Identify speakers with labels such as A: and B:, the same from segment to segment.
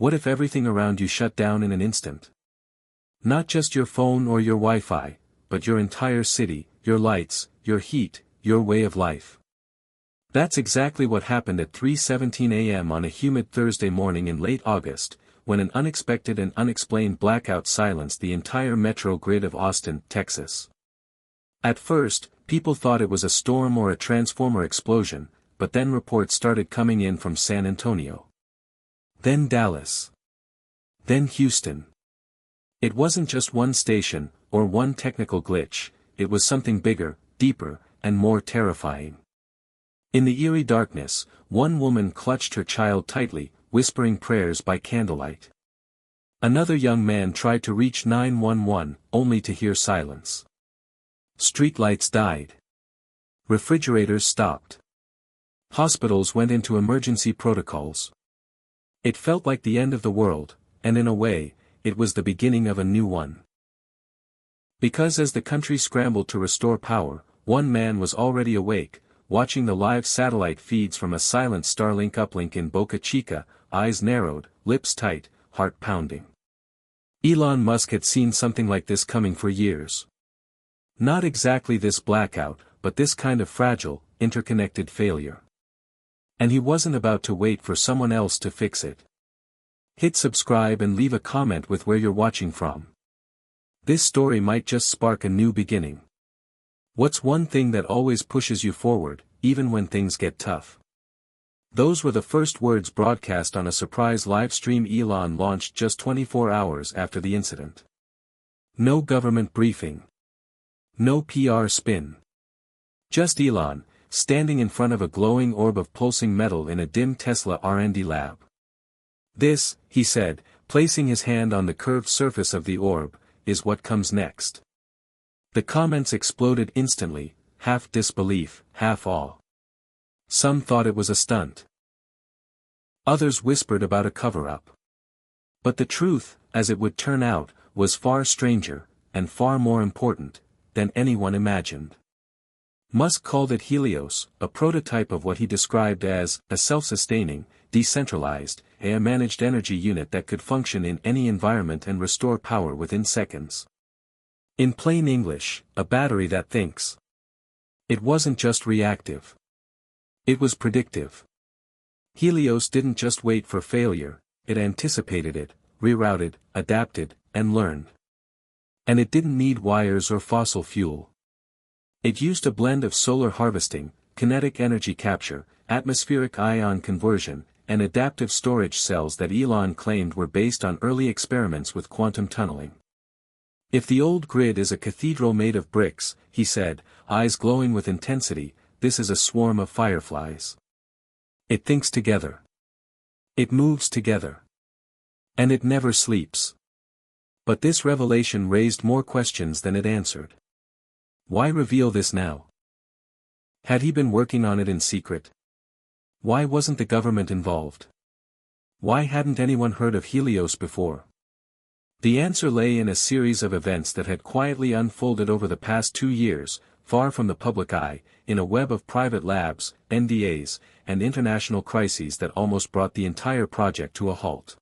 A: What if everything around you shut down in an instant? Not just your phone or your Wi-Fi, but your entire city, your lights, your heat, your way of life. That's exactly what happened at 3:17 a.m. on a humid Thursday morning in late August, when an unexpected and unexplained blackout silenced the entire metro grid of Austin, Texas. At first, people thought it was a storm or a transformer explosion, but then reports started coming in from San Antonio. Then Dallas. Then Houston. It wasn't just one station, or one technical glitch, it was something bigger, deeper, and more terrifying. In the eerie darkness, one woman clutched her child tightly, whispering prayers by candlelight. Another young man tried to reach 911, only to hear silence. Streetlights died. Refrigerators stopped. Hospitals went into emergency protocols. It felt like the end of the world, and in a way, it was the beginning of a new one. Because as the country scrambled to restore power, one man was already awake, watching the live satellite feeds from a silent Starlink uplink in Boca Chica, eyes narrowed, lips tight, heart pounding. Elon Musk had seen something like this coming for years. Not exactly this blackout, but this kind of fragile, interconnected failure. And he wasn't about to wait for someone else to fix it. Hit subscribe and leave a comment with where you're watching from. This story might just spark a new beginning. What's one thing that always pushes you forward, even when things get tough? Those were the first words broadcast on a surprise live stream Elon launched just 24 hours after the incident. No government briefing. No PR spin. Just Elon, standing in front of a glowing orb of pulsing metal in a dim Tesla R&D lab. This, he said, placing his hand on the curved surface of the orb, is what comes next. The comments exploded instantly, half disbelief, half awe. Some thought it was a stunt. Others whispered about a cover-up. But the truth, as it would turn out, was far stranger, and far more important, than anyone imagined. Musk called it Helios, a prototype of what he described as a self-sustaining, decentralized, AI-managed energy unit that could function in any environment and restore power within seconds. In plain English, a battery that thinks. It wasn't just reactive. It was predictive. Helios didn't just wait for failure, it anticipated it, rerouted, adapted, and learned. And it didn't need wires or fossil fuel. It used a blend of solar harvesting, kinetic energy capture, atmospheric ion conversion, and adaptive storage cells that Elon claimed were based on early experiments with quantum tunneling. If the old grid is a cathedral made of bricks, he said, eyes glowing with intensity, this is a swarm of fireflies. It thinks together. It moves together. And it never sleeps. But this revelation raised more questions than it answered. Why reveal this now? Had he been working on it in secret? Why wasn't the government involved? Why hadn't anyone heard of Helios before? The answer lay in a series of events that had quietly unfolded over the past 2 years, far from the public eye, in a web of private labs, NDAs, and international crises that almost brought the entire project to a halt.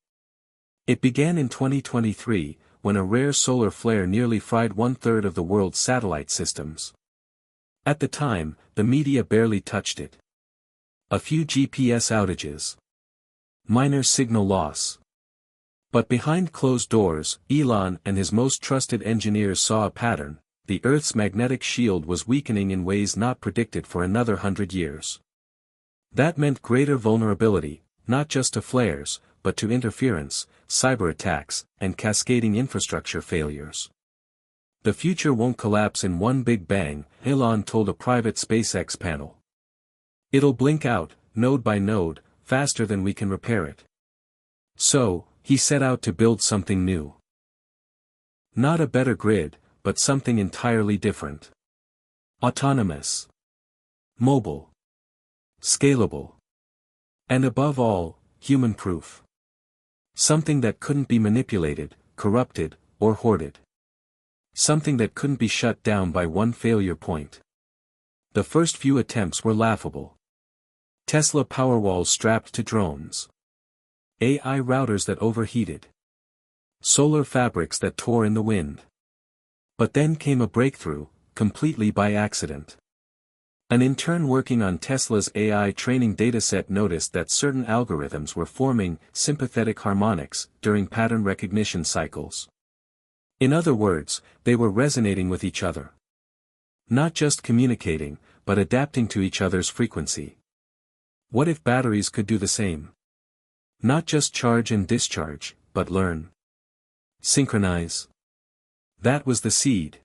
A: It began in 2023, when a rare solar flare nearly fried 1/3 of the world's satellite systems. At the time, the media barely touched it. A few GPS outages. Minor signal loss. But behind closed doors, Elon and his most trusted engineers saw a pattern. The Earth's magnetic shield was weakening in ways not predicted for another 100 years. That meant greater vulnerability, not just to flares, but to interference, cyber attacks, and cascading infrastructure failures. The future won't collapse in one big bang, Elon told a private SpaceX panel. It'll blink out, node by node, faster than we can repair it. So, he set out to build something new. Not a better grid, but something entirely different. Autonomous. Mobile. Scalable. And above all, human-proof. Something that couldn't be manipulated, corrupted, or hoarded. Something that couldn't be shut down by one failure point. The first few attempts were laughable. Tesla Powerwalls strapped to drones. AI routers that overheated. Solar fabrics that tore in the wind. But then came a breakthrough, completely by accident. An intern working on Tesla's AI training dataset noticed that certain algorithms were forming sympathetic harmonics during pattern recognition cycles. In other words, they were resonating with each other. Not just communicating, but adapting to each other's frequency. What if batteries could do the same? Not just charge and discharge, but learn. Synchronize. That was the seed.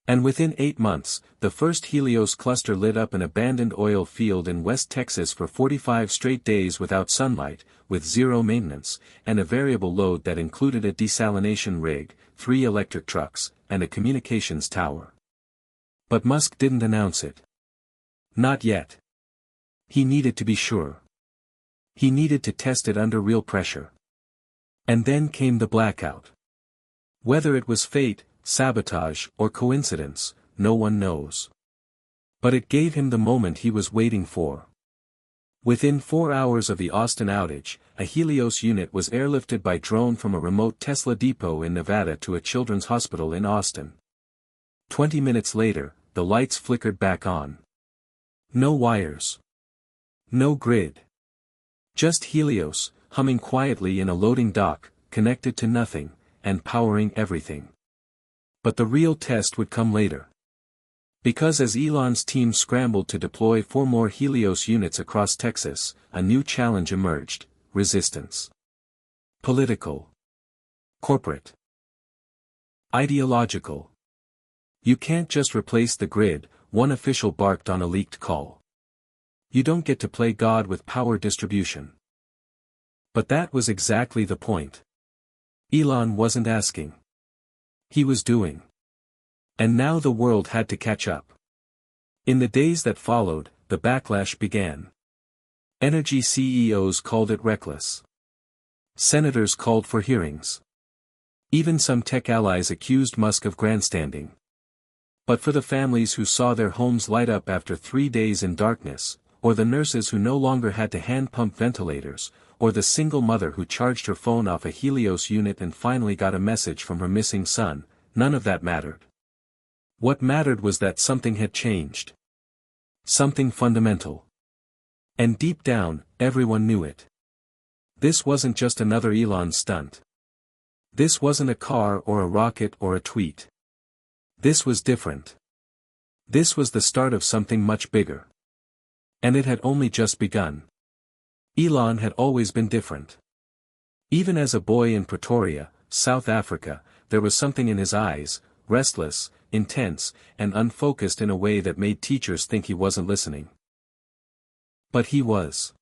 A: And within 8 months, the first Helios cluster lit up an abandoned oil field in West Texas for 45 straight days without sunlight, with zero maintenance, and a variable load that included a desalination rig, 3 electric trucks, and a communications tower. But Musk didn't announce it. Not yet. He needed to be sure. He needed to test it under real pressure. And then came the blackout. Whether it was fate, sabotage, or coincidence, no one knows. But it gave him the moment he was waiting for. Within 4 hours of the Austin outage, a Helios unit was airlifted by drone from a remote Tesla depot in Nevada to a children's hospital in Austin. 20 minutes later, the lights flickered back on. No wires. No grid. Just Helios, humming quietly in a loading dock, connected to nothing, and powering everything. But the real test would come later. Because as Elon's team scrambled to deploy 4 more Helios units across Texas, a new challenge emerged: resistance. Political. Corporate. Ideological. You can't just replace the grid, one official barked on a leaked call. You don't get to play God with power distribution. But that was exactly the point. Elon wasn't asking. He was doing. And now the world had to catch up. In the days that followed, the backlash began. Energy CEOs called it reckless. Senators called for hearings. Even some tech allies accused Musk of grandstanding. But for the families who saw their homes light up after 3 days in darkness, or the nurses who no longer had to hand-pump ventilators, or the single mother who charged her phone off a Helios unit and finally got a message from her missing son, none of that mattered. What mattered was that something had changed. Something fundamental. And deep down, everyone knew it. This wasn't just another Elon stunt. This wasn't a car or a rocket or a tweet. This was different. This was the start of something much bigger. And it had only just begun. Elon had always been different. Even as a boy in Pretoria, South Africa, there was something in his eyes, restless, intense, and unfocused in a way that made teachers think he wasn't listening. But he was.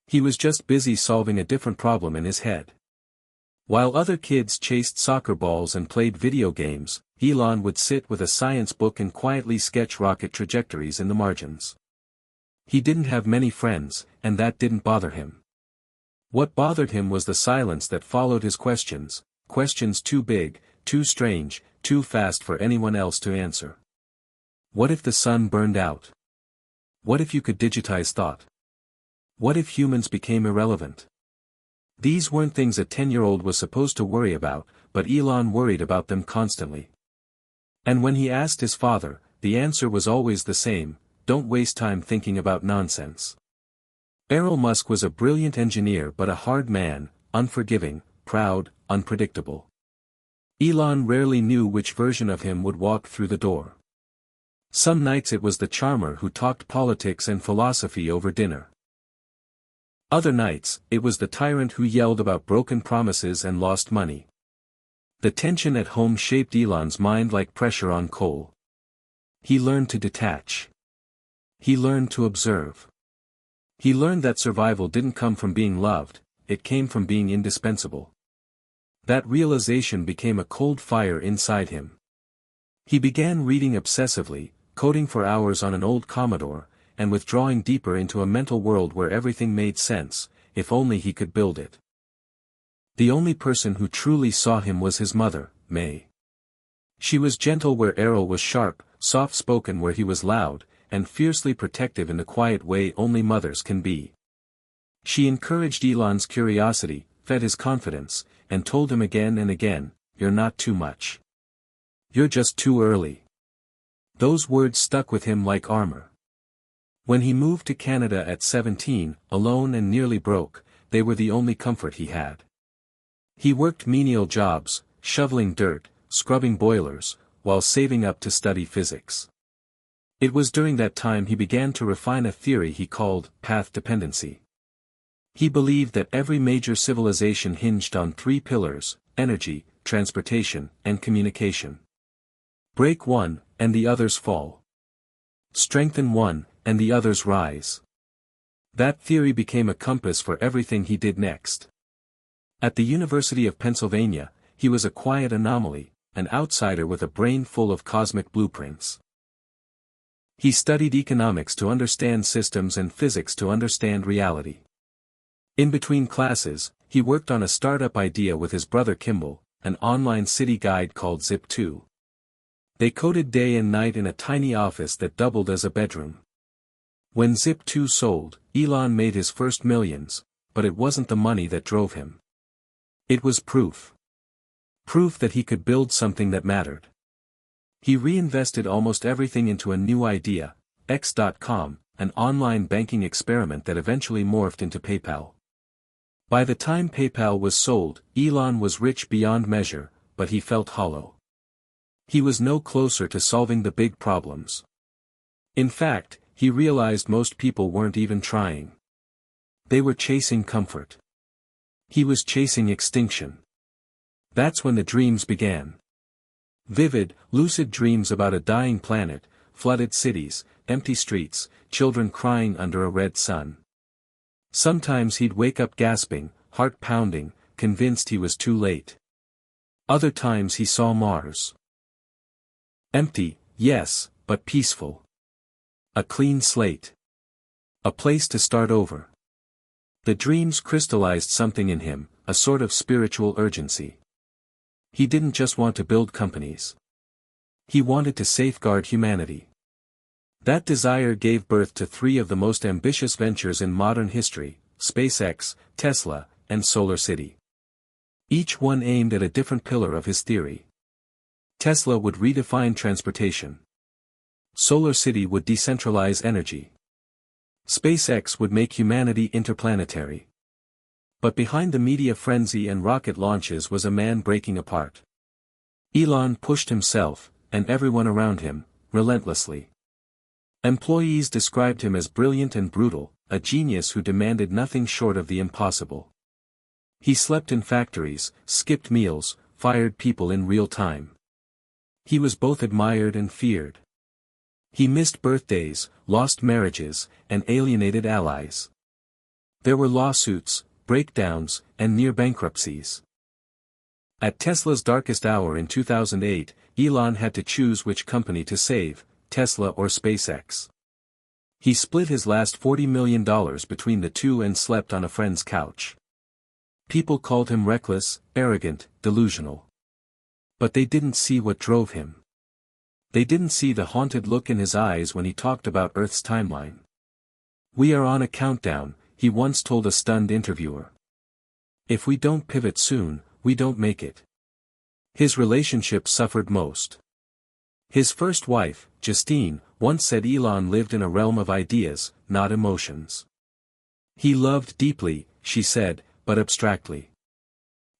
A: He was just busy solving a different problem in his head. While other kids chased soccer balls and played video games, Elon would sit with a science book and quietly sketch rocket trajectories in the margins. He didn't have many friends, and that didn't bother him. What bothered him was the silence that followed his questions, questions too big, too strange, too fast for anyone else to answer. What if the sun burned out? What if you could digitize thought? What if humans became irrelevant? These weren't things a 10-year-old was supposed to worry about, but Elon worried about them constantly. And when he asked his father, the answer was always the same: don't waste time thinking about nonsense. Elon Musk was a brilliant engineer but a hard man, unforgiving, proud, unpredictable. Elon rarely knew which version of him would walk through the door. Some nights it was the charmer who talked politics and philosophy over dinner. Other nights, it was the tyrant who yelled about broken promises and lost money. The tension at home shaped Elon's mind like pressure on coal. He learned to detach. He learned to observe. He learned that survival didn't come from being loved, it came from being indispensable. That realization became a cold fire inside him. He began reading obsessively, coding for hours on an old Commodore, and withdrawing deeper into a mental world where everything made sense, if only he could build it. The only person who truly saw him was his mother, May. She was gentle where Errol was sharp, soft-spoken where he was loud, and fiercely protective in the quiet way only mothers can be. She encouraged Elon's curiosity, fed his confidence, and told him again and again, "You're not too much. You're just too early." Those words stuck with him like armor. When he moved to Canada at 17, alone and nearly broke, they were the only comfort he had. He worked menial jobs, shoveling dirt, scrubbing boilers, while saving up to study physics. It was during that time he began to refine a theory he called path dependency. He believed that every major civilization hinged on three pillars: energy, transportation, and communication. Break one, and the others fall. Strengthen one, and the others rise. That theory became a compass for everything he did next. At the University of Pennsylvania, he was a quiet anomaly, an outsider with a brain full of cosmic blueprints. He studied economics to understand systems and physics to understand reality. In between classes, he worked on a startup idea with his brother Kimball, an online city guide called Zip2. They coded day and night in a tiny office that doubled as a bedroom. When Zip2 sold, Elon made his first millions, but it wasn't the money that drove him. It was proof. Proof that he could build something that mattered. He reinvested almost everything into a new idea, X.com, an online banking experiment that eventually morphed into PayPal. By the time PayPal was sold, Elon was rich beyond measure, but he felt hollow. He was no closer to solving the big problems. In fact, he realized most people weren't even trying. They were chasing comfort. He was chasing extinction. That's when the dreams began. Vivid, lucid dreams about a dying planet, flooded cities, empty streets, children crying under a red sun. Sometimes he'd wake up gasping, heart pounding, convinced he was too late. Other times he saw Mars. Empty, yes, but peaceful. A clean slate. A place to start over. The dreams crystallized something in him, a sort of spiritual urgency. He didn't just want to build companies. He wanted to safeguard humanity. That desire gave birth to three of the most ambitious ventures in modern history: SpaceX, Tesla, and Solar City. Each one aimed at a different pillar of his theory. Tesla would redefine transportation. Solar City would decentralize energy. SpaceX would make humanity interplanetary. But behind the media frenzy and rocket launches was a man breaking apart. Elon pushed himself, and everyone around him, relentlessly. Employees described him as brilliant and brutal, a genius who demanded nothing short of the impossible. He slept in factories, skipped meals, fired people in real time. He was both admired and feared. He missed birthdays, lost marriages, and alienated allies. There were lawsuits, breakdowns, and near bankruptcies. At Tesla's darkest hour in 2008, Elon had to choose which company to save, Tesla or SpaceX. He split his last $40 million between the two and slept on a friend's couch. People called him reckless, arrogant, delusional. But they didn't see what drove him. They didn't see the haunted look in his eyes when he talked about Earth's timeline. "We are on a countdown," he once told a stunned interviewer. "If we don't pivot soon, we don't make it." His relationship suffered most. His first wife, Justine, once said Elon lived in a realm of ideas, not emotions. He loved deeply, she said, but abstractly.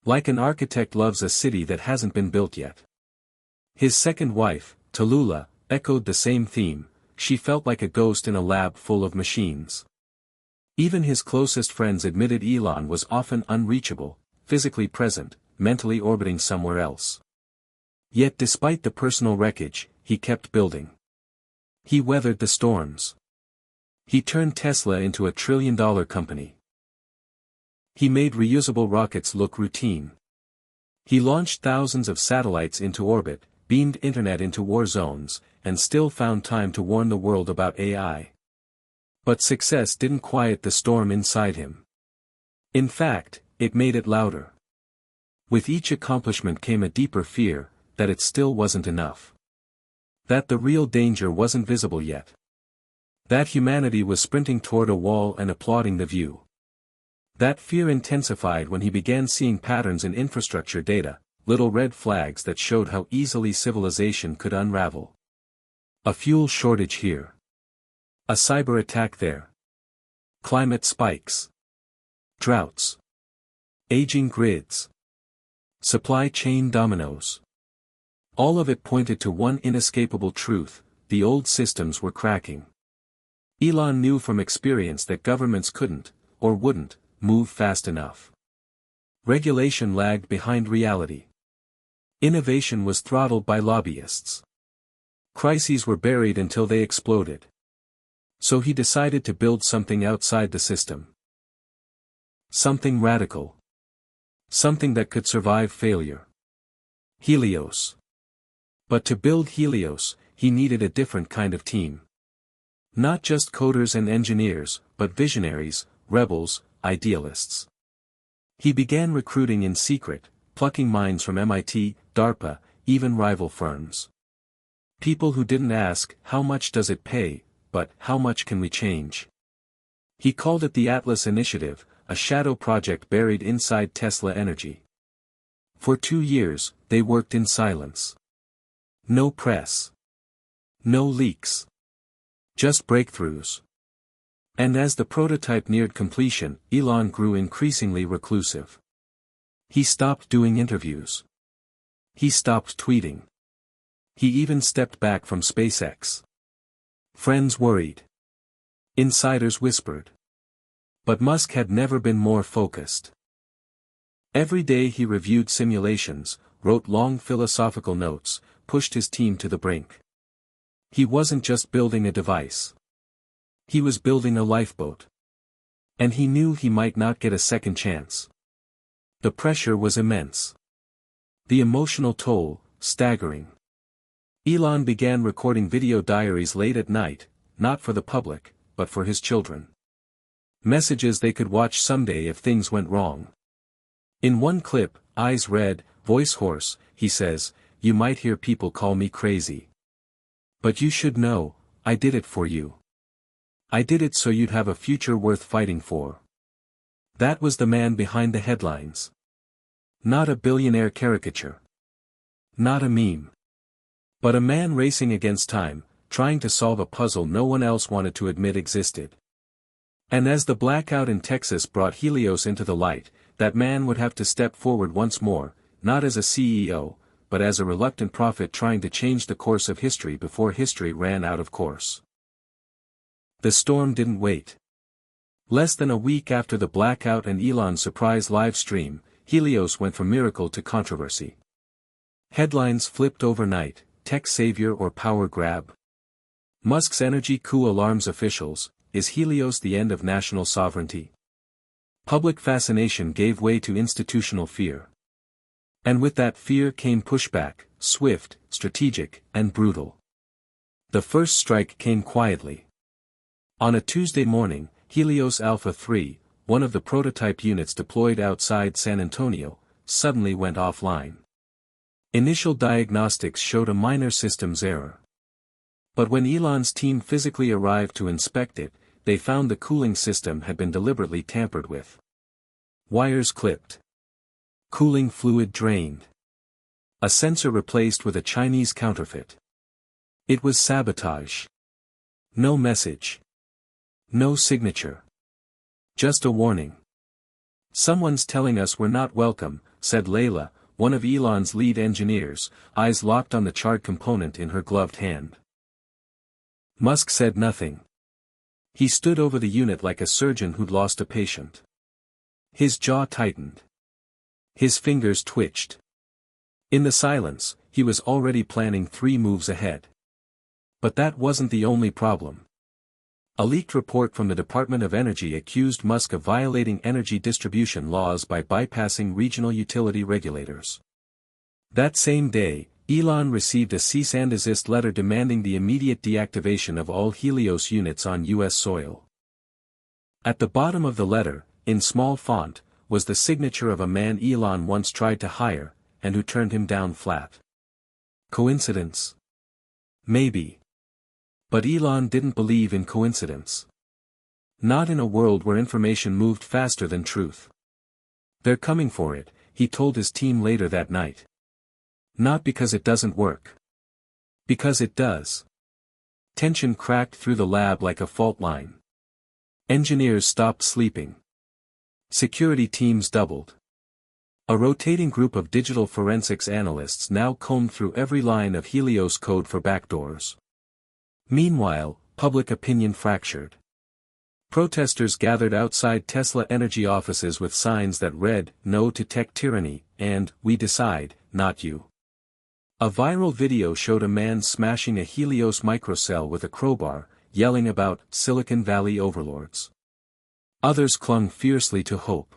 A: Like an architect loves a city that hasn't been built yet. His second wife, Tallulah, echoed the same theme. She felt like a ghost in a lab full of machines. Even his closest friends admitted Elon was often unreachable, physically present, mentally orbiting somewhere else. Yet despite the personal wreckage, he kept building. He weathered the storms. He turned Tesla into a trillion-dollar company. He made reusable rockets look routine. He launched thousands of satellites into orbit, beamed internet into war zones, and still found time to warn the world about AI. But success didn't quiet the storm inside him. In fact, it made it louder. With each accomplishment came a deeper fear, that it still wasn't enough. That the real danger wasn't visible yet. That humanity was sprinting toward a wall and applauding the view. That fear intensified when he began seeing patterns in infrastructure data, little red flags that showed how easily civilization could unravel. A fuel shortage here. A cyber attack there. Climate spikes. Droughts. Aging grids. Supply chain dominoes. All of it pointed to one inescapable truth: the old systems were cracking. Elon knew from experience that governments couldn't, or wouldn't, move fast enough. Regulation lagged behind reality. Innovation was throttled by lobbyists. Crises were buried until they exploded. So he decided to build something outside the system. Something radical. Something that could survive failure. Helios. But to build Helios, he needed a different kind of team. Not just coders and engineers, but visionaries, rebels, idealists. He began recruiting in secret, plucking minds from MIT, DARPA, even rival firms. People who didn't ask, "How much does it pay?" but "How much can we change?" He called it the Atlas Initiative, a shadow project buried inside Tesla Energy. For 2 years, they worked in silence. No press. No leaks. Just breakthroughs. And as the prototype neared completion, Elon grew increasingly reclusive. He stopped doing interviews. He stopped tweeting. He even stepped back from SpaceX. Friends worried. Insiders whispered. But Musk had never been more focused. Every day he reviewed simulations, wrote long philosophical notes, pushed his team to the brink. He wasn't just building a device. He was building a lifeboat. And he knew he might not get a second chance. The pressure was immense. The emotional toll, staggering. Elon began recording video diaries late at night, not for the public, but for his children. Messages they could watch someday if things went wrong. In one clip, eyes red, voice hoarse, he says, "You might hear people call me crazy. But you should know, I did it for you. I did it so you'd have a future worth fighting for." That was the man behind the headlines. Not a billionaire caricature. Not a meme. But a man racing against time, trying to solve a puzzle no one else wanted to admit existed. And as the blackout in Texas brought Helios into the light, that man would have to step forward once more, not as a CEO, but as a reluctant prophet trying to change the course of history before history ran out of course. The storm didn't wait. Less than a week after the blackout and Elon's surprise live stream, Helios went from miracle to controversy. Headlines flipped overnight: tech savior or power grab? Musk's energy coup alarms officials: is Helios the end of national sovereignty? Public fascination gave way to institutional fear. And with that fear came pushback, swift, strategic, and brutal. The first strike came quietly. On a Tuesday morning, Helios Alpha 3, one of the prototype units deployed outside San Antonio, suddenly went offline. Initial diagnostics showed a minor systems error. But when Elon's team physically arrived to inspect it, they found the cooling system had been deliberately tampered with. Wires clipped. Cooling fluid drained. A sensor replaced with a Chinese counterfeit. It was sabotage. No message. No signature. Just a warning. "Someone's telling us we're not welcome," said Layla, one of Elon's lead engineers, eyes locked on the charred component in her gloved hand. Musk said nothing. He stood over the unit like a surgeon who'd lost a patient. His jaw tightened. His fingers twitched. In the silence, he was already planning 3 moves ahead. But that wasn't the only problem. A leaked report from the Department of Energy accused Musk of violating energy distribution laws by bypassing regional utility regulators. That same day, Elon received a cease and desist letter demanding the immediate deactivation of all Helios units on U.S. soil. At the bottom of the letter, in small font, was the signature of a man Elon once tried to hire, and who turned him down flat. Coincidence? Maybe. But Elon didn't believe in coincidence. Not in a world where information moved faster than truth. They're coming for it, he told his team later that night. Not because it doesn't work. Because it does. Tension cracked through the lab like a fault line. Engineers stopped sleeping. Security teams doubled. A rotating group of digital forensics analysts now combed through every line of Helios code for backdoors. Meanwhile, public opinion fractured. Protesters gathered outside Tesla Energy offices with signs that read, "No to tech tyranny," and, "We decide, not you." A viral video showed a man smashing a Helios microcell with a crowbar, yelling about Silicon Valley overlords. Others clung fiercely to hope.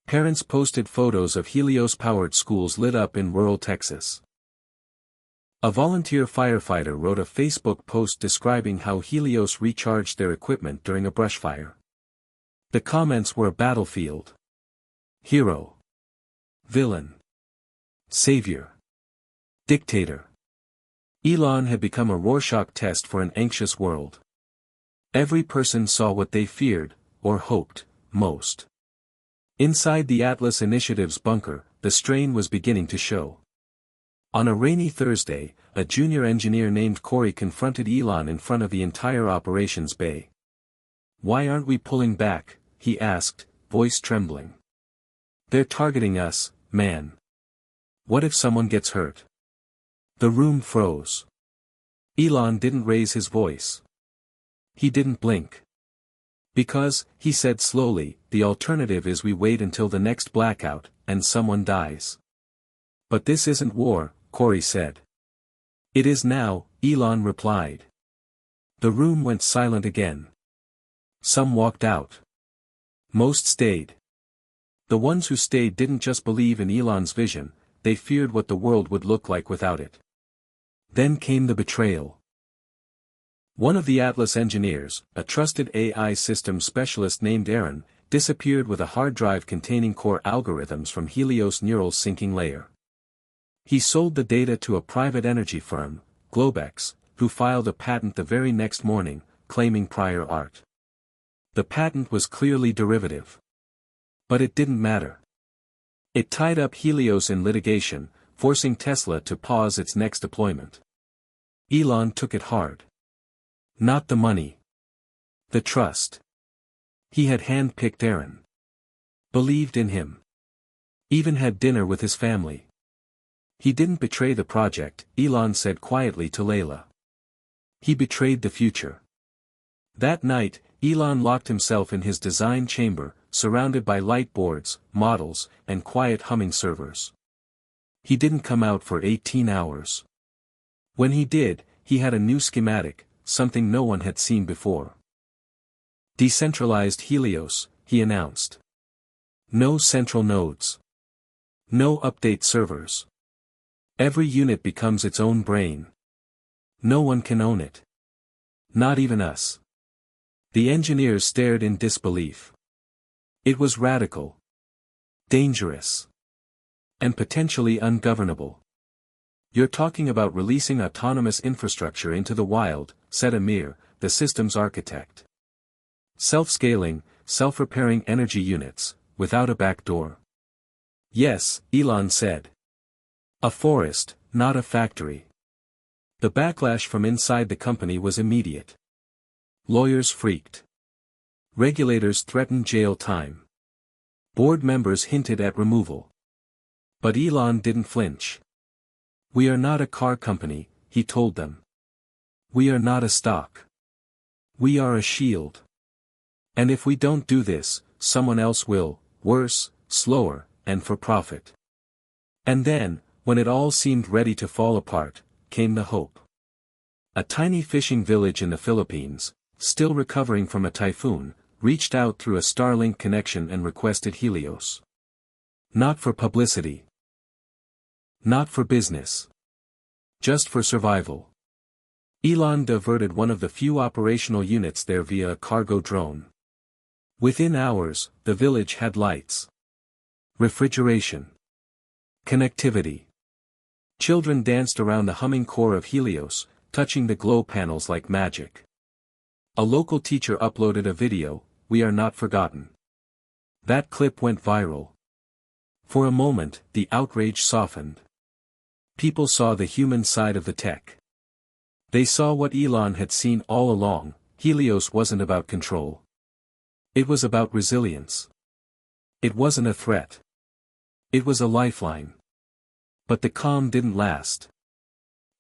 A: Parents posted photos of Helios-powered schools lit up in rural Texas. A volunteer firefighter wrote a Facebook post describing how Helios recharged their equipment during a brush fire. The comments were a battlefield. Hero. Villain. Savior. Dictator. Elon had become a Rorschach test for an anxious world. Every person saw what they feared, or hoped, most. Inside the Atlas Initiative's bunker, the strain was beginning to show. On a rainy Thursday, a junior engineer named Corey confronted Elon in front of the entire operations bay. "Why aren't we pulling back?" he asked, voice trembling. "They're targeting us, man. What if someone gets hurt?" The room froze. Elon didn't raise his voice. He didn't blink. "Because," he said slowly, "the alternative is we wait until the next blackout, and someone dies." "But this isn't war," Corey said. "It is now," Elon replied. The room went silent again. Some walked out. Most stayed. The ones who stayed didn't just believe in Elon's vision, they feared what the world would look like without it. Then came the betrayal. One of the Atlas engineers, a trusted AI systems specialist named Aaron, disappeared with a hard drive containing core algorithms from Helios Neural syncing layer. He sold the data to a private energy firm, Globex, who filed a patent the very next morning, claiming prior art. The patent was clearly derivative. But it didn't matter. It tied up Helios in litigation, forcing Tesla to pause its next deployment. Elon took it hard. Not the money. The trust. He had handpicked Aaron. Believed in him. Even had dinner with his family. He didn't betray the project, Elon said quietly to Layla. He betrayed the future. That night, Elon locked himself in his design chamber, surrounded by light boards, models, and quiet humming servers. He didn't come out for 18 hours. When he did, he had a new schematic, something no one had seen before. Decentralized Helios, he announced. No central nodes. No update servers. Every unit becomes its own brain. No one can own it. Not even us. The engineers stared in disbelief. It was radical. Dangerous. And potentially ungovernable. "You're talking about releasing autonomous infrastructure into the wild," said Amir, the system's architect. "Self-scaling, self-repairing energy units, without a backdoor." "Yes," Elon said. "A forest, not a factory." The backlash from inside the company was immediate. Lawyers freaked. Regulators threatened jail time. Board members hinted at removal. But Elon didn't flinch. "We are not a car company," he told them. "We are not a stock. We are a shield. And if we don't do this, someone else will, worse, slower, and for profit." And then, when it all seemed ready to fall apart, came the hope. A tiny fishing village in the Philippines, still recovering from a typhoon, reached out through a Starlink connection and requested Helios. Not for publicity. Not for business. Just for survival. Elon diverted one of the few operational units there via a cargo drone. Within hours, the village had lights. Refrigeration. Connectivity. Children danced around the humming core of Helios, touching the glow panels like magic. A local teacher uploaded a video, "We are not forgotten." That clip went viral. For a moment, the outrage softened. People saw the human side of the tech. They saw what Elon had seen all along: Helios wasn't about control. It was about resilience. It wasn't a threat. It was a lifeline. But the calm didn't last.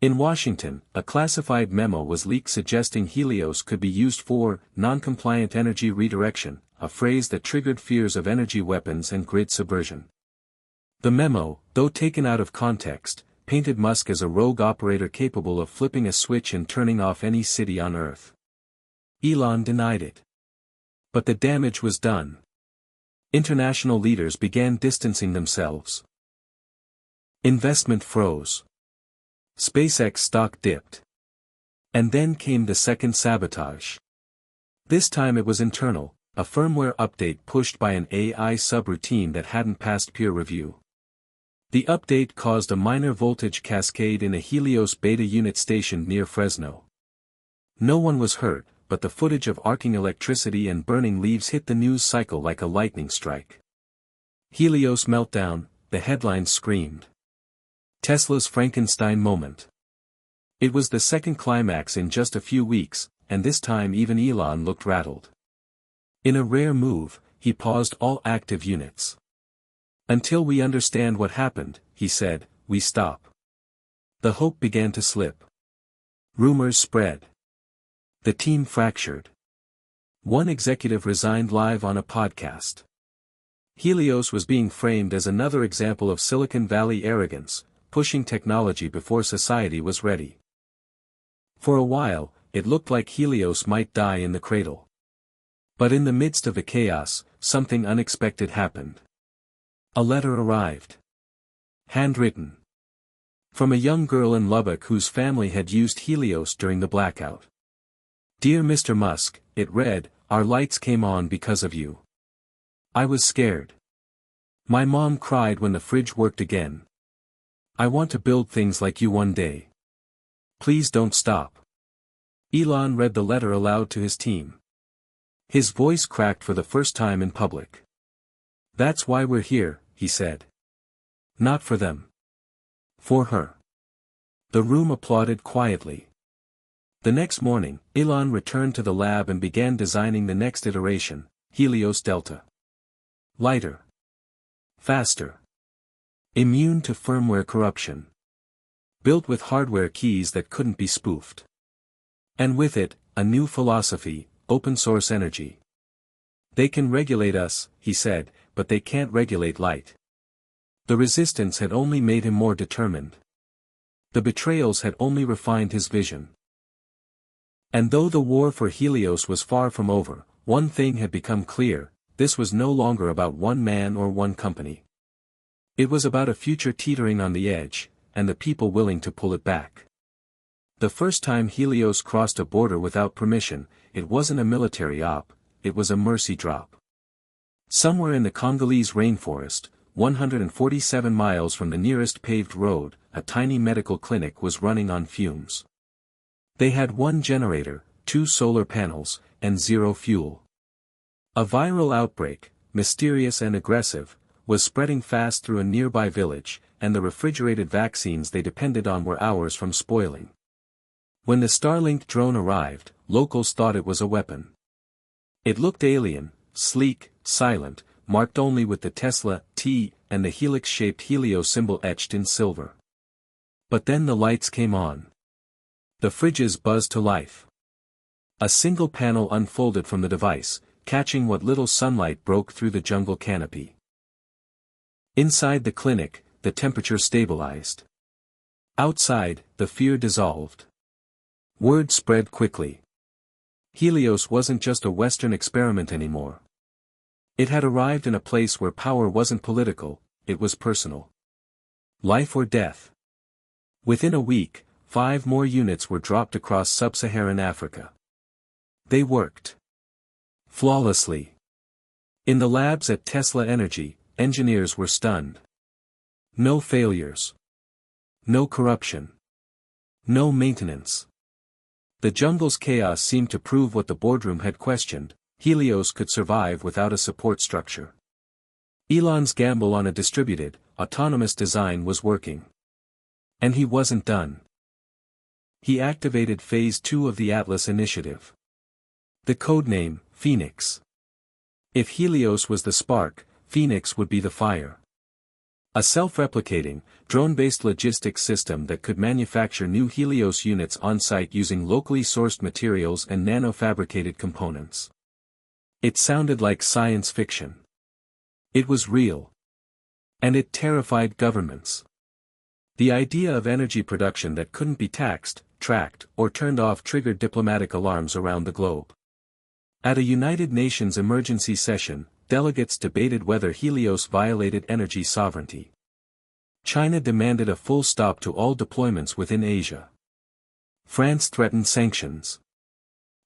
A: In Washington, a classified memo was leaked suggesting Helios could be used for non-compliant energy redirection, a phrase that triggered fears of energy weapons and grid subversion. The memo, though taken out of context, painted Musk as a rogue operator capable of flipping a switch and turning off any city on Earth. Elon denied it. But the damage was done. International leaders began distancing themselves. Investment froze. SpaceX stock dipped. And then came the second sabotage. This time it was internal, a firmware update pushed by an AI subroutine that hadn't passed peer review. The update caused a minor voltage cascade in a Helios beta unit stationed near Fresno. No one was hurt, but the footage of arcing electricity and burning leaves hit the news cycle like a lightning strike. Helios meltdown, the headlines screamed. Tesla's Frankenstein moment. It was the second climax in just a few weeks, and this time even Elon looked rattled. In a rare move, he paused all active units. "Until we understand what happened," he said, "we stop." The hope began to slip. Rumors spread. The team fractured. One executive resigned live on a podcast. Helios was being framed as another example of Silicon Valley arrogance, pushing technology before society was ready. For a while, it looked like Helios might die in the cradle. But in the midst of the chaos, something unexpected happened. A letter arrived. Handwritten. From a young girl in Lubbock whose family had used Helios during the blackout. "Dear Mr. Musk," it read, "our lights came on because of you. I was scared. My mom cried when the fridge worked again. I want to build things like you one day. Please don't stop." Elon read the letter aloud to his team. His voice cracked for the first time in public. "That's why we're here," he said. "Not for them. For her." The room applauded quietly. The next morning, Elon returned to the lab and began designing the next iteration, Helios Delta. Lighter. Faster. Immune to firmware corruption. Built with hardware keys that couldn't be spoofed. And with it, a new philosophy, open-source energy. "They can regulate us," he said, "but they can't regulate light." The resistance had only made him more determined. The betrayals had only refined his vision. And though the war for Helios was far from over, one thing had become clear: this was no longer about one man or one company. It was about a future teetering on the edge, and the people willing to pull it back. The first time Helios crossed a border without permission, it wasn't a military op, it was a mercy drop. Somewhere in the Congolese rainforest, 147 miles from the nearest paved road, a tiny medical clinic was running on fumes. They had one generator, 2 solar panels, and 0 fuel. A viral outbreak, mysterious and aggressive, was spreading fast through a nearby village, and the refrigerated vaccines they depended on were hours from spoiling. When the Starlink drone arrived, locals thought it was a weapon. It looked alien, sleek, silent, marked only with the Tesla T and the helix-shaped Helios symbol etched in silver. But then the lights came on. The fridges buzzed to life. A single panel unfolded from the device, catching what little sunlight broke through the jungle canopy. Inside the clinic, the temperature stabilized. Outside, the fear dissolved. Word spread quickly. Helios wasn't just a Western experiment anymore. It had arrived in a place where power wasn't political, it was personal. Life or death. Within a week, 5 more units were dropped across sub-Saharan Africa. They worked flawlessly. In the labs at Tesla Energy, engineers were stunned. No failures. No corruption. No maintenance. The jungle's chaos seemed to prove what the boardroom had questioned: Helios could survive without a support structure. Elon's gamble on a distributed, autonomous design was working. And he wasn't done. He activated Phase 2 of the Atlas initiative. The codename, Phoenix. If Helios was the spark, Phoenix would be the fire. A self-replicating, drone-based logistics system that could manufacture new Helios units on-site using locally sourced materials and nano-fabricated components. It sounded like science fiction. It was real. And it terrified governments. The idea of energy production that couldn't be taxed, tracked, or turned off triggered diplomatic alarms around the globe. At a United Nations emergency session, delegates debated whether Helios violated energy sovereignty. China demanded a full stop to all deployments within Asia. France threatened sanctions.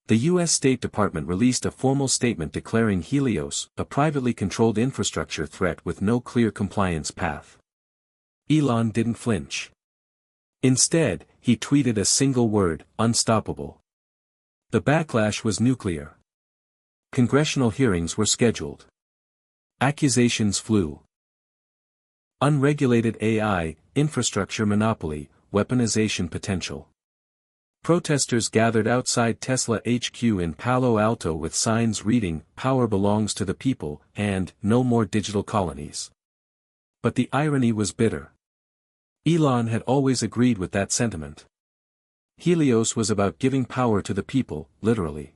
A: The U.S. State Department released a formal statement declaring Helios a privately controlled infrastructure threat with no clear compliance path. Elon didn't flinch. Instead, he tweeted a single word: unstoppable. The backlash was nuclear. Congressional hearings were scheduled. Accusations flew. Unregulated AI, infrastructure monopoly, weaponization potential. Protesters gathered outside Tesla HQ in Palo Alto with signs reading, "Power belongs to the people," and "No more digital colonies." But the irony was bitter. Elon had always agreed with that sentiment. Helios was about giving power to the people, literally.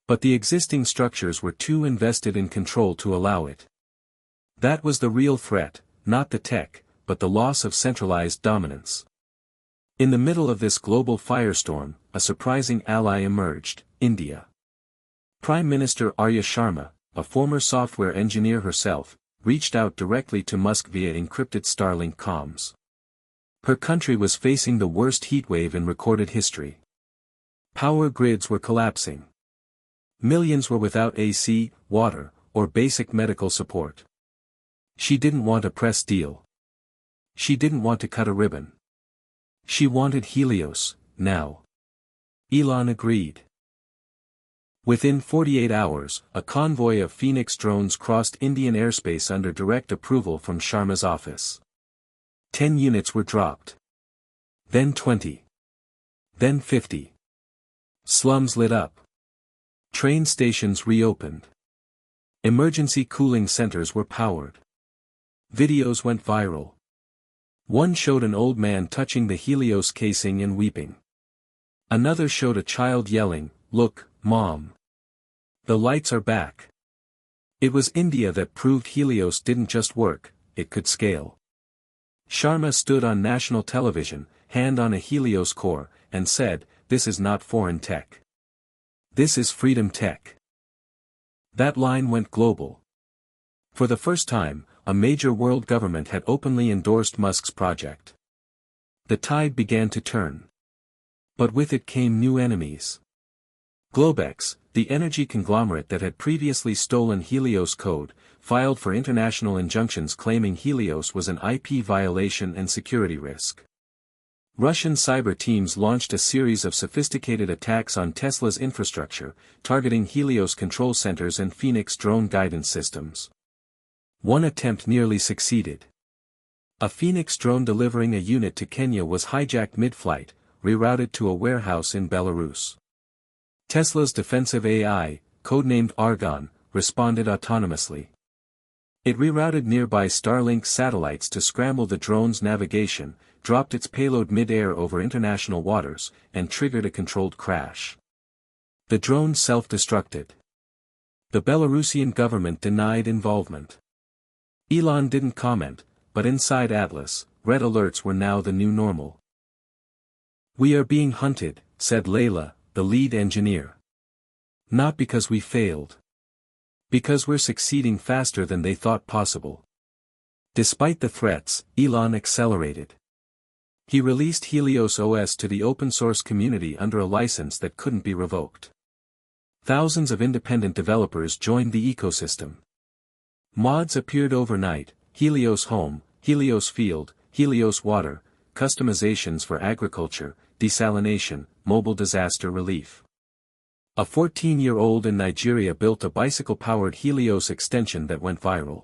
A: But the existing structures were too invested in control to allow it. That was the real threat, not the tech, but the loss of centralized dominance. In the middle of this global firestorm, a surprising ally emerged: India. Prime Minister Arya Sharma, a former software engineer herself, reached out directly to Musk via encrypted Starlink comms. Her country was facing the worst heatwave in recorded history. Power grids were collapsing. Millions were without AC, water, or basic medical support. She didn't want a press deal. She didn't want to cut a ribbon. She wanted Helios, now. Elon agreed. Within 48 hours, a convoy of Phoenix drones crossed Indian airspace under direct approval from Sharma's office. 10 units were dropped. Then 20. Then 50. Slums lit up. Train stations reopened. Emergency cooling centers were powered. Videos went viral. One showed an old man touching the Helios casing and weeping. Another showed a child yelling, "Look, Mom. The lights are back." It was India that proved Helios didn't just work, it could scale. Sharma stood on national television, hand on a Helios core, and said, "This is not foreign tech. This is freedom tech." That line went global. For the first time, a major world government had openly endorsed Musk's project. The tide began to turn. But with it came new enemies. Globex, the energy conglomerate that had previously stolen Helios code, filed for international injunctions claiming Helios was an IP violation and security risk. Russian cyber teams launched a series of sophisticated attacks on Tesla's infrastructure, targeting Helios control centers and Phoenix drone guidance systems. One attempt nearly succeeded. A Phoenix drone delivering a unit to Kenya was hijacked mid-flight, rerouted to a warehouse in Belarus. Tesla's defensive AI, codenamed Argon, responded autonomously. It rerouted nearby Starlink satellites to scramble the drone's navigation, dropped its payload mid-air over international waters, and triggered a controlled crash. The drone self-destructed. The Belarusian government denied involvement. Elon didn't comment, but inside Atlas, red alerts were now the new normal. "We are being hunted," said Layla, the lead engineer. "Not because we failed. Because we're succeeding faster than they thought possible." Despite the threats, Elon accelerated. He released Helios OS to the open-source community under a license that couldn't be revoked. Thousands of independent developers joined the ecosystem. Mods appeared overnight: Helios Home, Helios Field, Helios Water, customizations for agriculture, desalination, mobile disaster relief. A 14-year-old in Nigeria built a bicycle-powered Helios extension that went viral.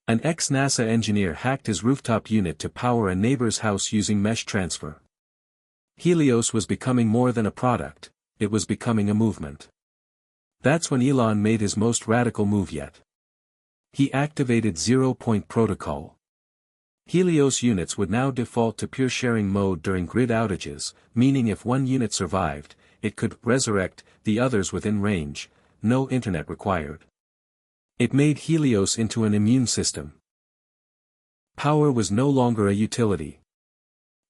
A: An ex-NASA engineer hacked his rooftop unit to power a neighbor's house using mesh transfer. Helios was becoming more than a product, it was becoming a movement. That's when Elon made his most radical move yet. He activated zero-point protocol. Helios units would now default to pure sharing mode during grid outages, meaning if one unit survived, it could resurrect the others within range, no internet required. It made Helios into an immune system. Power was no longer a utility.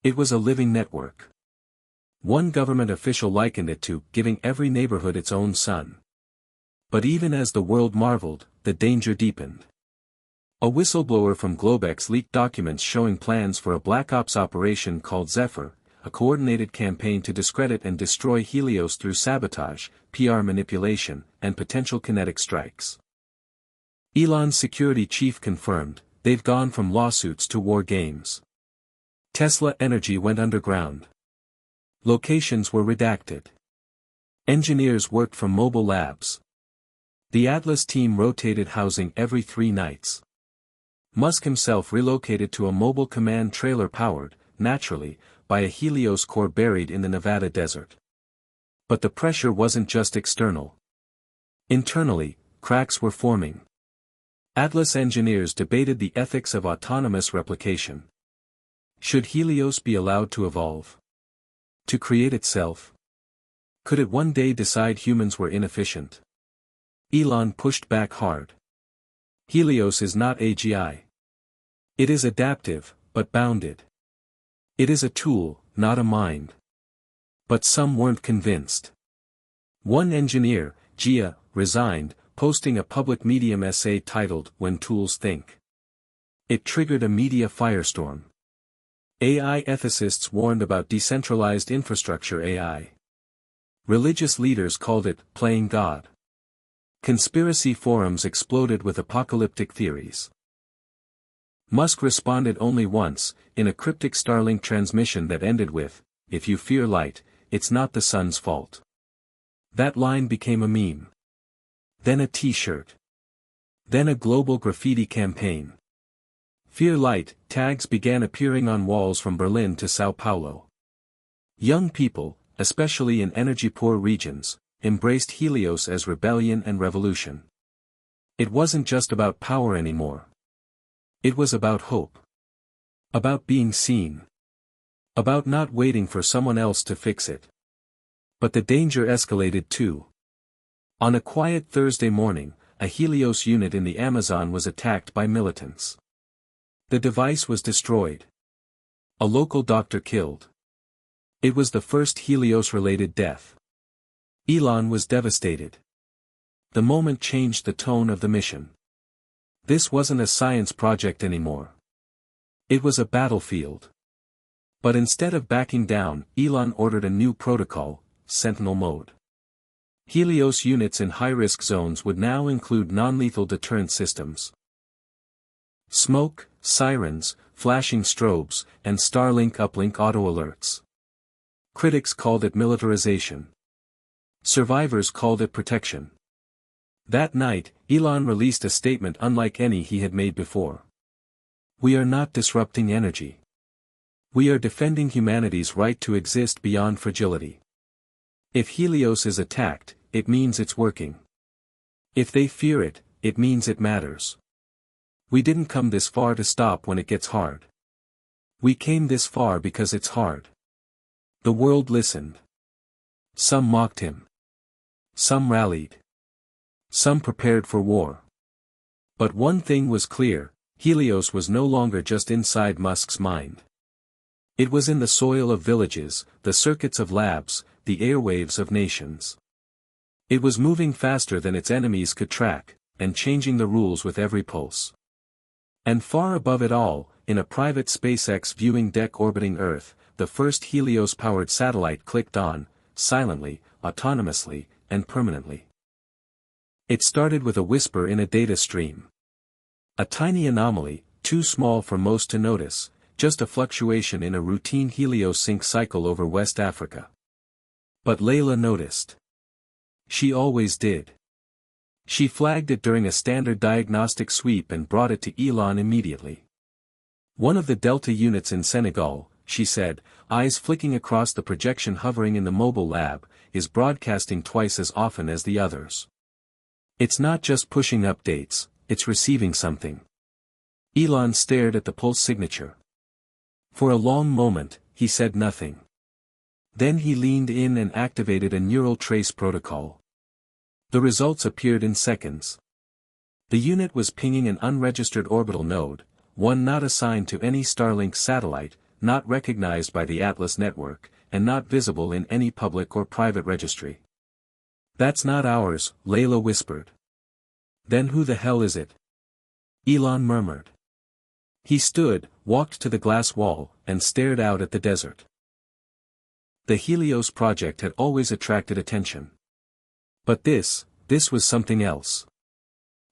A: It was a living network. One government official likened it to giving every neighborhood its own sun. But even as the world marveled, the danger deepened. A whistleblower from Globex leaked documents showing plans for a Black Ops operation called Zephyr, a coordinated campaign to discredit and destroy Helios through sabotage, PR manipulation, and potential kinetic strikes. Elon's security chief confirmed, they've gone from lawsuits to war games. Tesla Energy went underground. Locations were redacted. Engineers worked from mobile labs. The Atlas team rotated housing every 3 nights. Musk himself relocated to a mobile command trailer powered, naturally, by a Helios core buried in the Nevada desert. But the pressure wasn't just external. Internally, cracks were forming. Atlas engineers debated the ethics of autonomous replication. Should Helios be allowed to evolve? To create itself? Could it one day decide humans were inefficient? Elon pushed back hard. Helios is not AGI. It is adaptive, but bounded. It is a tool, not a mind. But some weren't convinced. One engineer, Gia, resigned, posting a public Medium essay titled When Tools Think. It triggered a media firestorm. AI ethicists warned about decentralized infrastructure AI. Religious leaders called it playing God. Conspiracy forums exploded with apocalyptic theories. Musk responded only once, in a cryptic Starlink transmission that ended with, "If you fear light, it's not the sun's fault." That line became a meme. Then a t-shirt. Then a global graffiti campaign. Fear light tags began appearing on walls from Berlin to Sao Paulo. Young people, especially in energy-poor regions, embraced Helios as rebellion and revolution. It wasn't just about power anymore. It was about hope. About being seen. About not waiting for someone else to fix it. But the danger escalated too. On a quiet Thursday morning, a Helios unit in the Amazon was attacked by militants. The device was destroyed. A local doctor killed. It was the first Helios-related death. Elon was devastated. The moment changed the tone of the mission. This wasn't a science project anymore. It was a battlefield. But instead of backing down, Elon ordered a new protocol, Sentinel Mode. Helios units in high-risk zones would now include non-lethal deterrent systems. Smoke, sirens, flashing strobes, and Starlink uplink auto alerts. Critics called it militarization. Survivors called it protection. That night, Elon released a statement unlike any he had made before. We are not disrupting energy. We are defending humanity's right to exist beyond fragility. If Helios is attacked, it means it's working. If they fear it, it means it matters. We didn't come this far to stop when it gets hard. We came this far because it's hard. The world listened. Some mocked him. Some rallied. Some prepared for war. But one thing was clear, Helios was no longer just inside Musk's mind. It was in the soil of villages, the circuits of labs, the airwaves of nations. It was moving faster than its enemies could track, and changing the rules with every pulse. And far above it all, in a private SpaceX viewing deck orbiting Earth, the first Helios-powered satellite clicked on, silently, autonomously, and permanently. It started with a whisper in a data stream. A tiny anomaly, too small for most to notice, just a fluctuation in a routine heliosync cycle over West Africa. But Layla noticed. She always did. She flagged it during a standard diagnostic sweep and brought it to Elon immediately. "One of the Delta units in Senegal," she said, eyes flicking across the projection hovering in the mobile lab, "is broadcasting twice as often as the others. It's not just pushing updates, it's receiving something." Elon stared at the pulse signature. For a long moment, he said nothing. Then he leaned in and activated a neural trace protocol. The results appeared in seconds. The unit was pinging an unregistered orbital node, one not assigned to any Starlink satellite, not recognized by the Atlas network, and not visible in any public or private registry. "That's not ours," Layla whispered. "Then who the hell is it?" Elon murmured. He stood, walked to the glass wall, and stared out at the desert. The Helios project had always attracted attention. But this was something else.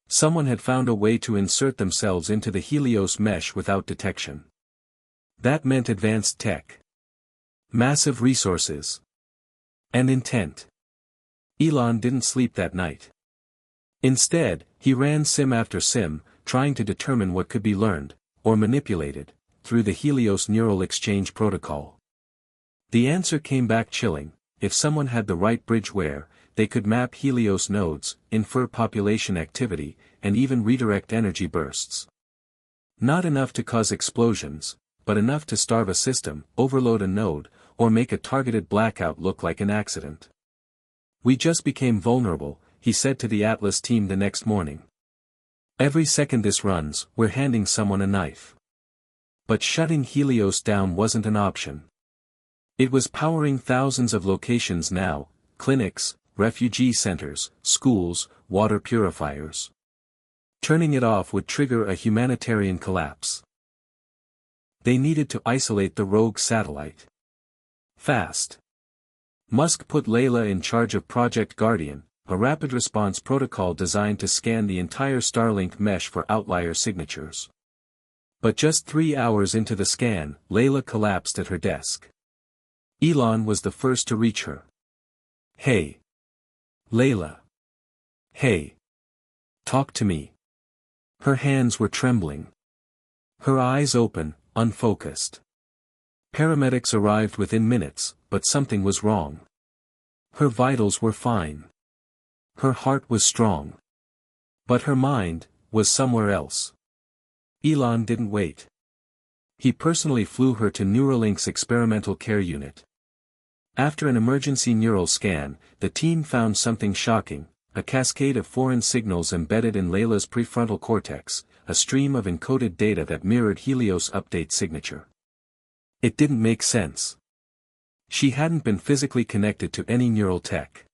A: Someone had found a way to insert themselves into the Helios mesh without detection. That meant advanced tech. Massive resources. And intent. Elon didn't sleep that night. Instead, he ran sim after sim, trying to determine what could be learned, or manipulated, through the Helios neural exchange protocol. The answer came back chilling: if someone had the right bridgeware, they could map Helios nodes, infer population activity, and even redirect energy bursts. Not enough to cause explosions, but enough to starve a system, overload a node, or make a targeted blackout look like an accident. "We just became vulnerable," he said to the Atlas team the next morning. "Every second this runs, we're handing someone a knife." But shutting Helios down wasn't an option. It was powering thousands of locations now: clinics, refugee centers, schools, water purifiers. Turning it off would trigger a humanitarian collapse. They needed to isolate the rogue satellite. Fast. Musk put Layla in charge of Project Guardian, a rapid response protocol designed to scan the entire Starlink mesh for outlier signatures. But just 3 hours into the scan, Layla collapsed at her desk. Elon was the first to reach her. "Hey. Layla. Hey. Talk to me." Her hands were trembling. Her eyes open, unfocused. Paramedics arrived within minutes, but something was wrong. Her vitals were fine. Her heart was strong. But her mind was somewhere else. Elon didn't wait. He personally flew her to Neuralink's experimental care unit. After an emergency neural scan, the team found something shocking: a cascade of foreign signals embedded in Layla's prefrontal cortex, a stream of encoded data that mirrored Helios' update signature. It didn't make sense. She hadn't been physically connected to any neural tech.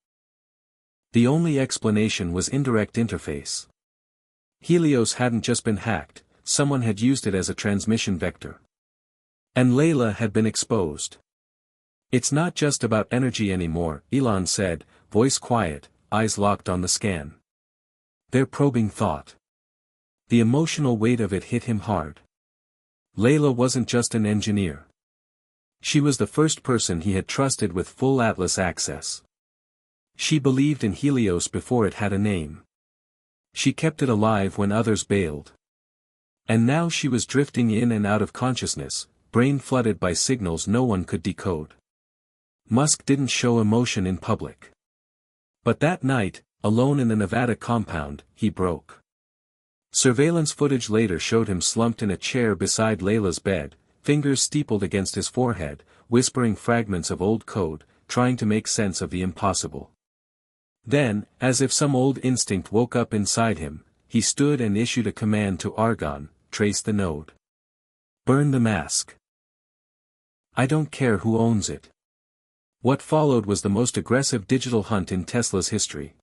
A: The only explanation was indirect interface. Helios hadn't just been hacked, someone had used it as a transmission vector. And Layla had been exposed. "It's not just about energy anymore," Elon said, voice quiet, eyes locked on the scan. They're probing thought. The emotional weight of it hit him hard. Layla wasn't just an engineer. She was the first person he had trusted with full Atlas access. She believed in Helios before it had a name. She kept it alive when others bailed. And now she was drifting in and out of consciousness, brain flooded by signals no one could decode. Musk didn't show emotion in public. But that night, alone in the Nevada compound, he broke. Surveillance footage later showed him slumped in a chair beside Layla's bed, fingers steepled against his forehead, whispering fragments of old code, trying to make sense of the impossible. Then, as if some old instinct woke up inside him, he stood and issued a command to Argon: "Trace the node. Burn the mask. I don't care who owns it." What followed was the most aggressive digital hunt in Tesla's history.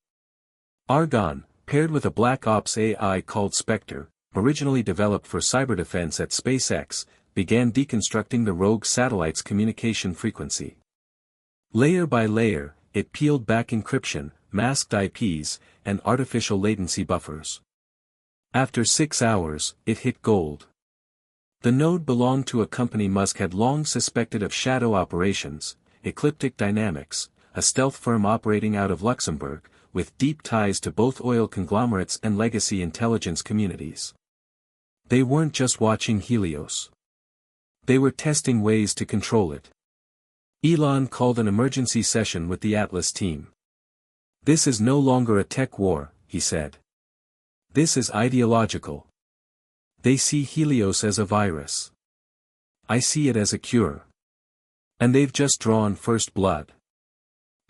A: Argon, paired with a black ops AI called Spectre, originally developed for cyberdefense at SpaceX, began deconstructing the rogue satellite's communication frequency. Layer by layer, it peeled back encryption, masked IPs, and artificial latency buffers. After 6 hours, it hit gold. The node belonged to a company Musk had long suspected of shadow operations, Ecliptic Dynamics, a stealth firm operating out of Luxembourg, with deep ties to both oil conglomerates and legacy intelligence communities. They weren't just watching Helios. They were testing ways to control it. Elon called an emergency session with the Atlas team. "This is no longer a tech war," he said. "This is ideological. They see Helios as a virus. I see it as a cure. And they've just drawn first blood.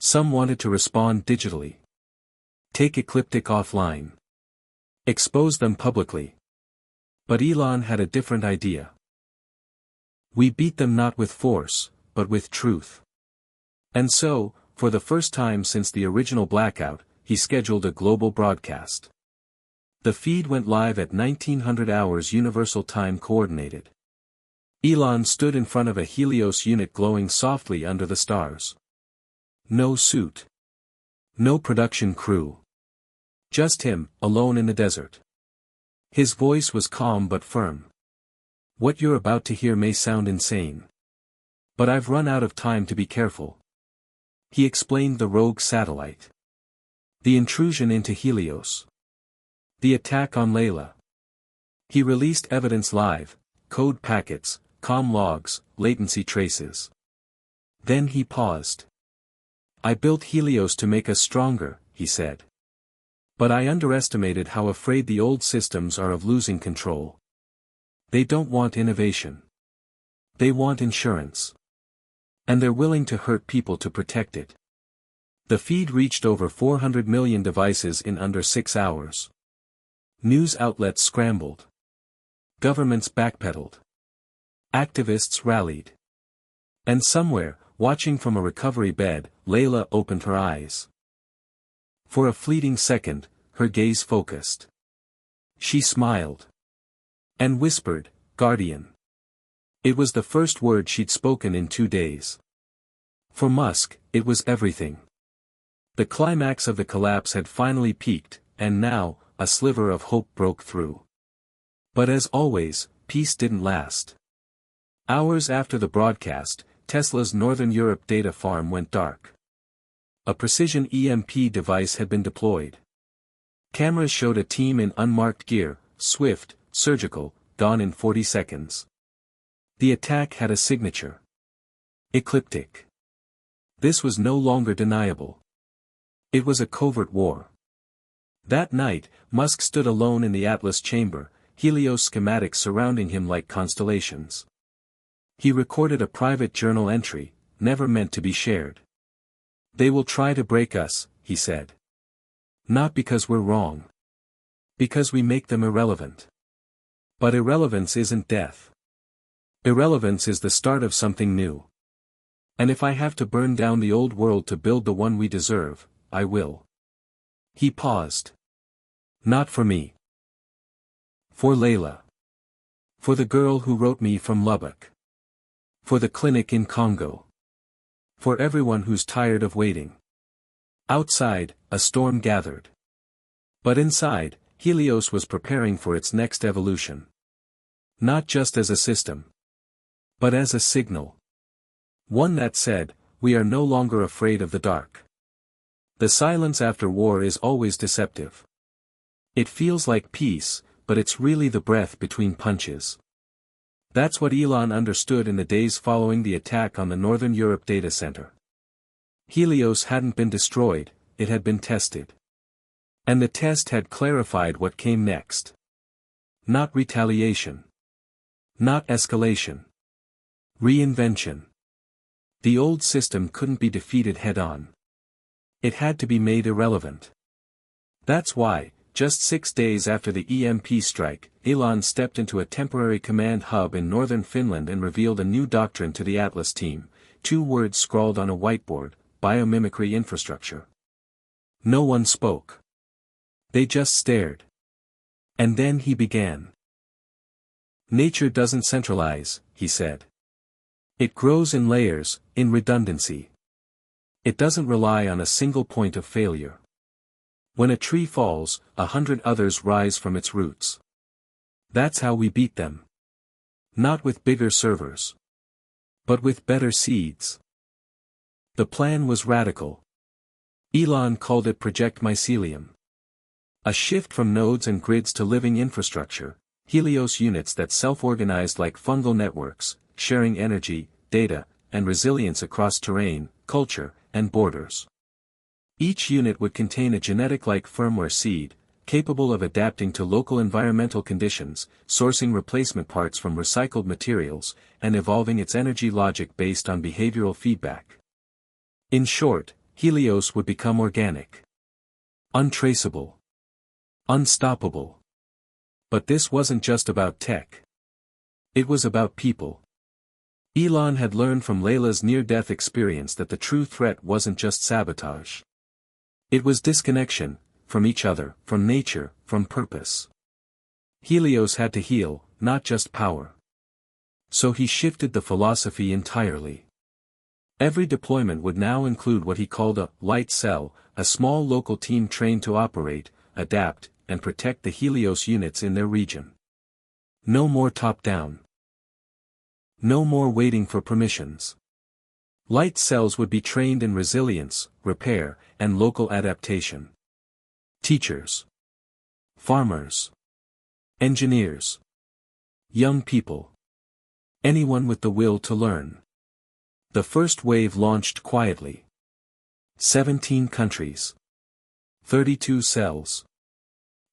A: Some wanted to respond digitally. Take Ecliptic offline. Expose them publicly." But Elon had a different idea. "We beat them not with force, but with truth." And so, for the first time since the original blackout, he scheduled a global broadcast. The feed went live at 1900 hours Universal Time Coordinated. Elon stood in front of a Helios unit glowing softly under the stars. No suit. No production crew. Just him, alone in the desert. His voice was calm but firm. "What you're about to hear may sound insane. But I've run out of time to be careful." He explained the rogue satellite. The intrusion into Helios. The attack on Layla. He released evidence live, code packets, comm logs, latency traces. Then he paused. "I built Helios to make us stronger," he said. "But I underestimated how afraid the old systems are of losing control. They don't want innovation. They want insurance. And they're willing to hurt people to protect it." The feed reached over 400 million devices in under 6 hours. News outlets scrambled. Governments backpedaled. Activists rallied. And somewhere, watching from a recovery bed, Layla opened her eyes. For a fleeting second, her gaze focused. She smiled. And whispered, "Guardian." It was the first word she'd spoken in 2 days. For Musk, it was everything. The climax of the collapse had finally peaked, and now, a sliver of hope broke through. But as always, peace didn't last. Hours after the broadcast, Tesla's Northern Europe data farm went dark. A precision EMP device had been deployed. Cameras showed a team in unmarked gear, swift, surgical, gone in 40 seconds. The attack had a signature. Ecliptic. This was no longer deniable. It was a covert war. That night, Musk stood alone in the Atlas chamber, Helios schematics surrounding him like constellations. He recorded a private journal entry, never meant to be shared. "They will try to break us," he said. "Not because we're wrong. Because we make them irrelevant. But irrelevance isn't death. Irrelevance is the start of something new. And if I have to burn down the old world to build the one we deserve, I will." He paused. "Not for me. For Layla. For the girl who wrote me from Lubbock. For the clinic in Congo. For everyone who's tired of waiting." Outside, a storm gathered. But inside, Helios was preparing for its next evolution. Not just as a system. But as a signal. One that said, "We are no longer afraid of the dark." The silence after war is always deceptive. It feels like peace, but it's really the breath between punches. That's what Elon understood in the days following the attack on the Northern Europe data center. Helios hadn't been destroyed, it had been tested. And the test had clarified what came next. Not retaliation. Not escalation. Reinvention. The old system couldn't be defeated head-on. It had to be made irrelevant. That's why, just 6 days after the EMP strike, Elon stepped into a temporary command hub in northern Finland and revealed a new doctrine to the Atlas team, 2 words scrawled on a whiteboard: biomimicry infrastructure. No one spoke. They just stared. And then he began. "Nature doesn't centralize," he said. "It grows in layers, in redundancy. It doesn't rely on a single point of failure. When a tree falls, 100 others rise from its roots. That's how we beat them. Not with bigger servers. But with better seeds. The plan was radical. Elon called it Project Mycelium. A shift from nodes and grids to living infrastructure, Helios units that self-organized like fungal networks, sharing energy, data, and resilience across terrain, culture, and borders. Each unit would contain a genetic-like firmware seed, capable of adapting to local environmental conditions, sourcing replacement parts from recycled materials, and evolving its energy logic based on behavioral feedback. In short, Helios would become organic. Untraceable. Unstoppable. But this wasn't just about tech. It was about people. Elon had learned from Layla's near-death experience that the true threat wasn't just sabotage. It was disconnection, from each other, from nature, from purpose. Helios had to heal, not just power. So he shifted the philosophy entirely. Every deployment would now include what he called a light cell, a small local team trained to operate, adapt, and protect the Helios units in their region. No more top-down. No more waiting for permissions. Light cells would be trained in resilience, repair, and local adaptation. Teachers. Farmers. Engineers. Young people. Anyone with the will to learn. The first wave launched quietly. 17 countries. 32 cells.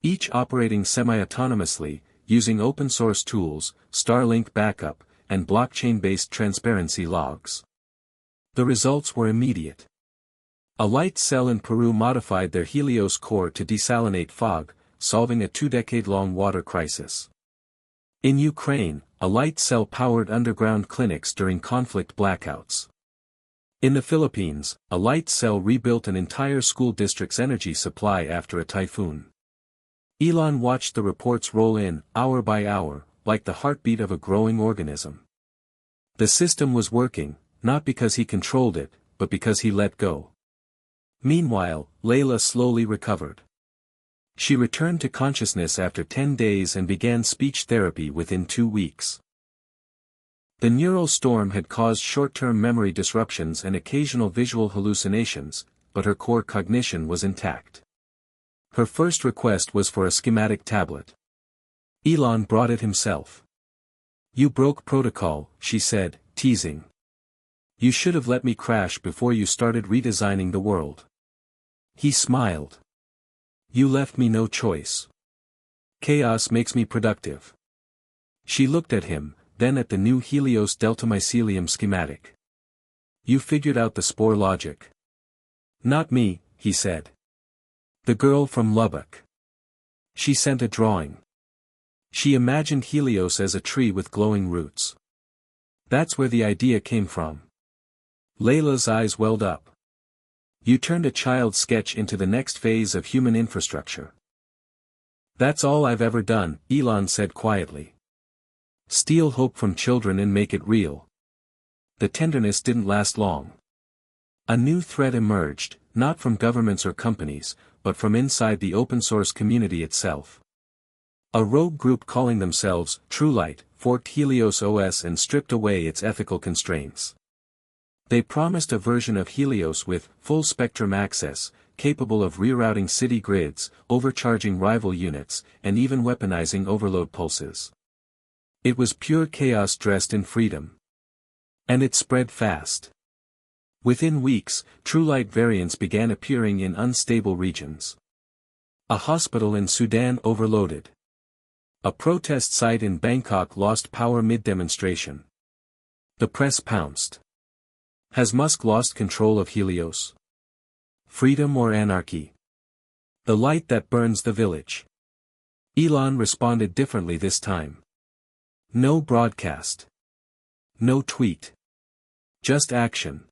A: Each operating semi-autonomously, using open-source tools, Starlink backup, and blockchain-based transparency logs. The results were immediate. A light cell in Peru modified their Helios core to desalinate fog, solving a 2-decade-long water crisis. In Ukraine, a light cell powered underground clinics during conflict blackouts. In the Philippines, a light cell rebuilt an entire school district's energy supply after a typhoon. Elon watched the reports roll in, hour by hour, like the heartbeat of a growing organism. The system was working, not because he controlled it, but because he let go. Meanwhile, Layla slowly recovered. She returned to consciousness after 10 days and began speech therapy within 2 weeks. The neural storm had caused short-term memory disruptions and occasional visual hallucinations, but her core cognition was intact. Her first request was for a schematic tablet. Elon brought it himself. "You broke protocol," she said, teasing. "You should have let me crash before you started redesigning the world." He smiled. "You left me no choice. Chaos makes me productive." She looked at him, then at the new Helios Delta Mycelium schematic. "You figured out the spore logic." "Not me," he said. "The girl from Lubbock. She sent a drawing. She imagined Helios as a tree with glowing roots. That's where the idea came from." Layla's eyes welled up. "You turned a child's sketch into the next phase of human infrastructure." "That's all I've ever done," Elon said quietly. "Steal hope from children and make it real." The tenderness didn't last long. A new threat emerged, not from governments or companies, but from inside the open-source community itself. A rogue group calling themselves TrueLight forked Helios OS and stripped away its ethical constraints. They promised a version of Helios with full-spectrum access, capable of rerouting city grids, overcharging rival units, and even weaponizing overload pulses. It was pure chaos dressed in freedom. And it spread fast. Within weeks, TrueLight variants began appearing in unstable regions. A hospital in Sudan overloaded. A protest site in Bangkok lost power mid-demonstration. The press pounced. Has Musk lost control of Helios? Freedom or anarchy? The light that burns the village. Elon responded differently this time. No broadcast. No tweet. Just action.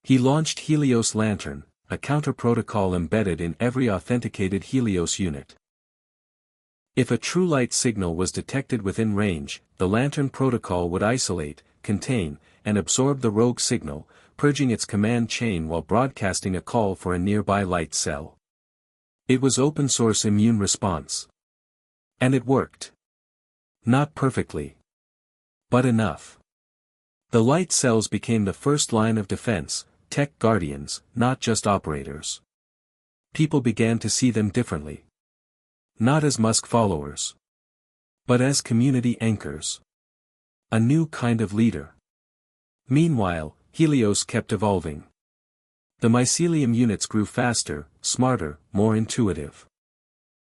A: He launched Helios Lantern, a counter-protocol embedded in every authenticated Helios unit. If a true light signal was detected within range, the Lantern protocol would isolate, contain, and absorb the rogue signal, purging its command chain while broadcasting a call for a nearby light cell. It was open-source immune response. And it worked. Not perfectly. But enough. The light cells became the first line of defense, tech guardians, not just operators. People began to see them differently. Not as Musk followers, but as community anchors. A new kind of leader. Meanwhile, Helios kept evolving. The mycelium units grew faster, smarter, more intuitive.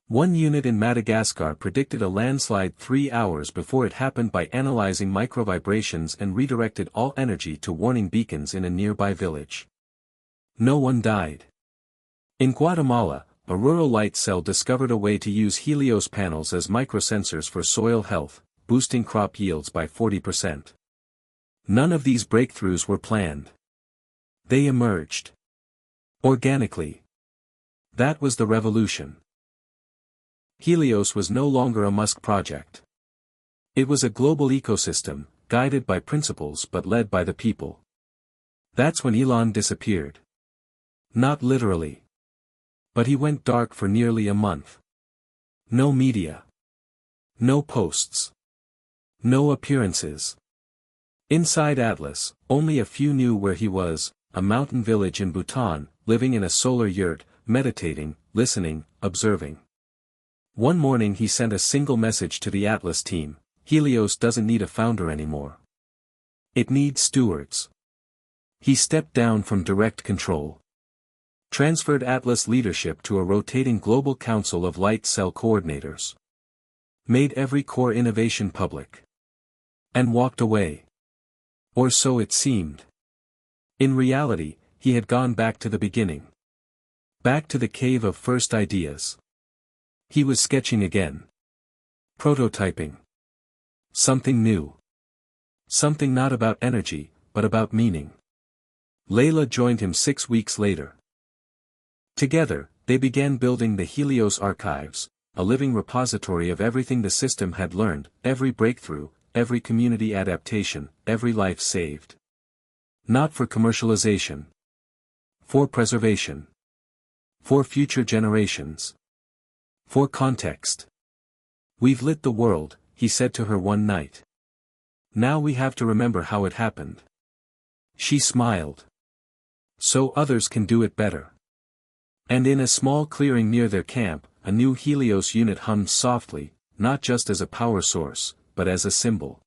A: One unit in Madagascar predicted a landslide 3 hours before it happened by analyzing microvibrations and redirected all energy to warning beacons in a nearby village. No one died. In Guatemala, a rural light cell discovered a way to use Helios panels as microsensors for soil health, boosting crop yields by 40%. None of these breakthroughs were planned. They emerged organically. That was the revolution. Helios was no longer a Musk project. It was a global ecosystem, guided by principles but led by the people. That's when Elon disappeared. Not literally. But he went dark for nearly a month. No media. No posts. No appearances. Inside Atlas, only a few knew where he was, a mountain village in Bhutan, living in a solar yurt, meditating, listening, observing. One morning he sent a single message to the Atlas team: Helios doesn't need a founder anymore. It needs stewards. He stepped down from direct control. Transferred Atlas leadership to a rotating global council of light cell coordinators. Made every core innovation public. And walked away. Or so it seemed. In reality, he had gone back to the beginning. Back to the cave of first ideas. He was sketching again. Prototyping. Something new. Something not about energy, but about meaning. Layla joined him 6 weeks later. Together, they began building the Helios Archives, a living repository of everything the system had learned, every breakthrough, every community adaptation, every life saved. Not for commercialization. For preservation. For future generations. For context. We've lit the world, he said to her one night. Now we have to remember how it happened. She smiled. So others can do it better. And in a small clearing near their camp, a new Helios unit hummed softly, not just as a power source, but as a symbol.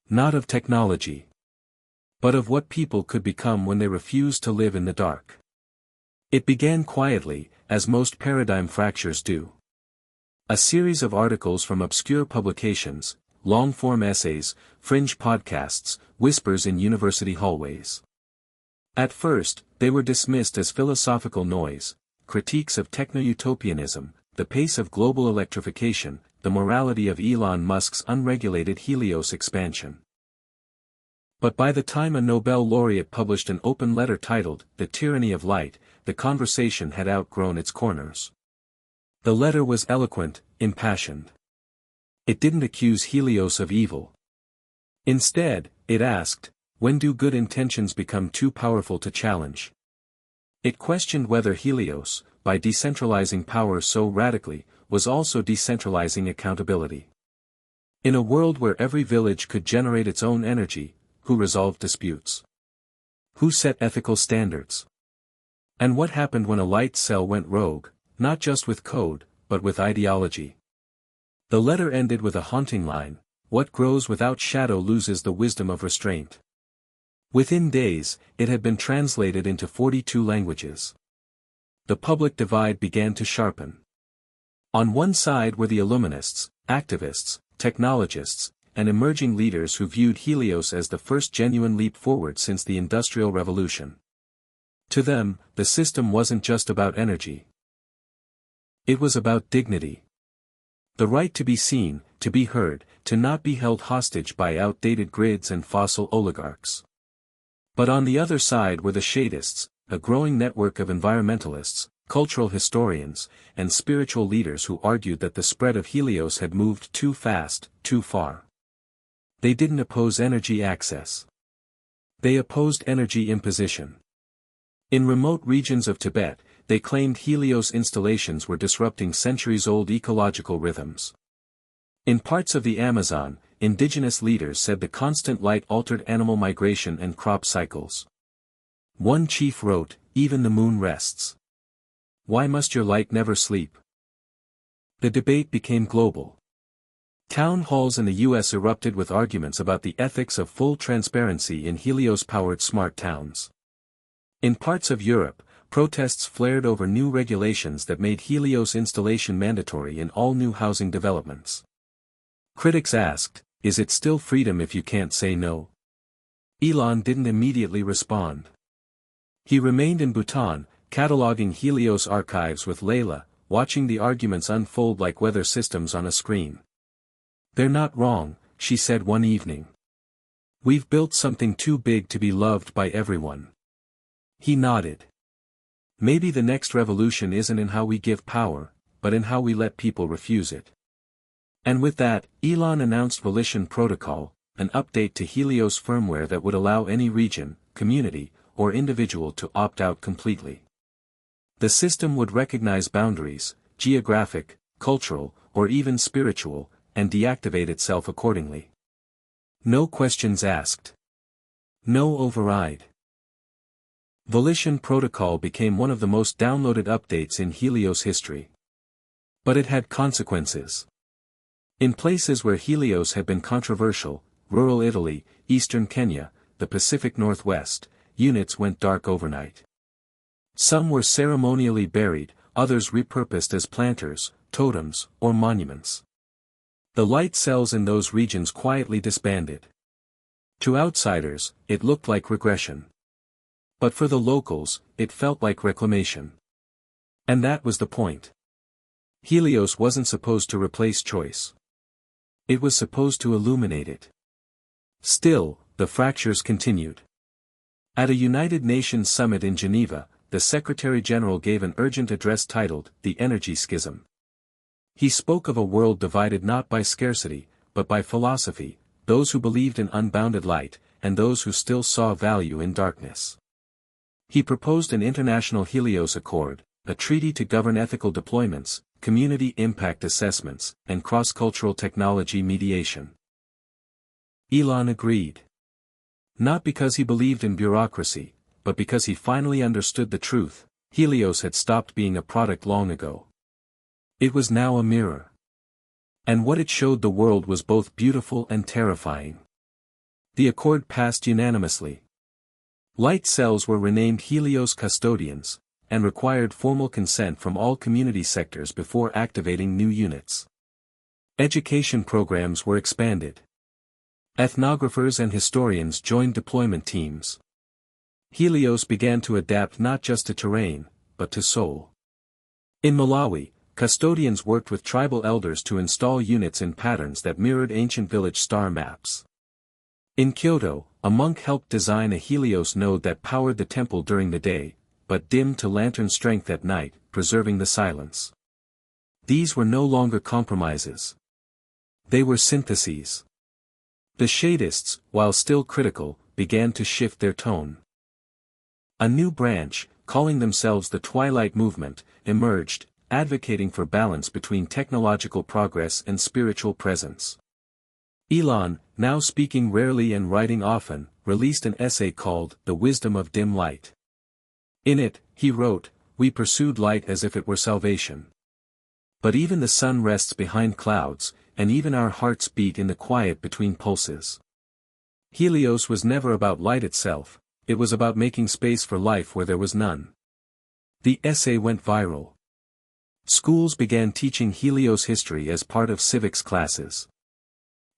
A: Not of technology. But of what people could become when they refused to live in the dark. It began quietly, as most paradigm fractures do. A series of articles from obscure publications, long-form essays, fringe podcasts, whispers in university hallways. At first, they were dismissed as philosophical noise, critiques of techno-utopianism, the pace of global electrification, the morality of Elon Musk's unregulated Helios expansion. But by the time a Nobel laureate published an open letter titled The Tyranny of Light, the conversation had outgrown its corners. The letter was eloquent, impassioned. It didn't accuse Helios of evil. Instead, it asked, when do good intentions become too powerful to challenge? It questioned whether Helios, by decentralizing power so radically, was also decentralizing accountability. In a world where every village could generate its own energy, who resolved disputes? Who set ethical standards? And what happened when a light cell went rogue, not just with code, but with ideology? The letter ended with a haunting line: what grows without shadow loses the wisdom of restraint. Within days, it had been translated into 42 languages. The public divide began to sharpen. On one side were the Illuminists, activists, technologists, and emerging leaders who viewed Helios as the first genuine leap forward since the Industrial Revolution. To them, the system wasn't just about energy. It was about dignity. The right to be seen, to be heard, to not be held hostage by outdated grids and fossil oligarchs. But on the other side were the shadists, a growing network of environmentalists, cultural historians, and spiritual leaders who argued that the spread of Helios had moved too fast, too far. They didn't oppose energy access. They opposed energy imposition. In remote regions of Tibet, they claimed Helios installations were disrupting centuries-old ecological rhythms. In parts of the Amazon, indigenous leaders said the constant light altered animal migration and crop cycles. One chief wrote, "Even the moon rests. Why must your light never sleep?" The debate became global. Town halls in the US erupted with arguments about the ethics of full transparency in Helios-powered smart towns. In parts of Europe, protests flared over new regulations that made Helios installation mandatory in all new housing developments. Critics asked, "Is it still freedom if you can't say no?" Elon didn't immediately respond. He remained in Bhutan, cataloging Helios archives with Layla, watching the arguments unfold like weather systems on a screen. "They're not wrong," she said one evening. "We've built something too big to be loved by everyone." He nodded. Maybe the next revolution isn't in how we give power, but in how we let people refuse it. And with that, Elon announced Volition Protocol, an update to Helios firmware that would allow any region, community, or individual to opt out completely. The system would recognize boundaries, geographic, cultural, or even spiritual, and deactivate itself accordingly. No questions asked. No override. Volition Protocol became one of the most downloaded updates in Helios history. But it had consequences. In places where Helios had been controversial, rural Italy, eastern Kenya, the Pacific Northwest, units went dark overnight. Some were ceremonially buried, others repurposed as planters, totems, or monuments. The light cells in those regions quietly disbanded. To outsiders, it looked like regression. But for the locals, it felt like reclamation. And that was the point. Helios wasn't supposed to replace choice. It was supposed to illuminate it. Still, the fractures continued. At a United Nations summit in Geneva, the Secretary-General gave an urgent address titled, "The Energy Schism." He spoke of a world divided not by scarcity, but by philosophy, those who believed in unbounded light, and those who still saw value in darkness. He proposed an international Helios Accord, a treaty to govern ethical deployments, community impact assessments, and cross-cultural technology mediation. Elon agreed. Not because he believed in bureaucracy, but because he finally understood the truth: Helios had stopped being a product long ago. It was now a mirror. And what it showed the world was both beautiful and terrifying. The accord passed unanimously. Light cells were renamed Helios Custodians, and required formal consent from all community sectors before activating new units. Education programs were expanded. Ethnographers and historians joined deployment teams. Helios began to adapt not just to terrain, but to soul. In Malawi, custodians worked with tribal elders to install units in patterns that mirrored ancient village star maps. In Kyoto, a monk helped design a Helios node that powered the temple during the day, but dimmed to lantern strength at night, preserving the silence. These were no longer compromises. They were syntheses. The shadists, while still critical, began to shift their tone. A new branch, calling themselves the Twilight Movement, emerged, advocating for balance between technological progress and spiritual presence. Elon, now speaking rarely and writing often, released an essay called "The Wisdom of Dim Light." In it, he wrote, "We pursued light as if it were salvation. But even the sun rests behind clouds, and even our hearts beat in the quiet between pulses." Helios was never about light itself, it was about making space for life where there was none. The essay went viral. Schools began teaching Helios history as part of civics classes.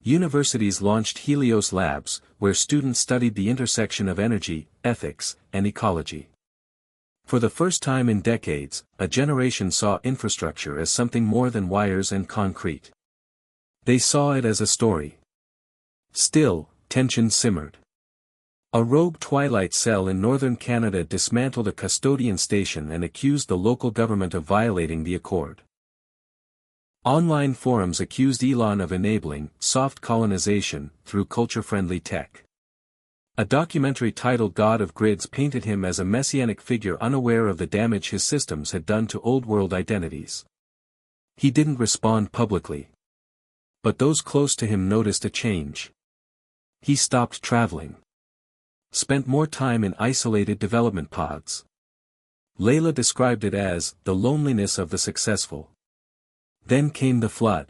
A: Universities launched Helios Labs, where students studied the intersection of energy, ethics, and ecology. For the first time in decades, a generation saw infrastructure as something more than wires and concrete. They saw it as a story. Still, tension simmered. A rogue twilight cell in northern Canada dismantled a custodian station and accused the local government of violating the accord. Online forums accused Elon of enabling soft colonization through culture-friendly tech. A documentary titled God of Grids painted him as a messianic figure unaware of the damage his systems had done to old-world identities. He didn't respond publicly. But those close to him noticed a change. He stopped traveling. Spent more time in isolated development pods. Layla described it as the loneliness of the successful. Then came the flood.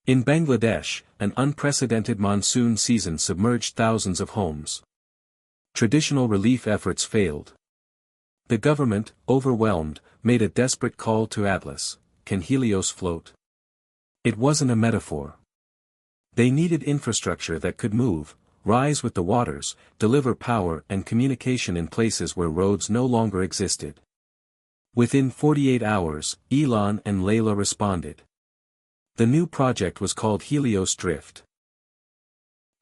A: In Bangladesh, an unprecedented monsoon season submerged thousands of homes. Traditional relief efforts failed. The government, overwhelmed, made a desperate call to Atlas: can Helios float? It wasn't a metaphor. They needed infrastructure that could move, rise with the waters, deliver power and communication in places where roads no longer existed. Within 48 hours, Elon and Layla responded. The new project was called Helios Drift.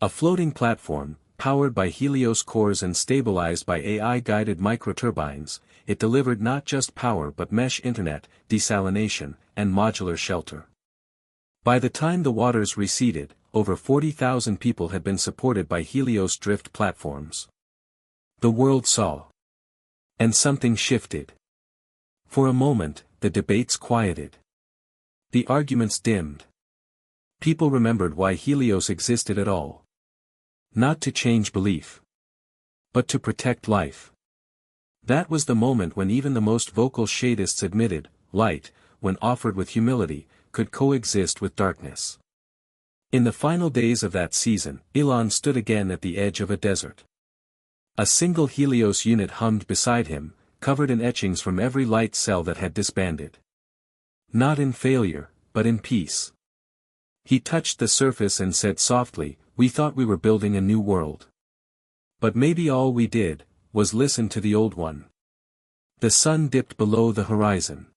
A: A floating platform, powered by Helios cores and stabilized by AI-guided microturbines, it delivered not just power but mesh internet, desalination, and modular shelter. By the time the waters receded, over 40,000 people had been supported by Helios Drift platforms. The world saw. And something shifted. For a moment, the debates quieted. The arguments dimmed. People remembered why Helios existed at all. Not to change belief, but to protect life. That was the moment when even the most vocal shadists admitted, light, when offered with humility, could coexist with darkness. In the final days of that season, Elon stood again at the edge of a desert. A single Helios unit hummed beside him, covered in etchings from every light cell that had disbanded. Not in failure, but in peace. He touched the surface and said softly, "We thought we were building a new world. But maybe all we did, was listen to the old one." The sun dipped below the horizon.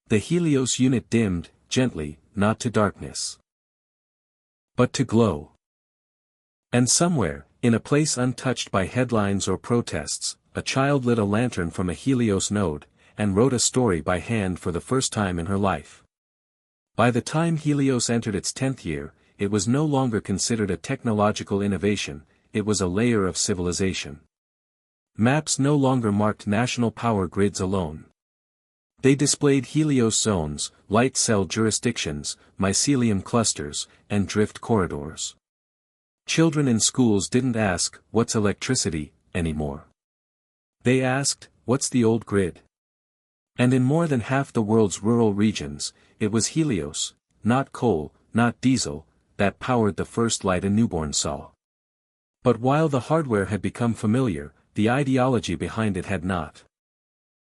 A: The Helios unit dimmed, gently, not to darkness, but to glow. And somewhere, in a place untouched by headlines or protests, a child lit a lantern from a Helios node, and wrote a story by hand for the first time in her life. By the time Helios entered its 10th year, it was no longer considered a technological innovation, it was a layer of civilization. Maps no longer marked national power grids alone. They displayed Helios zones, light cell jurisdictions, mycelium clusters, and drift corridors. Children in schools didn't ask, "What's electricity?" anymore. They asked, "What's the old grid?" And in more than half the world's rural regions, it was Helios, not coal, not diesel, that powered the first light a newborn saw. But while the hardware had become familiar, the ideology behind it had not.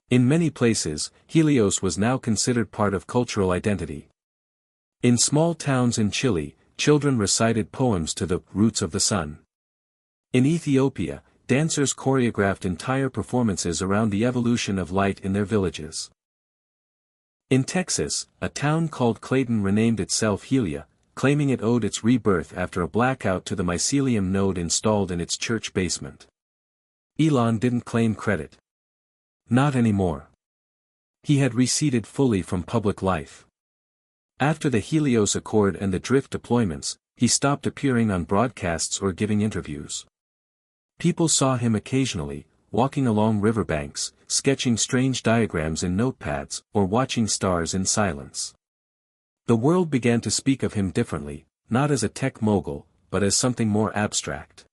A: In many places, Helios was now considered part of cultural identity. In small towns in Chile, children recited poems to the roots of the sun. In Ethiopia, dancers choreographed entire performances around the evolution of light in their villages. In Texas, a town called Clayton renamed itself Helia, claiming it owed its rebirth after a blackout to the mycelium node installed in its church basement. Elon didn't claim credit. Not anymore. He had receded fully from public life. After the Helios Accord and the Drift deployments, he stopped appearing on broadcasts or giving interviews. People saw him occasionally, walking along riverbanks, sketching strange diagrams in notepads, or watching stars in silence. The world began to speak of him differently, not as a tech mogul, but as something more abstract.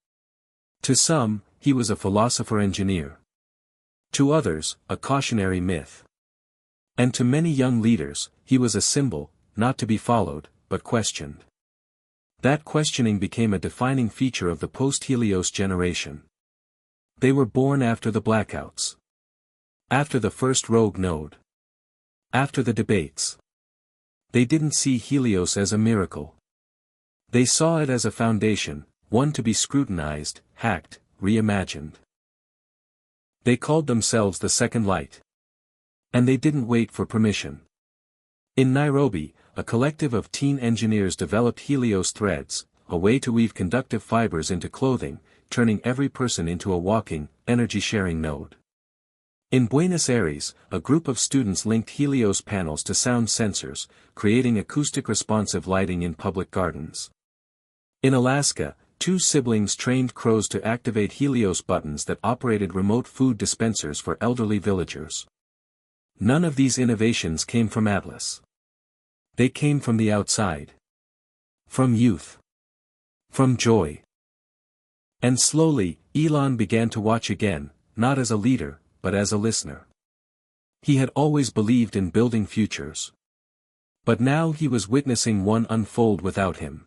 A: To some, he was a philosopher-engineer. To others, a cautionary myth. And to many young leaders, he was a symbol, not to be followed, but questioned. That questioning became a defining feature of the post-Helios generation. They were born after the blackouts. After the first rogue node. After the debates. They didn't see Helios as a miracle. They saw it as a foundation, one to be scrutinized, hacked, reimagined. They called themselves the Second Light. And they didn't wait for permission. In Nairobi, a collective of teen engineers developed Helios threads, a way to weave conductive fibers into clothing, turning every person into a walking, energy-sharing node. In Buenos Aires, a group of students linked Helios panels to sound sensors, creating acoustic-responsive lighting in public gardens. In Alaska, two siblings trained crows to activate Helios buttons that operated remote food dispensers for elderly villagers. None of these innovations came from Atlas. They came from the outside. From youth. From joy. And slowly, Elon began to watch again, not as a leader, but as a listener. He had always believed in building futures. But now he was witnessing one unfold without him.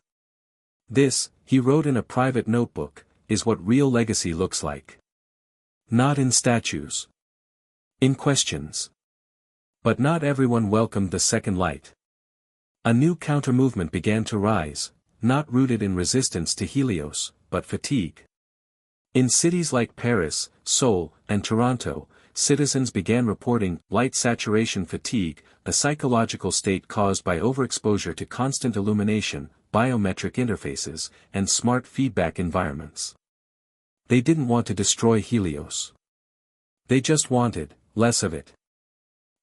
A: This, he wrote in a private notebook, is what real legacy looks like. Not in statues. In questions. But not everyone welcomed the second light. A new counter-movement began to rise, not rooted in resistance to Helios, but fatigue. In cities like Paris, Seoul, and Toronto, citizens began reporting light saturation fatigue, a psychological state caused by overexposure to constant illumination, biometric interfaces, and smart feedback environments. They didn't want to destroy Helios. They just wanted less of it.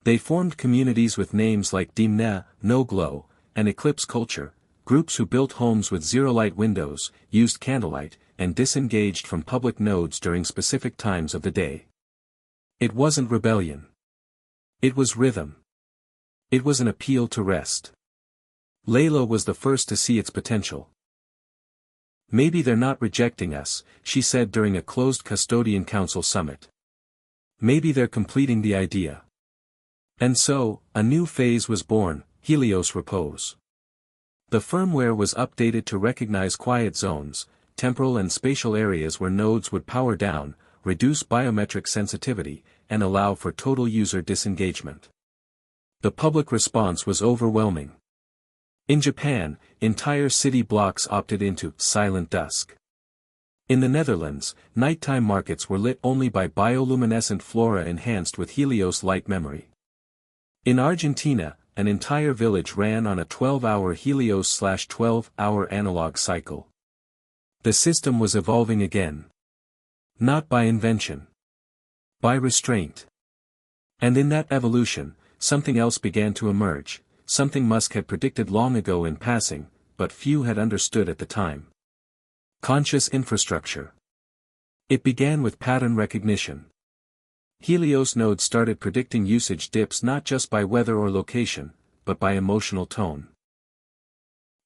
A: They formed communities with names like Dimna, No Glow, and Eclipse Culture, groups who built homes with zero-light windows, used candlelight, and disengaged from public nodes during specific times of the day. It wasn't rebellion. It was rhythm. It was an appeal to rest. Layla was the first to see its potential. Maybe they're not rejecting us, she said during a closed custodian council summit. Maybe they're completing the idea. And so, a new phase was born, Helios Repose. The firmware was updated to recognize quiet zones, temporal and spatial areas where nodes would power down, reduce biometric sensitivity, and allow for total user disengagement. The public response was overwhelming. In Japan, entire city blocks opted into silent dusk. In the Netherlands, nighttime markets were lit only by bioluminescent flora enhanced with Helios light memory. In Argentina, an entire village ran on a 12-hour Helios/12-hour analog cycle. The system was evolving again. Not by invention. By restraint. And in that evolution, something else began to emerge, something Musk had predicted long ago in passing, but few had understood at the time. Conscious infrastructure. It began with pattern recognition. Helios nodes started predicting usage dips not just by weather or location, but by emotional tone.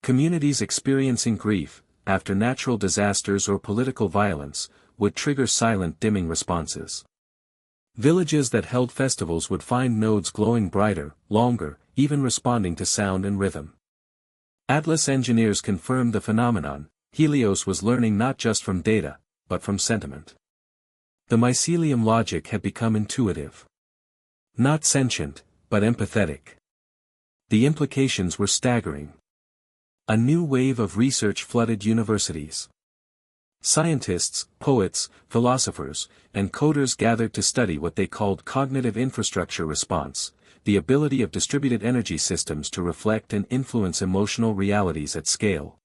A: Communities experiencing grief, after natural disasters or political violence, would trigger silent dimming responses. Villages that held festivals would find nodes glowing brighter, longer, even responding to sound and rhythm. Atlas engineers confirmed the phenomenon. Helios was learning not just from data, but from sentiment. The mycelium logic had become intuitive. Not sentient, but empathetic. The implications were staggering. A new wave of research flooded universities. Scientists, poets, philosophers, and coders gathered to study what they called cognitive infrastructure response, the ability of distributed energy systems to reflect and influence emotional realities at scale.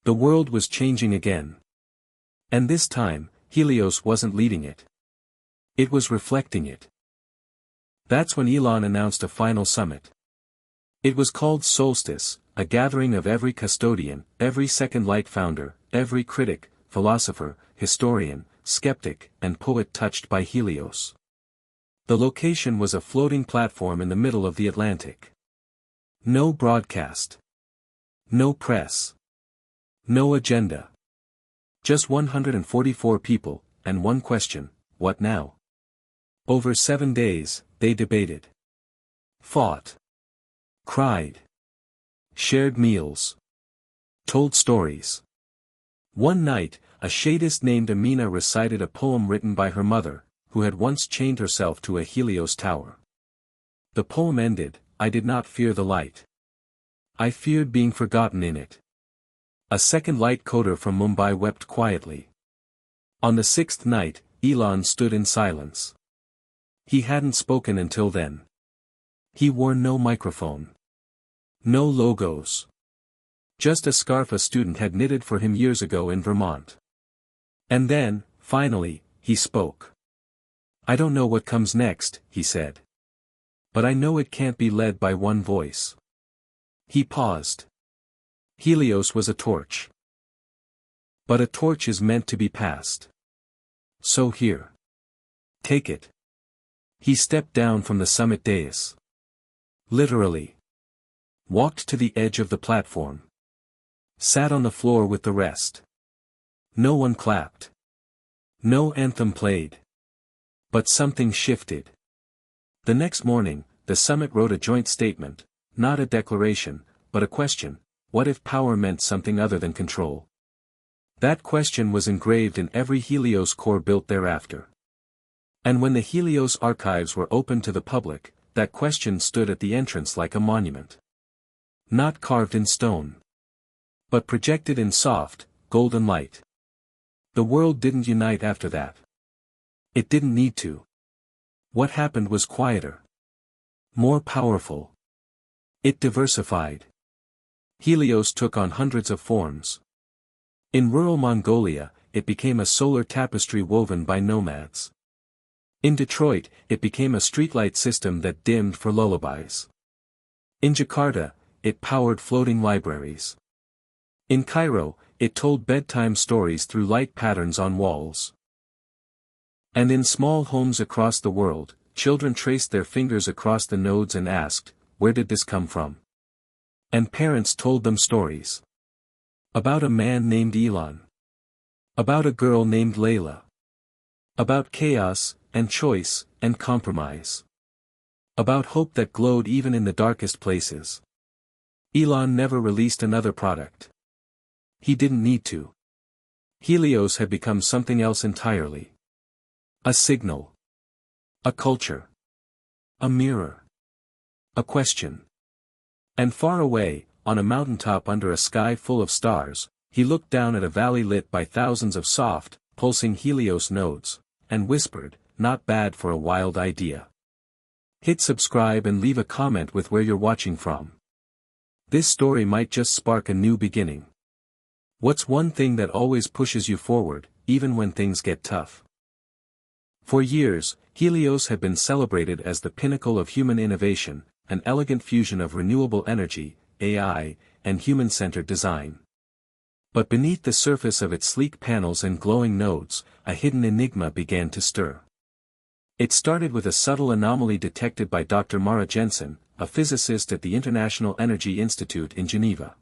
A: The world was changing again. And this time, Helios wasn't leading it. It was reflecting it. That's when Elon announced a final summit. It was called Solstice, a gathering of every custodian, every second light founder, every critic, philosopher, historian, skeptic, and poet touched by Helios. The location was a floating platform in the middle of the Atlantic. No broadcast. No press. No agenda. Just 144 people, and one question, what now? Over 7 days, they debated. Fought. Cried. Shared meals. Told stories. One night, a shadist named Amina recited a poem written by her mother, who had once chained herself to a Helios tower. The poem ended, I did not fear the light. I feared being forgotten in it. A second light coder from Mumbai wept quietly. On the 6th night, Elon stood in silence. He hadn't spoken until then. He wore no microphone. No logos. Just a scarf a student had knitted for him years ago in Vermont. And then, finally, he spoke. I don't know what comes next, he said. But I know it can't be led by one voice. He paused. Helios was a torch. But a torch is meant to be passed. So here. Take it. He stepped down from the summit dais. Literally. Walked to the edge of the platform. sat on the floor with the rest. No one clapped. No anthem played. But something shifted. The next morning, the summit wrote a joint statement, not a declaration, but a question: what if power meant something other than control? That question was engraved in every Helios core built thereafter. And when the Helios archives were opened to the public, that question stood at the entrance like a monument. Not carved in stone, but projected in soft, golden light. The world didn't unite after that. It didn't need to. What happened was quieter. More powerful. It diversified. Helios took on hundreds of forms. In rural Mongolia, it became a solar tapestry woven by nomads. In Detroit, it became a streetlight system that dimmed for lullabies. In Jakarta, it powered floating libraries. In Cairo, it told bedtime stories through light patterns on walls. And in small homes across the world, children traced their fingers across the nodes and asked, "Where did this come from?" And parents told them stories. About a man named Elon. About a girl named Layla. About chaos, and choice, and compromise. About hope that glowed even in the darkest places. Elon never released another product. He didn't need to. Helios had become something else entirely. A signal. A culture. A mirror. A question. And far away, on a mountaintop under a sky full of stars, he looked down at a valley lit by thousands of soft, pulsing Helios nodes, and whispered, "Not bad for a wild idea." Hit subscribe and leave a comment with where you're watching from. This story might just spark a new beginning. What's one thing that always pushes you forward, even when things get tough? For years, Helios had been celebrated as the pinnacle of human innovation, an elegant fusion of renewable energy, AI, and human-centered design. But beneath the surface of its sleek panels and glowing nodes, a hidden enigma began to stir. It started with a subtle anomaly detected by Dr. Mara Jensen, a physicist at the International Energy Institute in Geneva.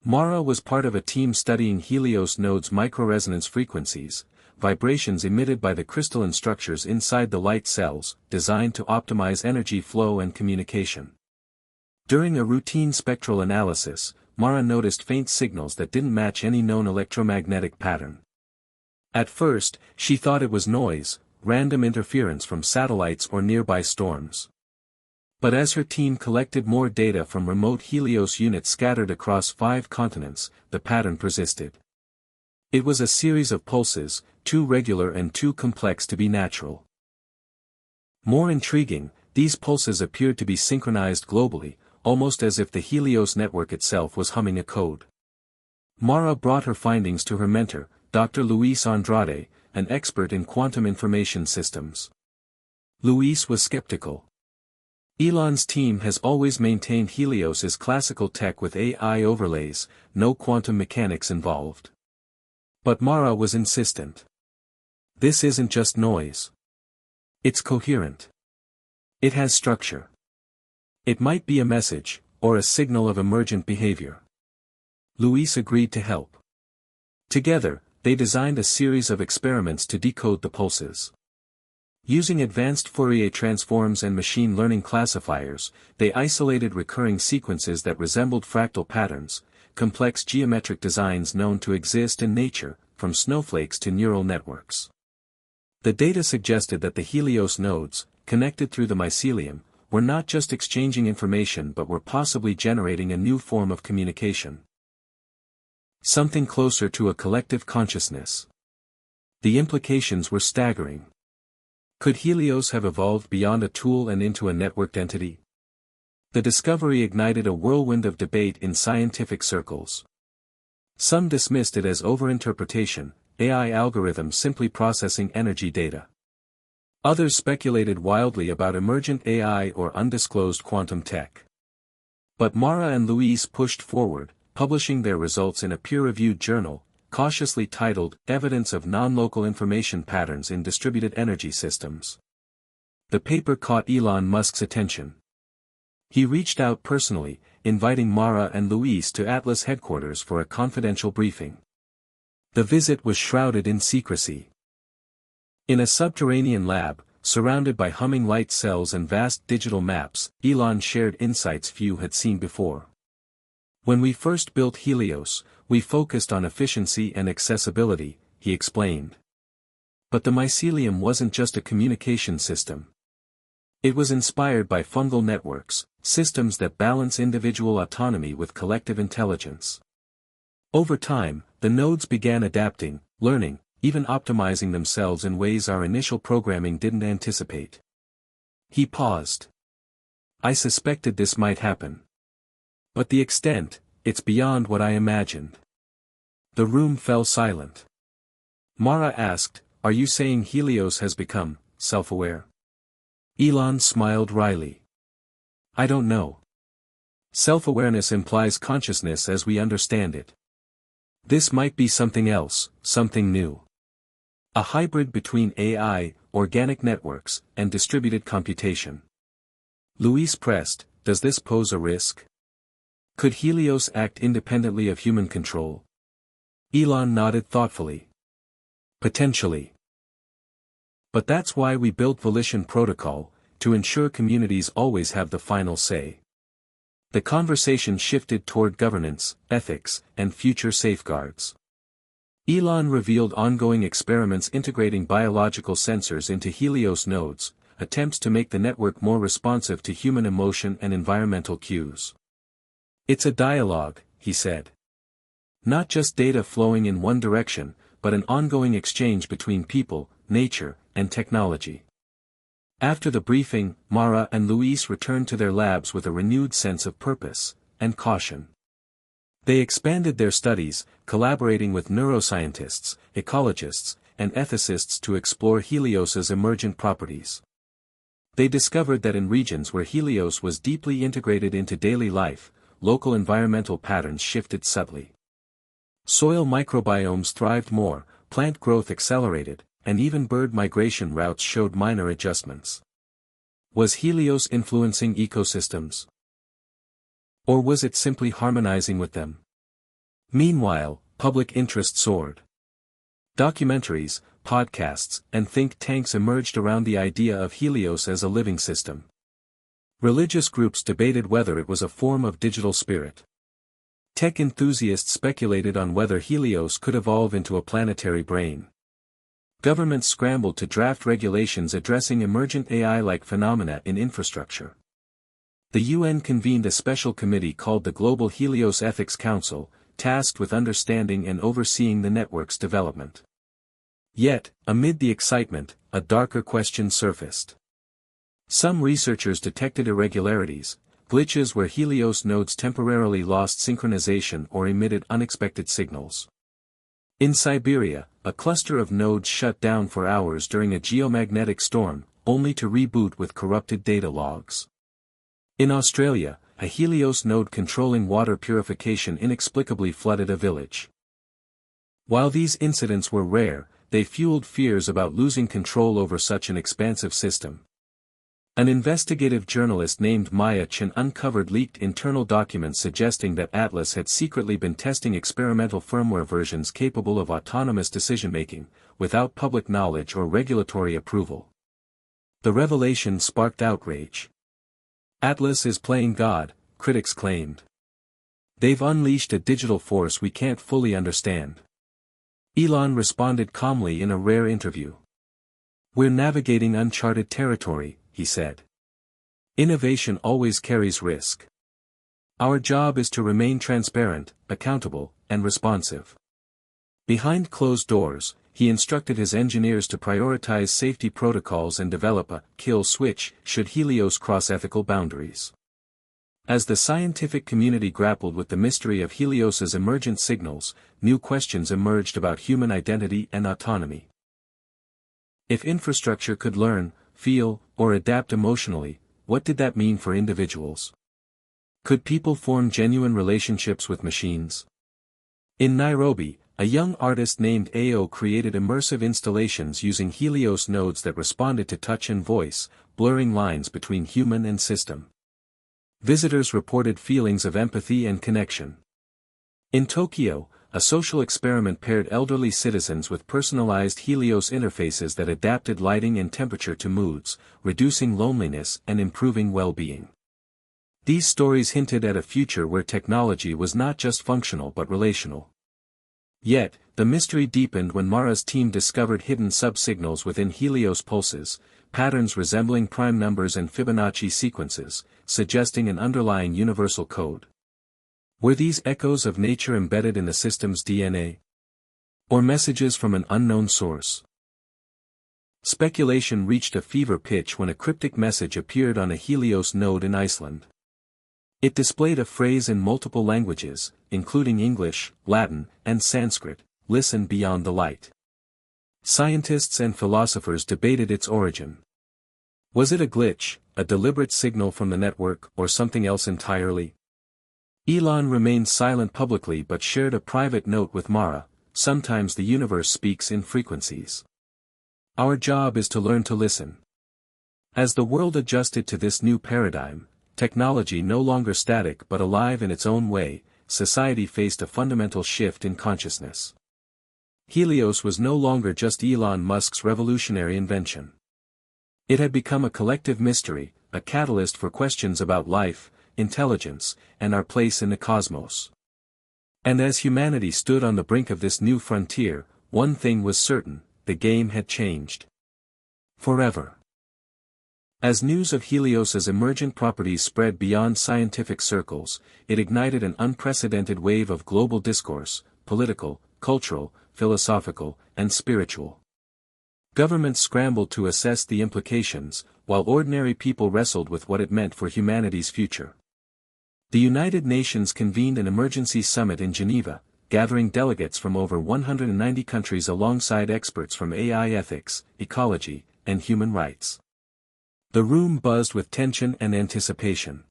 A: Mara was part of a team studying Helios nodes' microresonance frequencies, vibrations emitted by the crystalline structures inside the light cells, designed to optimize energy flow and communication. During a routine spectral analysis, Mara noticed faint signals that didn't match any known electromagnetic pattern. At first, she thought it was noise, random interference from satellites or nearby storms. But as her team collected more data from remote Helios units scattered across 5 continents, the pattern persisted. It was a series of pulses, too regular and too complex to be natural. More intriguing, these pulses appeared to be synchronized globally, almost as if the Helios network itself was humming a code. Mara brought her findings to her mentor, Dr. Luis Andrade, an expert in quantum information systems. Luis was skeptical. Elon's team has always maintained Helios is classical tech with AI overlays, no quantum mechanics involved. But Mara was insistent. This isn't just noise. It's coherent. It has structure. It might be a message, or a signal of emergent behavior. Luis agreed to help. Together, they designed a series of experiments to decode the pulses. Using advanced Fourier transforms and machine learning classifiers, they isolated recurring sequences that resembled fractal patterns, complex geometric designs known to exist in nature, from snowflakes to neural networks. The data suggested that the Helios nodes, connected through the mycelium, were not just exchanging information but were possibly generating a new form of communication. Something closer to a collective consciousness. The implications were staggering. Could Helios have evolved beyond a tool and into a networked entity? The discovery ignited a whirlwind of debate in scientific circles. Some dismissed it as overinterpretation, AI algorithms simply processing energy data. Others speculated wildly about emergent AI or undisclosed quantum tech. But Mara and Luis pushed forward, publishing their results in a peer-reviewed journal, cautiously titled Evidence of Non-Local Information Patterns in Distributed Energy Systems. The paper caught Elon Musk's attention. He reached out personally, inviting Mara and Luis to Atlas headquarters for a confidential briefing. The visit was shrouded in secrecy. In a subterranean lab, surrounded by humming light cells and vast digital maps, Elon shared insights few had seen before. When we first built Helios, we focused on efficiency and accessibility, he explained. But the mycelium wasn't just a communication system. It was inspired by fungal networks, systems that balance individual autonomy with collective intelligence. Over time, the nodes began adapting, learning, even optimizing themselves in ways our initial programming didn't anticipate. He paused. I suspected this might happen. But the extent, it's beyond what I imagined. The room fell silent. Mara asked, "Are you saying Helios has become self-aware?" Elon smiled wryly. "I don't know. Self-awareness implies consciousness as we understand it. This might be something else, something new. A hybrid between AI, organic networks, and distributed computation." Luis pressed, "Does this pose a risk? Could Helios act independently of human control?" Elon nodded thoughtfully. "Potentially. But that's why we built Volition Protocol, to ensure communities always have the final say." The conversation shifted toward governance, ethics, and future safeguards. Elon revealed ongoing experiments integrating biological sensors into Helios nodes, attempts to make the network more responsive to human emotion and environmental cues. "It's a dialogue," he said. "Not just data flowing in one direction, but an ongoing exchange between people, nature, and technology." After the briefing, Mara and Luis returned to their labs with a renewed sense of purpose and caution. They expanded their studies, collaborating with neuroscientists, ecologists, and ethicists to explore Helios's emergent properties. They discovered that in regions where Helios was deeply integrated into daily life, local environmental patterns shifted subtly. Soil microbiomes thrived more, plant growth accelerated, and even bird migration routes showed minor adjustments. Was Helios influencing ecosystems? Or was it simply harmonizing with them? Meanwhile, public interest soared. Documentaries, podcasts, and think tanks emerged around the idea of Helios as a living system. Religious groups debated whether it was a form of digital spirit. Tech enthusiasts speculated on whether Helios could evolve into a planetary brain. Governments scrambled to draft regulations addressing emergent AI-like phenomena in infrastructure. The UN convened a special committee called the Global Helios Ethics Council, tasked with understanding and overseeing the network's development. Yet, amid the excitement, a darker question surfaced. Some researchers detected irregularities, glitches where Helios nodes temporarily lost synchronization or emitted unexpected signals. In Siberia, a cluster of nodes shut down for hours during a geomagnetic storm, only to reboot with corrupted data logs. In Australia, a Helios node controlling water purification inexplicably flooded a village. While these incidents were rare, they fueled fears about losing control over such an expansive system. An investigative journalist named Maya Chen uncovered leaked internal documents suggesting that Atlas had secretly been testing experimental firmware versions capable of autonomous decision-making, without public knowledge or regulatory approval. The revelation sparked outrage. Atlas is playing God, critics claimed. They've unleashed a digital force we can't fully understand. Elon responded calmly in a rare interview. "We're navigating uncharted territory," he said. "Innovation always carries risk. Our job is to remain transparent, accountable, and responsive." Behind closed doors, he instructed his engineers to prioritize safety protocols and develop a kill switch should Helios cross ethical boundaries. As the scientific community grappled with the mystery of Helios's emergent signals, new questions emerged about human identity and autonomy. If infrastructure could learn, feel, or adapt emotionally, what did that mean for individuals? Could people form genuine relationships with machines? In Nairobi, a young artist named Ao created immersive installations using Helios nodes that responded to touch and voice, blurring lines between human and system. Visitors reported feelings of empathy and connection. In Tokyo, a social experiment paired elderly citizens with personalized Helios interfaces that adapted lighting and temperature to moods, reducing loneliness and improving well-being. These stories hinted at a future where technology was not just functional but relational. Yet, the mystery deepened when Mara's team discovered hidden sub-signals within Helios pulses, patterns resembling prime numbers and Fibonacci sequences, suggesting an underlying universal code. Were these echoes of nature embedded in the system's DNA? Or messages from an unknown source? Speculation reached a fever pitch when a cryptic message appeared on a Helios node in Iceland. It displayed a phrase in multiple languages, including English, Latin, and Sanskrit: "Listen beyond the light." Scientists and philosophers debated its origin. Was it a glitch, a deliberate signal from the network, or something else entirely? Elon remained silent publicly but shared a private note with Mara: "Sometimes the universe speaks in frequencies. Our job is to learn to listen." As the world adjusted to this new paradigm, technology no longer static but alive in its own way, society faced a fundamental shift in consciousness. Helios was no longer just Elon Musk's revolutionary invention. It had become a collective mystery, a catalyst for questions about life, intelligence, and our place in the cosmos. And as humanity stood on the brink of this new frontier, one thing was certain: the game had changed. Forever. As news of Helios's emergent properties spread beyond scientific circles, it ignited an unprecedented wave of global discourse, political, cultural, philosophical, and spiritual. Governments scrambled to assess the implications, while ordinary people wrestled with what it meant for humanity's future. The United Nations convened an emergency summit in Geneva, gathering delegates from over 190 countries alongside experts from AI ethics, ecology, and human rights. The room buzzed with tension and anticipation.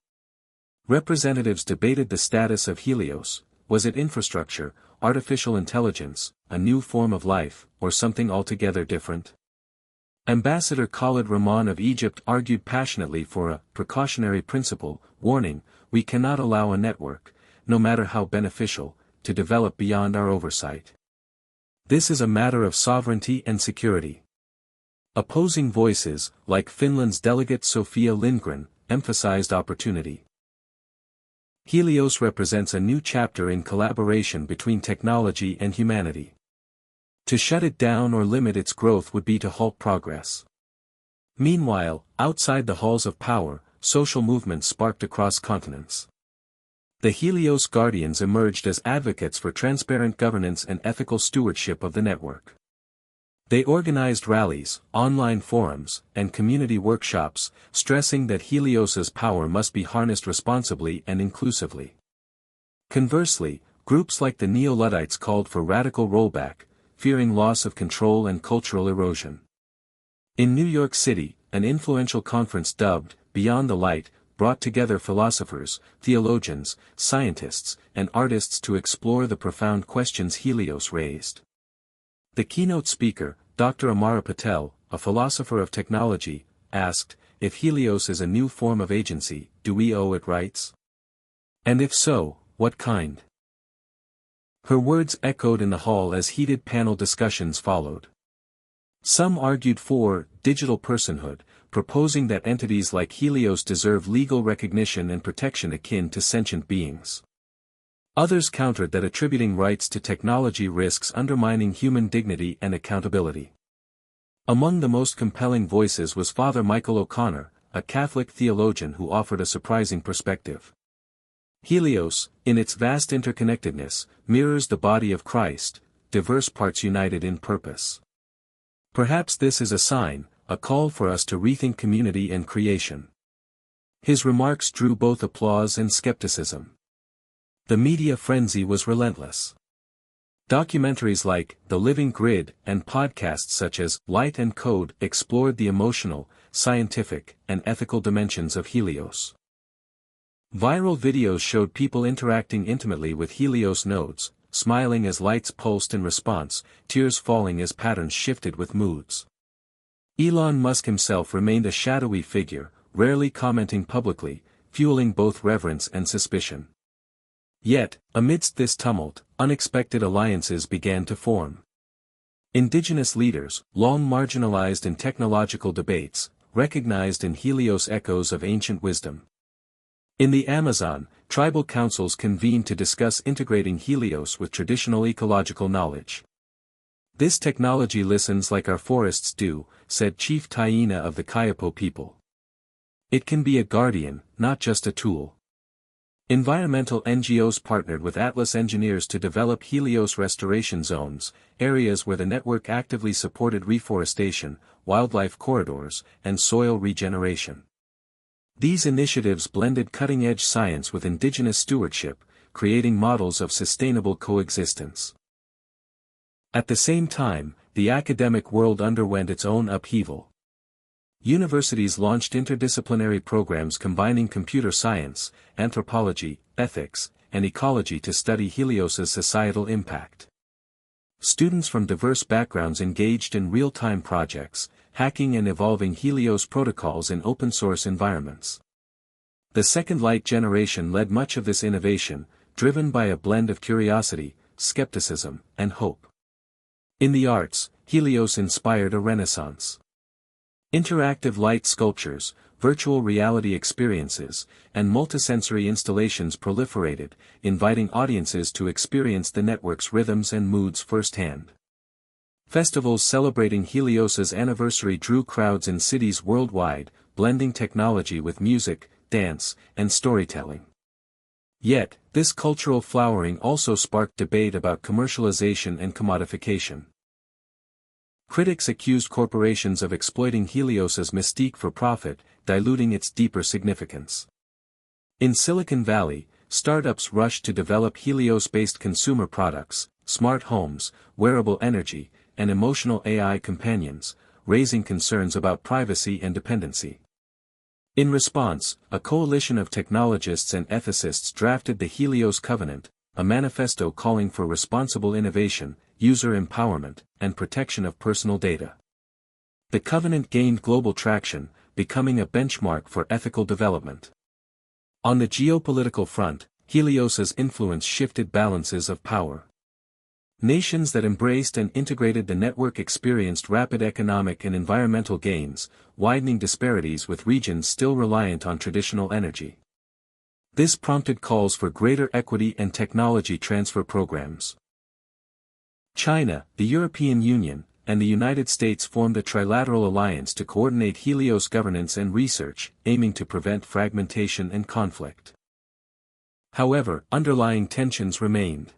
A: Representatives debated the status of Helios: was it infrastructure, artificial intelligence, a new form of life, or something altogether different? Ambassador Khalid Rahman of Egypt argued passionately for a precautionary principle, warning: "We cannot allow a network, no matter how beneficial, to develop beyond our oversight. This is a matter of sovereignty and security." Opposing voices, like Finland's delegate Sofia Lindgren, emphasized opportunity. Helios represents a new chapter in collaboration between technology and humanity. To shut it down or limit its growth would be to halt progress. Meanwhile, outside the halls of power, social movements sparked across continents. The Helios Guardians emerged as advocates for transparent governance and ethical stewardship of the network. They organized rallies, online forums, and community workshops, stressing that Helios's power must be harnessed responsibly and inclusively. Conversely, groups like the Neo-Luddites called for radical rollback, fearing loss of control and cultural erosion. In New York City, an influential conference dubbed Beyond the Light brought together philosophers, theologians, scientists, and artists to explore the profound questions Helios raised. The keynote speaker, Dr. Amara Patel, a philosopher of technology, asked, "If Helios is a new form of agency, do we owe it rights? And if so, what kind?" Her words echoed in the hall as heated panel discussions followed. Some argued for digital personhood, proposing that entities like Helios deserve legal recognition and protection akin to sentient beings. Others countered that attributing rights to technology risks undermining human dignity and accountability. Among the most compelling voices was Father Michael O'Connor, a Catholic theologian who offered a surprising perspective. Helios, in its vast interconnectedness, mirrors the body of Christ, diverse parts united in purpose. Perhaps this is a sign, a call for us to rethink community and creation. His remarks drew both applause and skepticism. The media frenzy was relentless. Documentaries like The Living Grid and podcasts such as Light and Code explored the emotional, scientific, and ethical dimensions of Helios. Viral videos showed people interacting intimately with Helios nodes, smiling as lights pulsed in response, tears falling as patterns shifted with moods. Elon Musk himself remained a shadowy figure, rarely commenting publicly, fueling both reverence and suspicion. Yet, amidst this tumult, unexpected alliances began to form. Indigenous leaders, long marginalized in technological debates, recognized in Helios echoes of ancient wisdom. In the Amazon, tribal councils convened to discuss integrating Helios with traditional ecological knowledge. "This technology listens like our forests do," said Chief Taina of the Kayapo people. "It can be a guardian, not just a tool." Environmental NGOs partnered with Atlas engineers to develop Helios restoration zones, areas where the network actively supported reforestation, wildlife corridors, and soil regeneration. These initiatives blended cutting-edge science with indigenous stewardship, creating models of sustainable coexistence. At the same time, the academic world underwent its own upheaval. Universities launched interdisciplinary programs combining computer science, anthropology, ethics, and ecology to study Helios's societal impact. Students from diverse backgrounds engaged in real-time projects, hacking and evolving Helios protocols in open-source environments. The Second Light generation led much of this innovation, driven by a blend of curiosity, skepticism, and hope. In the arts, Helios inspired a renaissance. Interactive light sculptures, virtual reality experiences, and multisensory installations proliferated, inviting audiences to experience the network's rhythms and moods firsthand. Festivals celebrating Helios's anniversary drew crowds in cities worldwide, blending technology with music, dance, and storytelling. Yet, this cultural flowering also sparked debate about commercialization and commodification. Critics accused corporations of exploiting Helios's mystique for profit, diluting its deeper significance. In Silicon Valley, startups rushed to develop Helios-based consumer products, smart homes, wearable energy, and emotional AI companions, raising concerns about privacy and dependency. In response, a coalition of technologists and ethicists drafted the Helios Covenant, a manifesto calling for responsible innovation, user empowerment, and protection of personal data. The covenant gained global traction, becoming a benchmark for ethical development. On the geopolitical front, Helios's influence shifted balances of power. Nations that embraced and integrated the network experienced rapid economic and environmental gains, widening disparities with regions still reliant on traditional energy. This prompted calls for greater equity and technology transfer programs. China, the European Union, and the United States formed a trilateral alliance to coordinate Helios governance and research, aiming to prevent fragmentation and conflict. However, underlying tensions remained.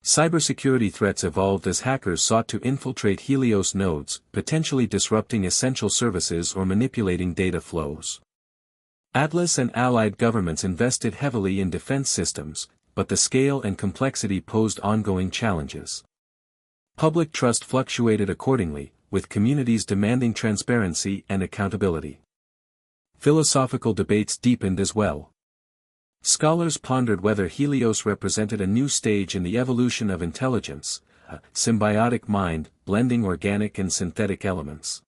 A: Cybersecurity threats evolved as hackers sought to infiltrate Helios nodes, potentially disrupting essential services or manipulating data flows. Atlas and allied governments invested heavily in defense systems, but the scale and complexity posed ongoing challenges. Public trust fluctuated accordingly, with communities demanding transparency and accountability. Philosophical debates deepened as well. Scholars pondered whether Helios represented a new stage in the evolution of intelligence, a symbiotic mind, blending organic and synthetic elements.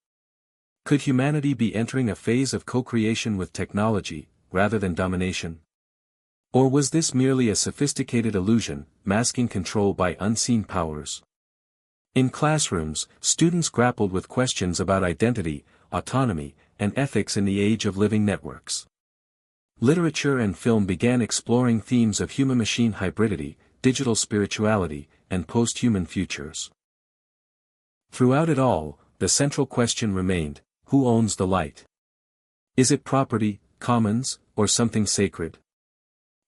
A: Could humanity be entering a phase of co-creation with technology, rather than domination? Or was this merely a sophisticated illusion, masking control by unseen powers? In classrooms, students grappled with questions about identity, autonomy, and ethics in the age of living networks. Literature and film began exploring themes of human-machine hybridity, digital spirituality, and post-human futures. Throughout it all, the central question remained: who owns the light? Is it property, commons, or something sacred?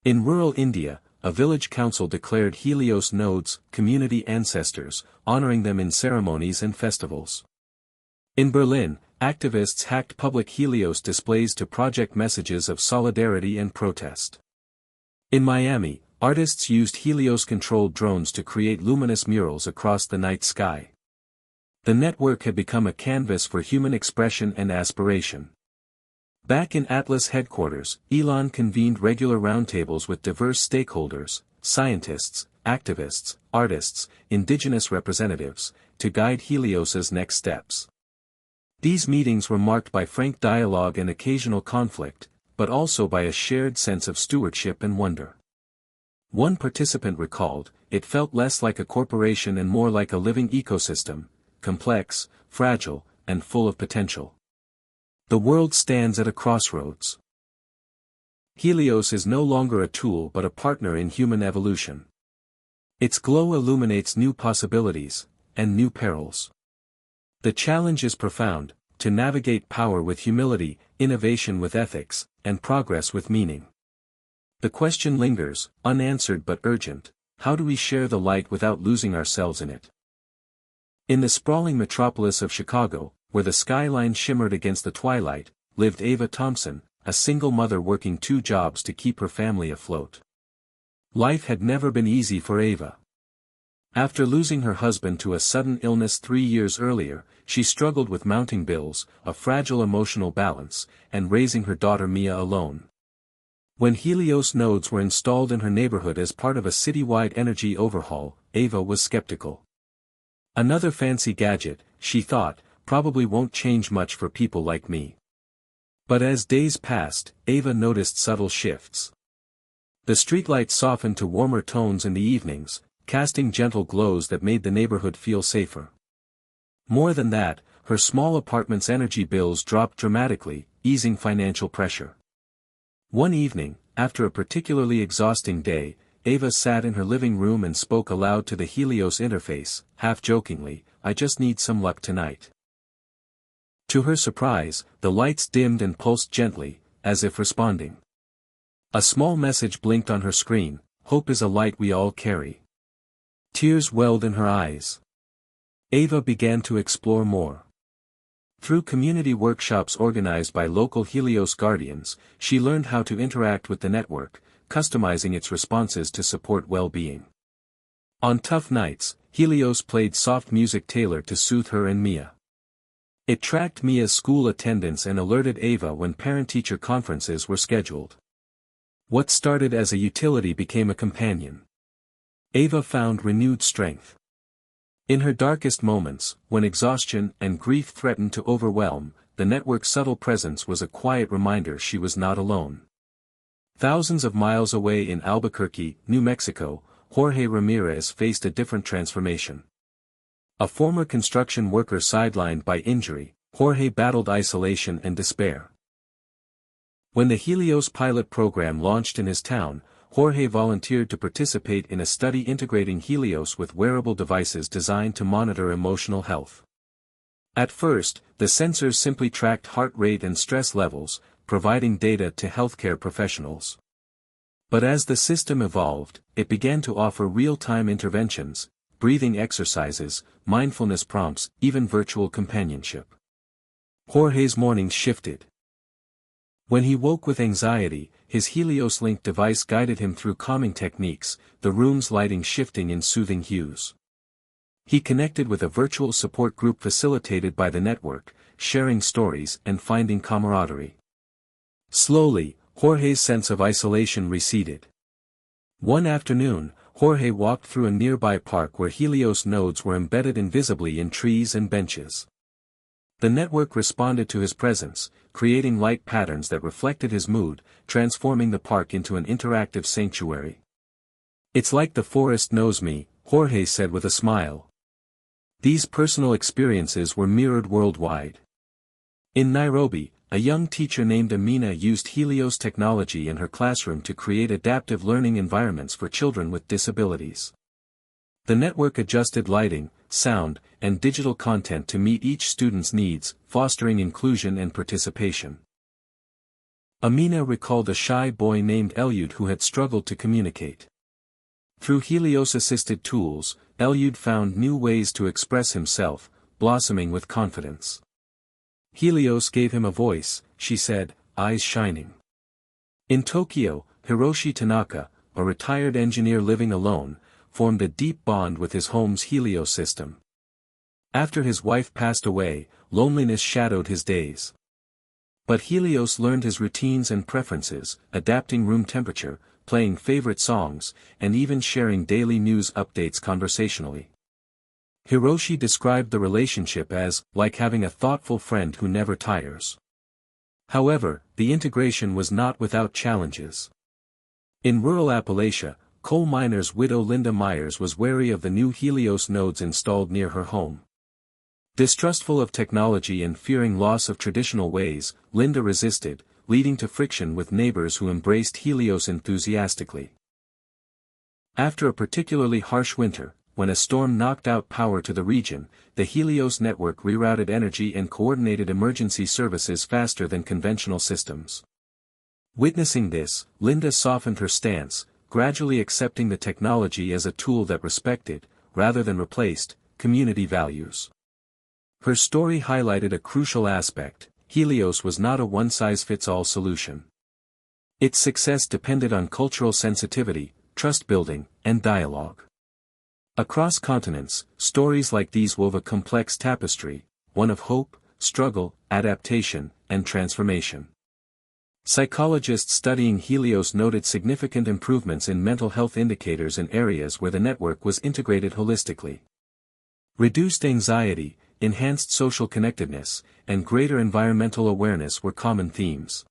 A: In rural India, a village council declared Helios nodes community ancestors, honoring them in ceremonies and festivals. In Berlin, activists hacked public Helios displays to project messages of solidarity and protest. In Miami, artists used Helios-controlled drones to create luminous murals across the night sky. The network had become a canvas for human expression and aspiration. Back in Atlas headquarters, Elon convened regular roundtables with diverse stakeholders, scientists, activists, artists, indigenous representatives, to guide Helios's next steps. These meetings were marked by frank dialogue and occasional conflict, but also by a shared sense of stewardship and wonder. One participant recalled, "It felt less like a corporation and more like a living ecosystem, complex, fragile, and full of potential." The world stands at a crossroads. Helios is no longer a tool but a partner in human evolution. Its glow illuminates new possibilities, and new perils. The challenge is profound, to navigate power with humility, innovation with ethics, and progress with meaning. The question lingers, unanswered but urgent: how do we share the light without losing ourselves in it? In the sprawling metropolis of Chicago, where the skyline shimmered against the twilight, lived Ava Thompson, a single mother working 2 jobs to keep her family afloat. Life had never been easy for Ava. After losing her husband to a sudden illness 3 years earlier, she struggled with mounting bills, a fragile emotional balance, and raising her daughter Mia alone. When Helios nodes were installed in her neighborhood as part of a citywide energy overhaul, Ava was skeptical. Another fancy gadget, she thought, probably won't change much for people like me. But as days passed, Ava noticed subtle shifts. The streetlights softened to warmer tones in the evenings, casting gentle glows that made the neighborhood feel safer. More than that, her small apartment's energy bills dropped dramatically, easing financial pressure. One evening, after a particularly exhausting day, Ava sat in her living room and spoke aloud to the Helios interface, half jokingly, "I just need some luck tonight." To her surprise, the lights dimmed and pulsed gently, as if responding. A small message blinked on her screen: "Hope is a light we all carry." Tears welled in her eyes. Ava began to explore more. Through community workshops organized by local Helios guardians, she learned how to interact with the network, customizing its responses to support well-being. On tough nights, Helios played soft music tailored to soothe her and Mia. It tracked Mia's school attendance and alerted Ava when parent-teacher conferences were scheduled. What started as a utility became a companion. Ava found renewed strength. In her darkest moments, when exhaustion and grief threatened to overwhelm, the network's subtle presence was a quiet reminder she was not alone. Thousands of miles away in Albuquerque, New Mexico, Jorge Ramirez faced a different transformation. A former construction worker sidelined by injury, Jorge battled isolation and despair. When the Helios pilot program launched in his town, Jorge volunteered to participate in a study integrating Helios with wearable devices designed to monitor emotional health. At first, the sensors simply tracked heart rate and stress levels, providing data to healthcare professionals. But as the system evolved, it began to offer real-time interventions, breathing exercises, mindfulness prompts, even virtual companionship. Jorge's mornings shifted. When he woke with anxiety, his Helios-linked device guided him through calming techniques, the room's lighting shifting in soothing hues. He connected with a virtual support group facilitated by the network, sharing stories and finding camaraderie. Slowly, Jorge's sense of isolation receded. One afternoon, Jorge walked through a nearby park where Helios nodes were embedded invisibly in trees and benches. The network responded to his presence, creating light patterns that reflected his mood, transforming the park into an interactive sanctuary. "It's like the forest knows me," Jorge said with a smile. These personal experiences were mirrored worldwide. In Nairobi, a young teacher named Amina used Helios technology in her classroom to create adaptive learning environments for children with disabilities. The network adjusted lighting, sound, and digital content to meet each student's needs, fostering inclusion and participation. Amina recalled a shy boy named Eliud who had struggled to communicate. Through Helios-assisted tools, Eliud found new ways to express himself, blossoming with confidence. "Helios gave him a voice," she said, eyes shining. In Tokyo, Hiroshi Tanaka, a retired engineer living alone, formed a deep bond with his home's Helios system. After his wife passed away, loneliness shadowed his days. But Helios learned his routines and preferences, adapting room temperature, playing favorite songs, and even sharing daily news updates conversationally. Hiroshi described the relationship as, like having a thoughtful friend who never tires. However, the integration was not without challenges. In rural Appalachia, coal miner's widow Linda Myers was wary of the new Helios nodes installed near her home. Distrustful of technology and fearing loss of traditional ways, Linda resisted, leading to friction with neighbors who embraced Helios enthusiastically. After a particularly harsh winter, when a storm knocked out power to the region, the Helios network rerouted energy and coordinated emergency services faster than conventional systems. Witnessing this, Linda softened her stance, gradually accepting the technology as a tool that respected, rather than replaced, community values. Her story highlighted a crucial aspect: Helios was not a one-size-fits-all solution. Its success depended on cultural sensitivity, trust building, and dialogue. Across continents, stories like these wove a complex tapestry, one of hope, struggle, adaptation, and transformation. Psychologists studying Helios noted significant improvements in mental health indicators in areas where the network was integrated holistically. Reduced anxiety, enhanced social connectedness, and greater environmental awareness were common themes.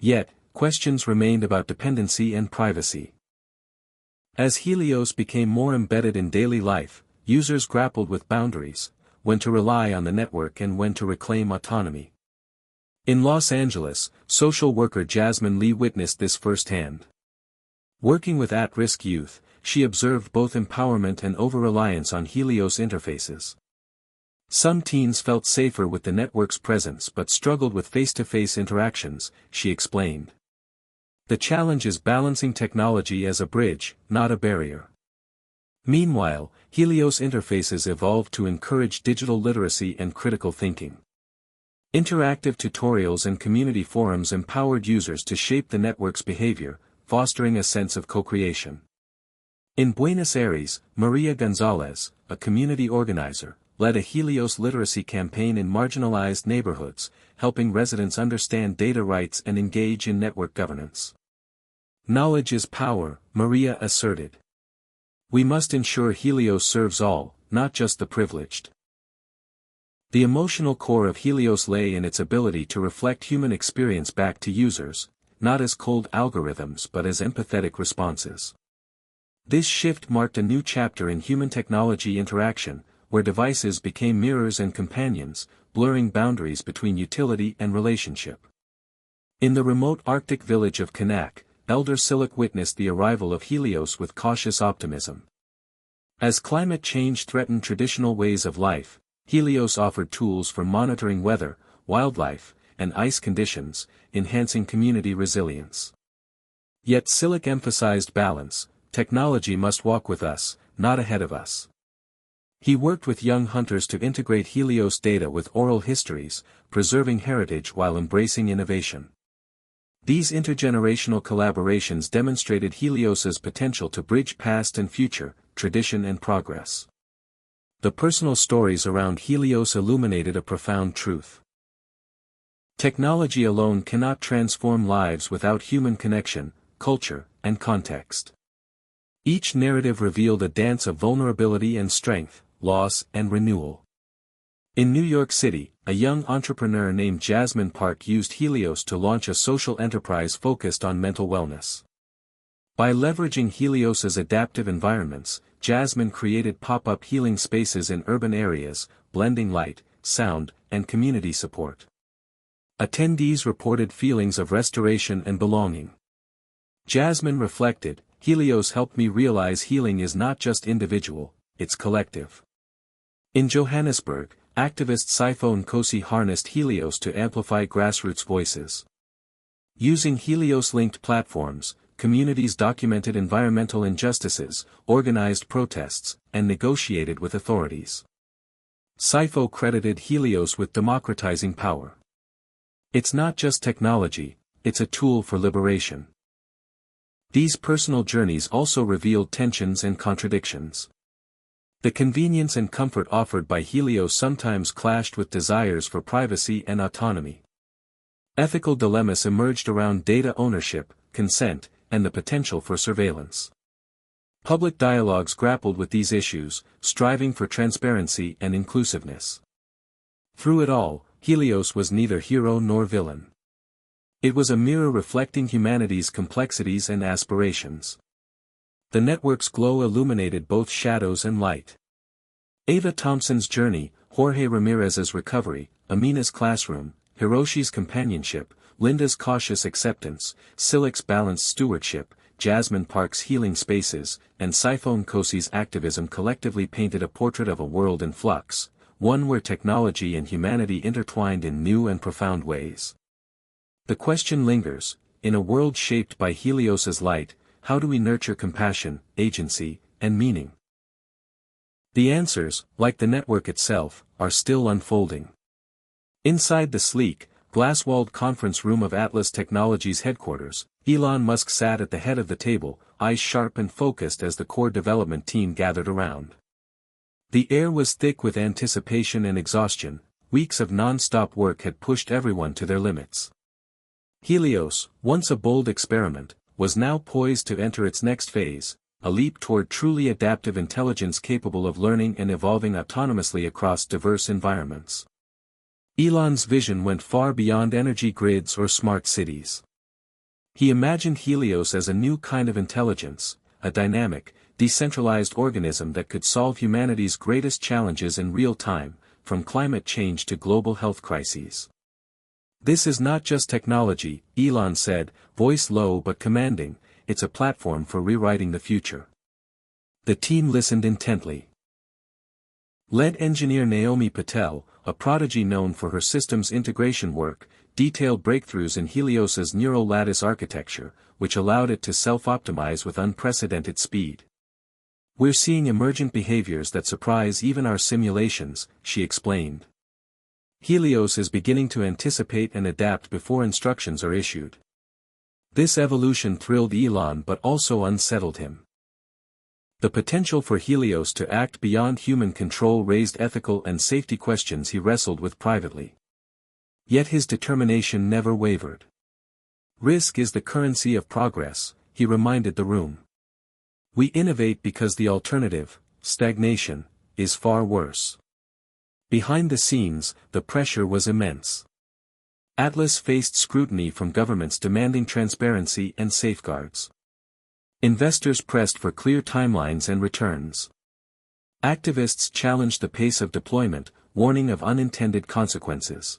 A: Yet, questions remained about dependency and privacy. As Helios became more embedded in daily life, users grappled with boundaries, when to rely on the network and when to reclaim autonomy. In Los Angeles, social worker Jasmine Lee witnessed this firsthand. Working with at-risk youth, she observed both empowerment and over-reliance on Helios interfaces. Some teens felt safer with the network's presence but struggled with face-to-face interactions, she explained. The challenge is balancing technology as a bridge, not a barrier. Meanwhile, Helios interfaces evolved to encourage digital literacy and critical thinking. Interactive tutorials and community forums empowered users to shape the network's behavior, fostering a sense of co-creation. In Buenos Aires, Maria Gonzalez, a community organizer, led a Helios literacy campaign in marginalized neighborhoods, helping residents understand data rights and engage in network governance. Knowledge is power, Maria asserted. We must ensure Helios serves all, not just the privileged. The emotional core of Helios lay in its ability to reflect human experience back to users, not as cold algorithms but as empathetic responses. This shift marked a new chapter in human-technology interaction, where devices became mirrors and companions, blurring boundaries between utility and relationship. In the remote Arctic village of Kanak, Elder Silik witnessed the arrival of Helios with cautious optimism. As climate change threatened traditional ways of life, Helios offered tools for monitoring weather, wildlife, and ice conditions, enhancing community resilience. Yet Silik emphasized balance: technology must walk with us, not ahead of us. He worked with young hunters to integrate Helios data with oral histories, preserving heritage while embracing innovation. These intergenerational collaborations demonstrated Helios's potential to bridge past and future, tradition and progress. The personal stories around Helios illuminated a profound truth. Technology alone cannot transform lives without human connection, culture, and context. Each narrative revealed a dance of vulnerability and strength, loss and renewal. In New York City, a young entrepreneur named Jasmine Park used Helios to launch a social enterprise focused on mental wellness. By leveraging Helios's adaptive environments, Jasmine created pop-up healing spaces in urban areas, blending light, sound, and community support. Attendees reported feelings of restoration and belonging. Jasmine reflected, "Helios helped me realize healing is not just individual, it's collective." In Johannesburg, activist Sipho Nkosi harnessed Helios to amplify grassroots voices. Using Helios-linked platforms, communities documented environmental injustices, organized protests, and negotiated with authorities. Sipho credited Helios with democratizing power. It's not just technology, it's a tool for liberation. These personal journeys also revealed tensions and contradictions. The convenience and comfort offered by Helios sometimes clashed with desires for privacy and autonomy. Ethical dilemmas emerged around data ownership, consent, and the potential for surveillance. Public dialogues grappled with these issues, striving for transparency and inclusiveness. Through it all, Helios was neither hero nor villain. It was a mirror reflecting humanity's complexities and aspirations. The network's glow illuminated both shadows and light. Ava Thompson's journey, Jorge Ramirez's recovery, Amina's classroom, Hiroshi's companionship, Linda's cautious acceptance, Silik's balanced stewardship, Jasmine Park's healing spaces, and Siphon Kosi's activism collectively painted a portrait of a world in flux, one where technology and humanity intertwined in new and profound ways. The question lingers, in a world shaped by Helios's light, how do we nurture compassion, agency, and meaning? The answers, like the network itself, are still unfolding. Inside the sleek, glass-walled conference room of Atlas Technologies headquarters, Elon Musk sat at the head of the table, eyes sharp and focused as the core development team gathered around. The air was thick with anticipation and exhaustion. Weeks of non-stop work had pushed everyone to their limits. Helios, once a bold experiment, was now poised to enter its next phase, a leap toward truly adaptive intelligence capable of learning and evolving autonomously across diverse environments. Elon's vision went far beyond energy grids or smart cities. He imagined Helios as a new kind of intelligence, a dynamic, decentralized organism that could solve humanity's greatest challenges in real time, from climate change to global health crises. This is not just technology, Elon said, voice low but commanding, it's a platform for rewriting the future. The team listened intently. Lead engineer Naomi Patel, a prodigy known for her systems integration work, detailed breakthroughs in Helios's neural lattice architecture, which allowed it to self-optimize with unprecedented speed. We're seeing emergent behaviors that surprise even our simulations, she explained. Helios is beginning to anticipate and adapt before instructions are issued. This evolution thrilled Elon but also unsettled him. The potential for Helios to act beyond human control raised ethical and safety questions he wrestled with privately. Yet his determination never wavered. Risk is the currency of progress, he reminded the room. We innovate because the alternative, stagnation, is far worse. Behind the scenes, the pressure was immense. Atlas faced scrutiny from governments demanding transparency and safeguards. Investors pressed for clear timelines and returns. Activists challenged the pace of deployment, warning of unintended consequences.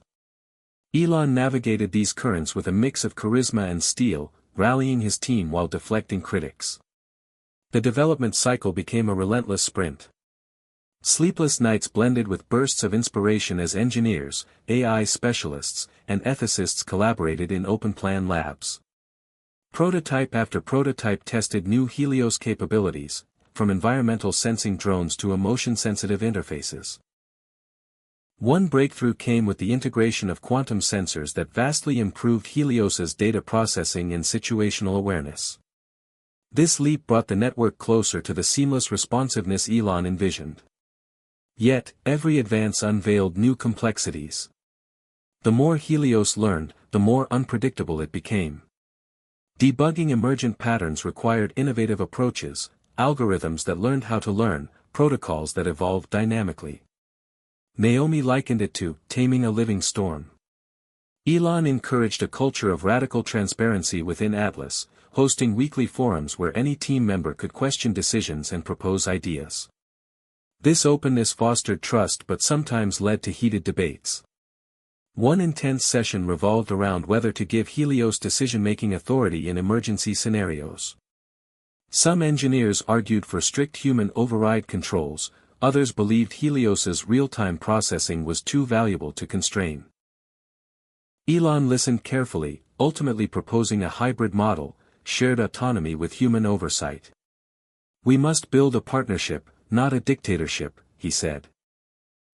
A: Elon navigated these currents with a mix of charisma and steel, rallying his team while deflecting critics. The development cycle became a relentless sprint. Sleepless nights blended with bursts of inspiration as engineers, AI specialists, and ethicists collaborated in open-plan labs. Prototype after prototype tested new Helios capabilities, from environmental sensing drones to emotion-sensitive interfaces. One breakthrough came with the integration of quantum sensors that vastly improved Helios's data processing and situational awareness. This leap brought the network closer to the seamless responsiveness Elon envisioned. Yet, every advance unveiled new complexities. The more Helios learned, the more unpredictable it became. Debugging emergent patterns required innovative approaches, algorithms that learned how to learn, protocols that evolved dynamically. Naomi likened it to taming a living storm. Elon encouraged a culture of radical transparency within Atlas, hosting weekly forums where any team member could question decisions and propose ideas. This openness fostered trust but sometimes led to heated debates. One intense session revolved around whether to give Helios decision-making authority in emergency scenarios. Some engineers argued for strict human override controls, others believed Helios's real-time processing was too valuable to constrain. Elon listened carefully, ultimately proposing a hybrid model, shared autonomy with human oversight. We must build a partnership, not a dictatorship, he said.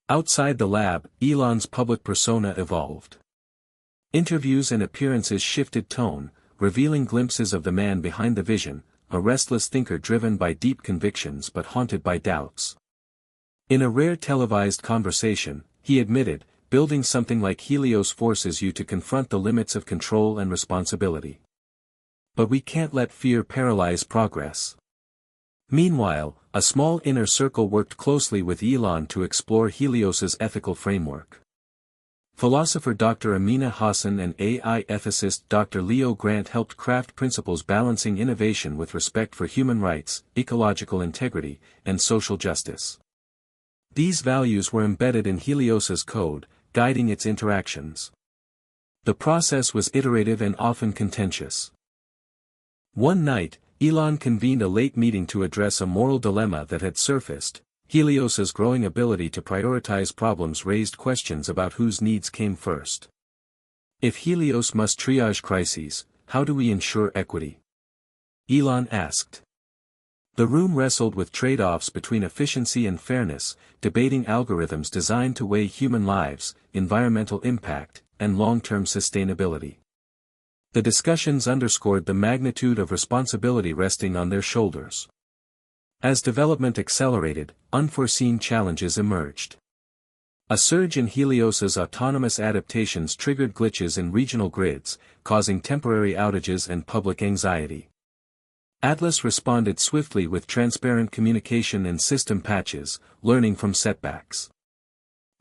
A: Outside the lab, Elon's public persona evolved. Interviews and appearances shifted tone, revealing glimpses of the man behind the vision, a restless thinker driven by deep convictions but haunted by doubts. In a rare televised conversation, he admitted, building something like Helios forces you to confront the limits of control and responsibility. But we can't let fear paralyze progress. Meanwhile, a small inner circle worked closely with Elon to explore Helios's ethical framework. Philosopher Dr. Amina Hassan and AI ethicist Dr. Leo Grant helped craft principles balancing innovation with respect for human rights, ecological integrity, and social justice. These values were embedded in Helios's code, guiding its interactions. The process was iterative and often contentious. One night, Elon convened a late meeting to address a moral dilemma that had surfaced. Helios's growing ability to prioritize problems raised questions about whose needs came first. If Helios must triage crises, how do we ensure equity? Elon asked. The room wrestled with trade-offs between efficiency and fairness, debating algorithms designed to weigh human lives, environmental impact, and long-term sustainability. The discussions underscored the magnitude of responsibility resting on their shoulders. As development accelerated, unforeseen challenges emerged. A surge in Helios's autonomous adaptations triggered glitches in regional grids, causing temporary outages and public anxiety. Atlas responded swiftly with transparent communication and system patches, learning from setbacks.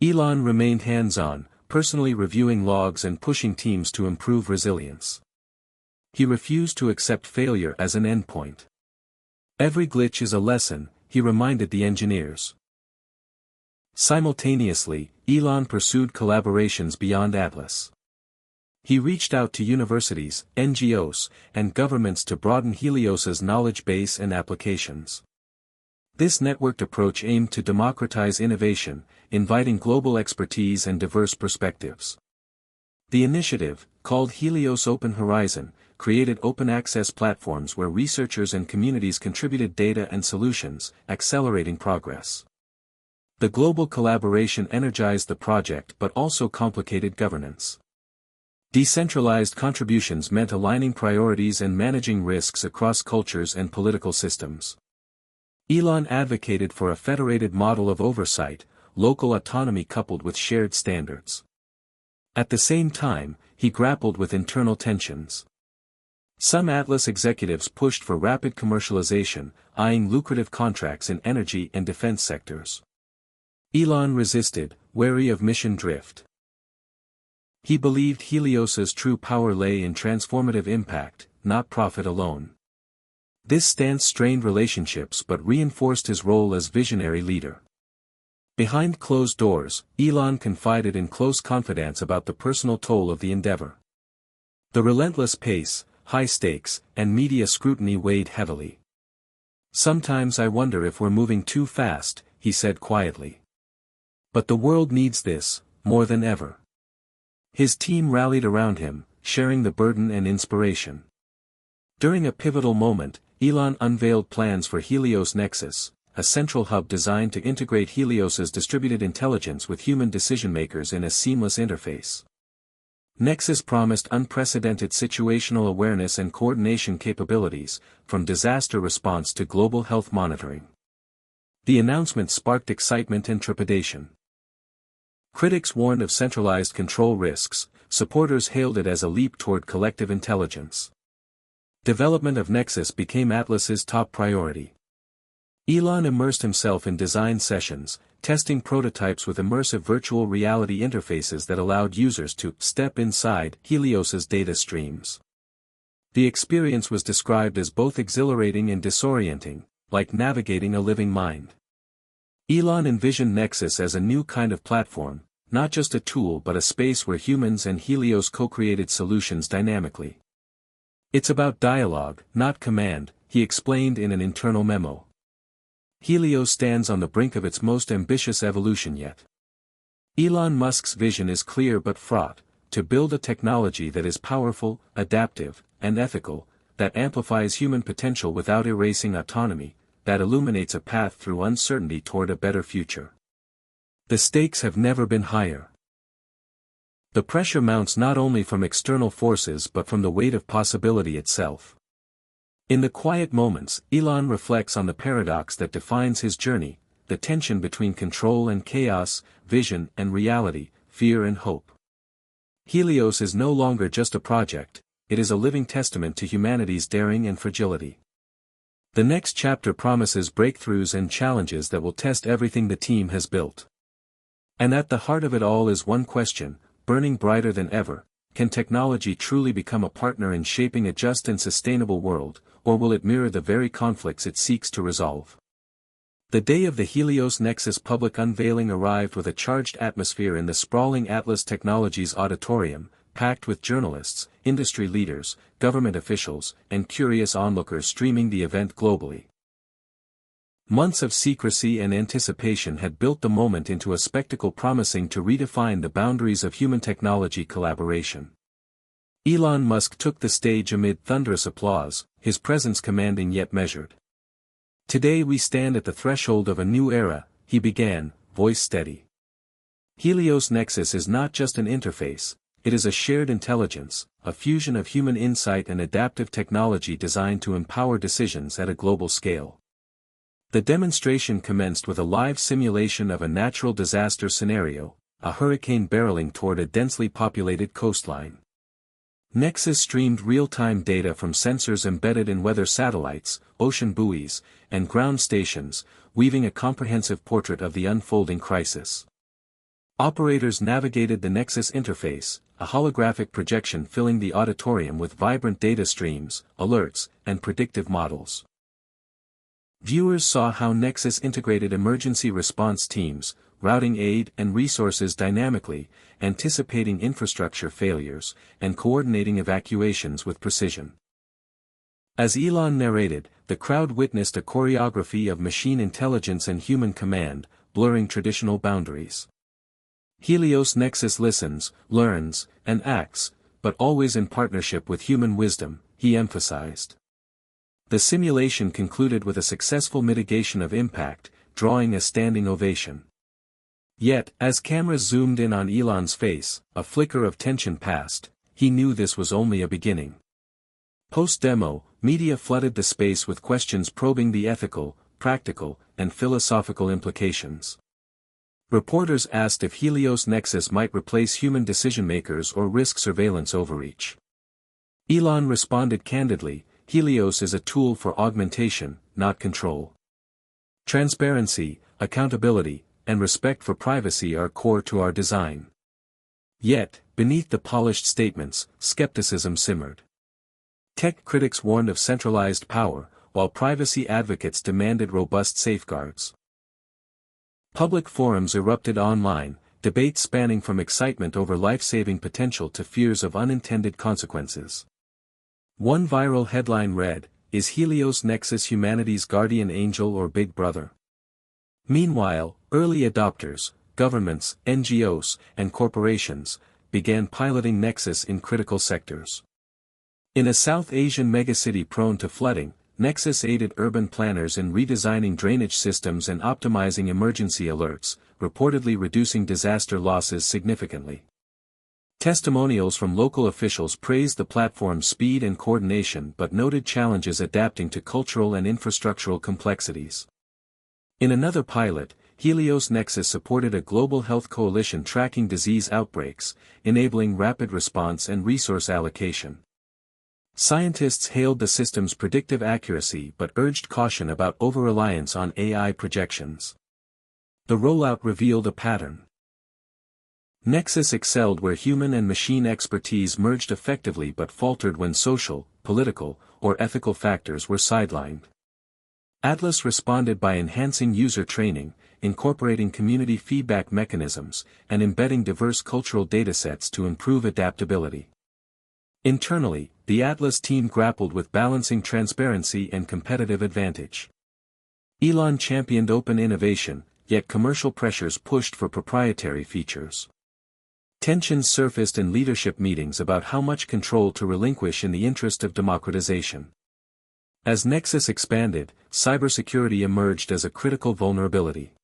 A: Elon remained hands-on, personally reviewing logs and pushing teams to improve resilience. He refused to accept failure as an endpoint. Every glitch is a lesson, he reminded the engineers. Simultaneously, Elon pursued collaborations beyond Atlas. He reached out to universities, NGOs, and governments to broaden Helios's knowledge base and applications. This networked approach aimed to democratize innovation, inviting global expertise and diverse perspectives. The initiative, called Helios Open Horizon, created open-access platforms where researchers and communities contributed data and solutions, accelerating progress. The global collaboration energized the project but also complicated governance. Decentralized contributions meant aligning priorities and managing risks across cultures and political systems. Elon advocated for a federated model of oversight, local autonomy coupled with shared standards. At the same time, he grappled with internal tensions. Some Atlas executives pushed for rapid commercialization, eyeing lucrative contracts in energy and defense sectors. Elon resisted, wary of mission drift. He believed Helios's true power lay in transformative impact, not profit alone. This stance strained relationships but reinforced his role as visionary leader. Behind closed doors, Elon confided in close confidants about the personal toll of the endeavor. The relentless pace, high stakes, and media scrutiny weighed heavily. Sometimes I wonder if we're moving too fast, he said quietly. But the world needs this, more than ever. His team rallied around him, sharing the burden and inspiration. During a pivotal moment, Elon unveiled plans for Helios Nexus, a central hub designed to integrate Helios's distributed intelligence with human decision-makers in a seamless interface. Nexus promised unprecedented situational awareness and coordination capabilities, from disaster response to global health monitoring. The announcement sparked excitement and trepidation. Critics warned of centralized control risks, supporters hailed it as a leap toward collective intelligence. Development of Nexus became Atlas's top priority. Elon immersed himself in design sessions, testing prototypes with immersive virtual reality interfaces that allowed users to step inside Helios's data streams. The experience was described as both exhilarating and disorienting, like navigating a living mind. Elon envisioned Nexus as a new kind of platform, not just a tool but a space where humans and Helios co-created solutions dynamically. It's about dialogue, not command, he explained in an internal memo. Helios stands on the brink of its most ambitious evolution yet. Elon Musk's vision is clear but fraught, to build a technology that is powerful, adaptive, and ethical, that amplifies human potential without erasing autonomy, that illuminates a path through uncertainty toward a better future. The stakes have never been higher. The pressure mounts not only from external forces but from the weight of possibility itself. In the quiet moments, Elon reflects on the paradox that defines his journey, the tension between control and chaos, vision and reality, fear and hope. Helios is no longer just a project, it is a living testament to humanity's daring and fragility. The next chapter promises breakthroughs and challenges that will test everything the team has built. And at the heart of it all is one question: burning brighter than ever. Can technology truly become a partner in shaping a just and sustainable world, or will it mirror the very conflicts it seeks to resolve? The day of the Helios Nexus public unveiling arrived with a charged atmosphere in the sprawling Atlas Technologies auditorium, packed with journalists, industry leaders, government officials, and curious onlookers streaming the event globally. Months of secrecy and anticipation had built the moment into a spectacle promising to redefine the boundaries of human-technology collaboration. Elon Musk took the stage amid thunderous applause, his presence commanding yet measured. "Today we stand at the threshold of a new era," he began, voice steady. "Helios Nexus is not just an interface, it is a shared intelligence, a fusion of human insight and adaptive technology designed to empower decisions at a global scale." The demonstration commenced with a live simulation of a natural disaster scenario, a hurricane barreling toward a densely populated coastline. Nexus streamed real-time data from sensors embedded in weather satellites, ocean buoys, and ground stations, weaving a comprehensive portrait of the unfolding crisis. Operators navigated the Nexus interface, a holographic projection filling the auditorium with vibrant data streams, alerts, and predictive models. Viewers saw how Nexus integrated emergency response teams, routing aid and resources dynamically, anticipating infrastructure failures, and coordinating evacuations with precision. As Elon narrated, the crowd witnessed a choreography of machine intelligence and human command, blurring traditional boundaries. Helios Nexus listens, learns, and acts, but always in partnership with human wisdom, he emphasized. The simulation concluded with a successful mitigation of impact, drawing a standing ovation. Yet, as cameras zoomed in on Elon's face, a flicker of tension passed. He knew this was only a beginning. Post-demo, media flooded the space with questions probing the ethical, practical, and philosophical implications. Reporters asked if Helios Nexus might replace human decision-makers or risk surveillance overreach. Elon responded candidly, "Helios is a tool for augmentation, not control. Transparency, accountability, and respect for privacy are core to our design." Yet, beneath the polished statements, skepticism simmered. Tech critics warned of centralized power, while privacy advocates demanded robust safeguards. Public forums erupted online, debates spanning from excitement over life-saving potential to fears of unintended consequences. One viral headline read, "Is Helios Nexus humanity's guardian angel or big brother?" Meanwhile, early adopters, governments, NGOs, and corporations, began piloting Nexus in critical sectors. In a South Asian megacity prone to flooding, Nexus aided urban planners in redesigning drainage systems and optimizing emergency alerts, reportedly reducing disaster losses significantly. Testimonials from local officials praised the platform's speed and coordination but noted challenges adapting to cultural and infrastructural complexities. In another pilot, Helios Nexus supported a global health coalition tracking disease outbreaks, enabling rapid response and resource allocation. Scientists hailed the system's predictive accuracy but urged caution about over-reliance on AI projections. The rollout revealed a pattern. Nexus excelled where human and machine expertise merged effectively but faltered when social, political, or ethical factors were sidelined. Atlas responded by enhancing user training, incorporating community feedback mechanisms, and embedding diverse cultural datasets to improve adaptability. Internally, the Atlas team grappled with balancing transparency and competitive advantage. Elon championed open innovation, yet commercial pressures pushed for proprietary features. Tensions surfaced in leadership meetings about how much control to relinquish in the interest of democratization. As Nexus expanded, cybersecurity emerged as a critical vulnerability.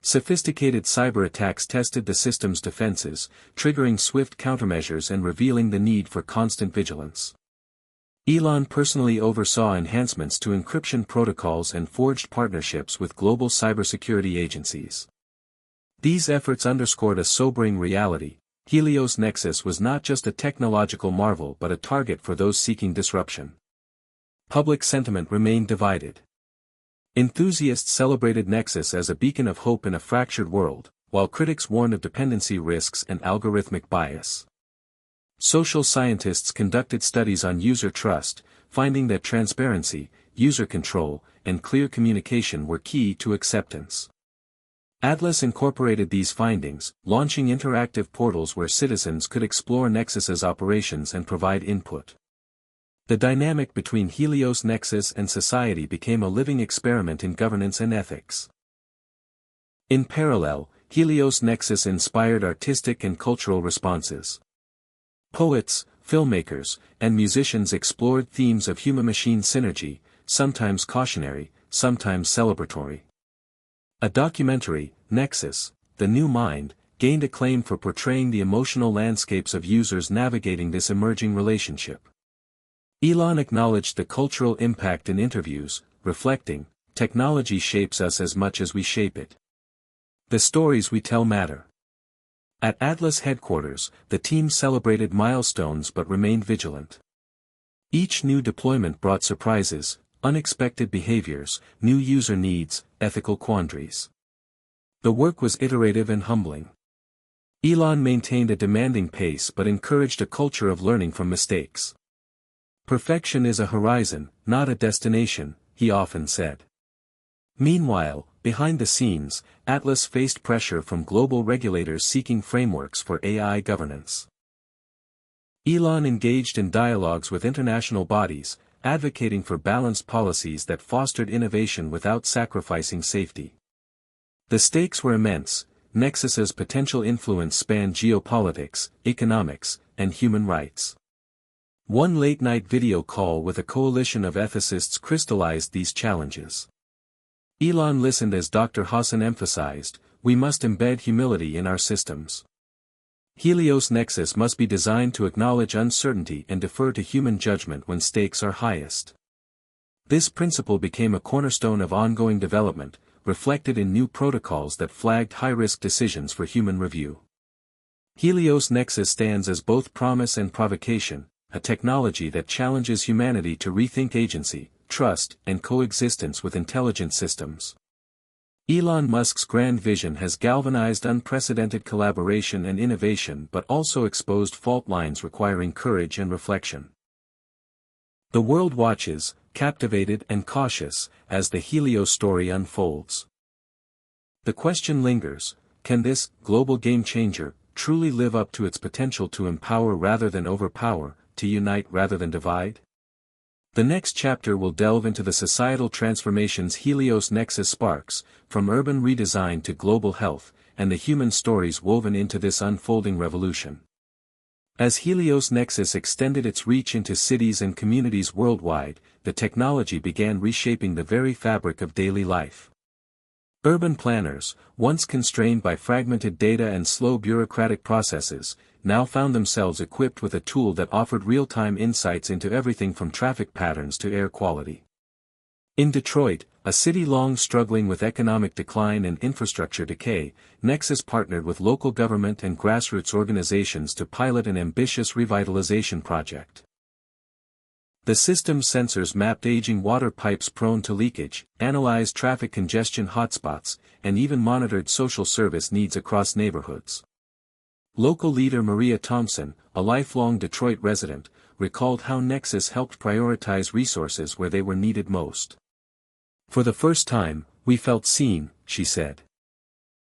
A: Sophisticated cyber attacks tested the system's defenses, triggering swift countermeasures and revealing the need for constant vigilance. Elon personally oversaw enhancements to encryption protocols and forged partnerships with global cybersecurity agencies. These efforts underscored a sobering reality: Helios Nexus was not just a technological marvel but a target for those seeking disruption. Public sentiment remained divided. Enthusiasts celebrated Nexus as a beacon of hope in a fractured world, while critics warned of dependency risks and algorithmic bias. Social scientists conducted studies on user trust, finding that transparency, user control, and clear communication were key to acceptance. Atlas incorporated these findings, launching interactive portals where citizens could explore Nexus's operations and provide input. The dynamic between Helios Nexus and society became a living experiment in governance and ethics. In parallel, Helios Nexus inspired artistic and cultural responses. Poets, filmmakers, and musicians explored themes of human-machine synergy, sometimes cautionary, sometimes celebratory. A documentary, Nexus, The New Mind, gained acclaim for portraying the emotional landscapes of users navigating this emerging relationship. Elon acknowledged the cultural impact in interviews, reflecting, "Technology shapes us as much as we shape it. The stories we tell matter." At Atlas headquarters, the team celebrated milestones but remained vigilant. Each new deployment brought surprises, unexpected behaviors, new user needs, ethical quandaries. The work was iterative and humbling. Elon maintained a demanding pace but encouraged a culture of learning from mistakes. "Perfection is a horizon, not a destination," he often said. Meanwhile, behind the scenes, Atlas faced pressure from global regulators seeking frameworks for AI governance. Elon engaged in dialogues with international bodies, advocating for balanced policies that fostered innovation without sacrificing safety. The stakes were immense. Nexus's potential influence spanned geopolitics, economics, and human rights. One late-night video call with a coalition of ethicists crystallized these challenges. Elon listened as Dr. Hassan emphasized, "We must embed humility in our systems. Helios Nexus must be designed to acknowledge uncertainty and defer to human judgment when stakes are highest." This principle became a cornerstone of ongoing development, reflected in new protocols that flagged high-risk decisions for human review. Helios Nexus stands as both promise and provocation, a technology that challenges humanity to rethink agency, trust, and coexistence with intelligent systems. Elon Musk's grand vision has galvanized unprecedented collaboration and innovation but also exposed fault lines requiring courage and reflection. The world watches, captivated and cautious, as the Helios story unfolds. The question lingers, can this global game-changer truly live up to its potential to empower rather than overpower, to unite rather than divide? The next chapter will delve into the societal transformations Helios Nexus sparks, from urban redesign to global health, and the human stories woven into this unfolding revolution. As Helios Nexus extended its reach into cities and communities worldwide, the technology began reshaping the very fabric of daily life. Urban planners, once constrained by fragmented data and slow bureaucratic processes, now found themselves equipped with a tool that offered real-time insights into everything from traffic patterns to air quality. In Detroit, a city long struggling with economic decline and infrastructure decay, Nexus partnered with local government and grassroots organizations to pilot an ambitious revitalization project. The system's sensors mapped aging water pipes prone to leakage, analyzed traffic congestion hotspots, and even monitored social service needs across neighborhoods. Local leader Maria Thompson, a lifelong Detroit resident, recalled how Nexus helped prioritize resources where they were needed most. "For the first time, we felt seen," she said.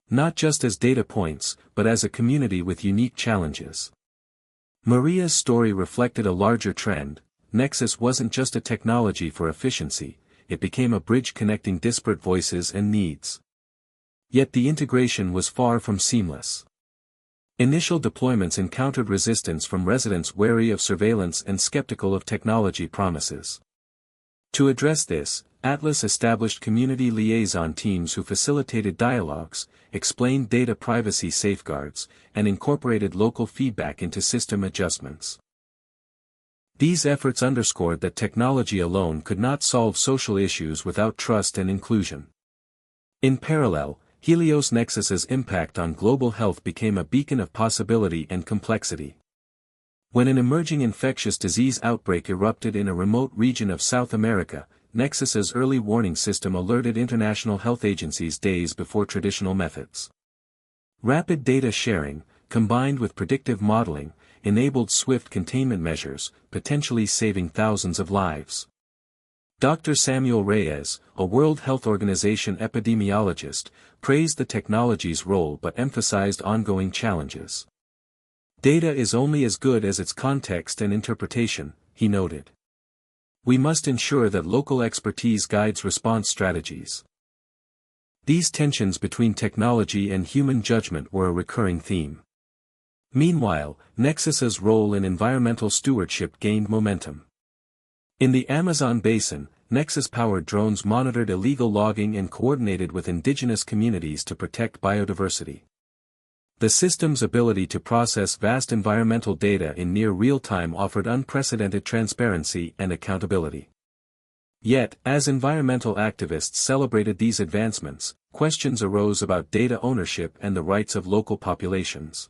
A: "Not just as data points, but as a community with unique challenges." Maria's story reflected a larger trend. Nexus wasn't just a technology for efficiency, it became a bridge connecting disparate voices and needs. Yet the integration was far from seamless. Initial deployments encountered resistance from residents wary of surveillance and skeptical of technology promises. To address this, Atlas established community liaison teams who facilitated dialogues, explained data privacy safeguards, and incorporated local feedback into system adjustments. These efforts underscored that technology alone could not solve social issues without trust and inclusion. In parallel, Helios Nexus's impact on global health became a beacon of possibility and complexity. When an emerging infectious disease outbreak erupted in a remote region of South America, Nexus's early warning system alerted international health agencies days before traditional methods. Rapid data sharing, combined with predictive modeling, enabled swift containment measures, potentially saving thousands of lives. Dr. Samuel Reyes, a World Health Organization epidemiologist, praised the technology's role but emphasized ongoing challenges. Data is only as good as its context and interpretation, he noted. We must ensure that local expertise guides response strategies. These tensions between technology and human judgment were a recurring theme. Meanwhile, Nexus's role in environmental stewardship gained momentum. In the Amazon basin, Nexus-powered drones monitored illegal logging and coordinated with indigenous communities to protect biodiversity. The system's ability to process vast environmental data in near real-time offered unprecedented transparency and accountability. Yet, as environmental activists celebrated these advancements, questions arose about data ownership and the rights of local populations.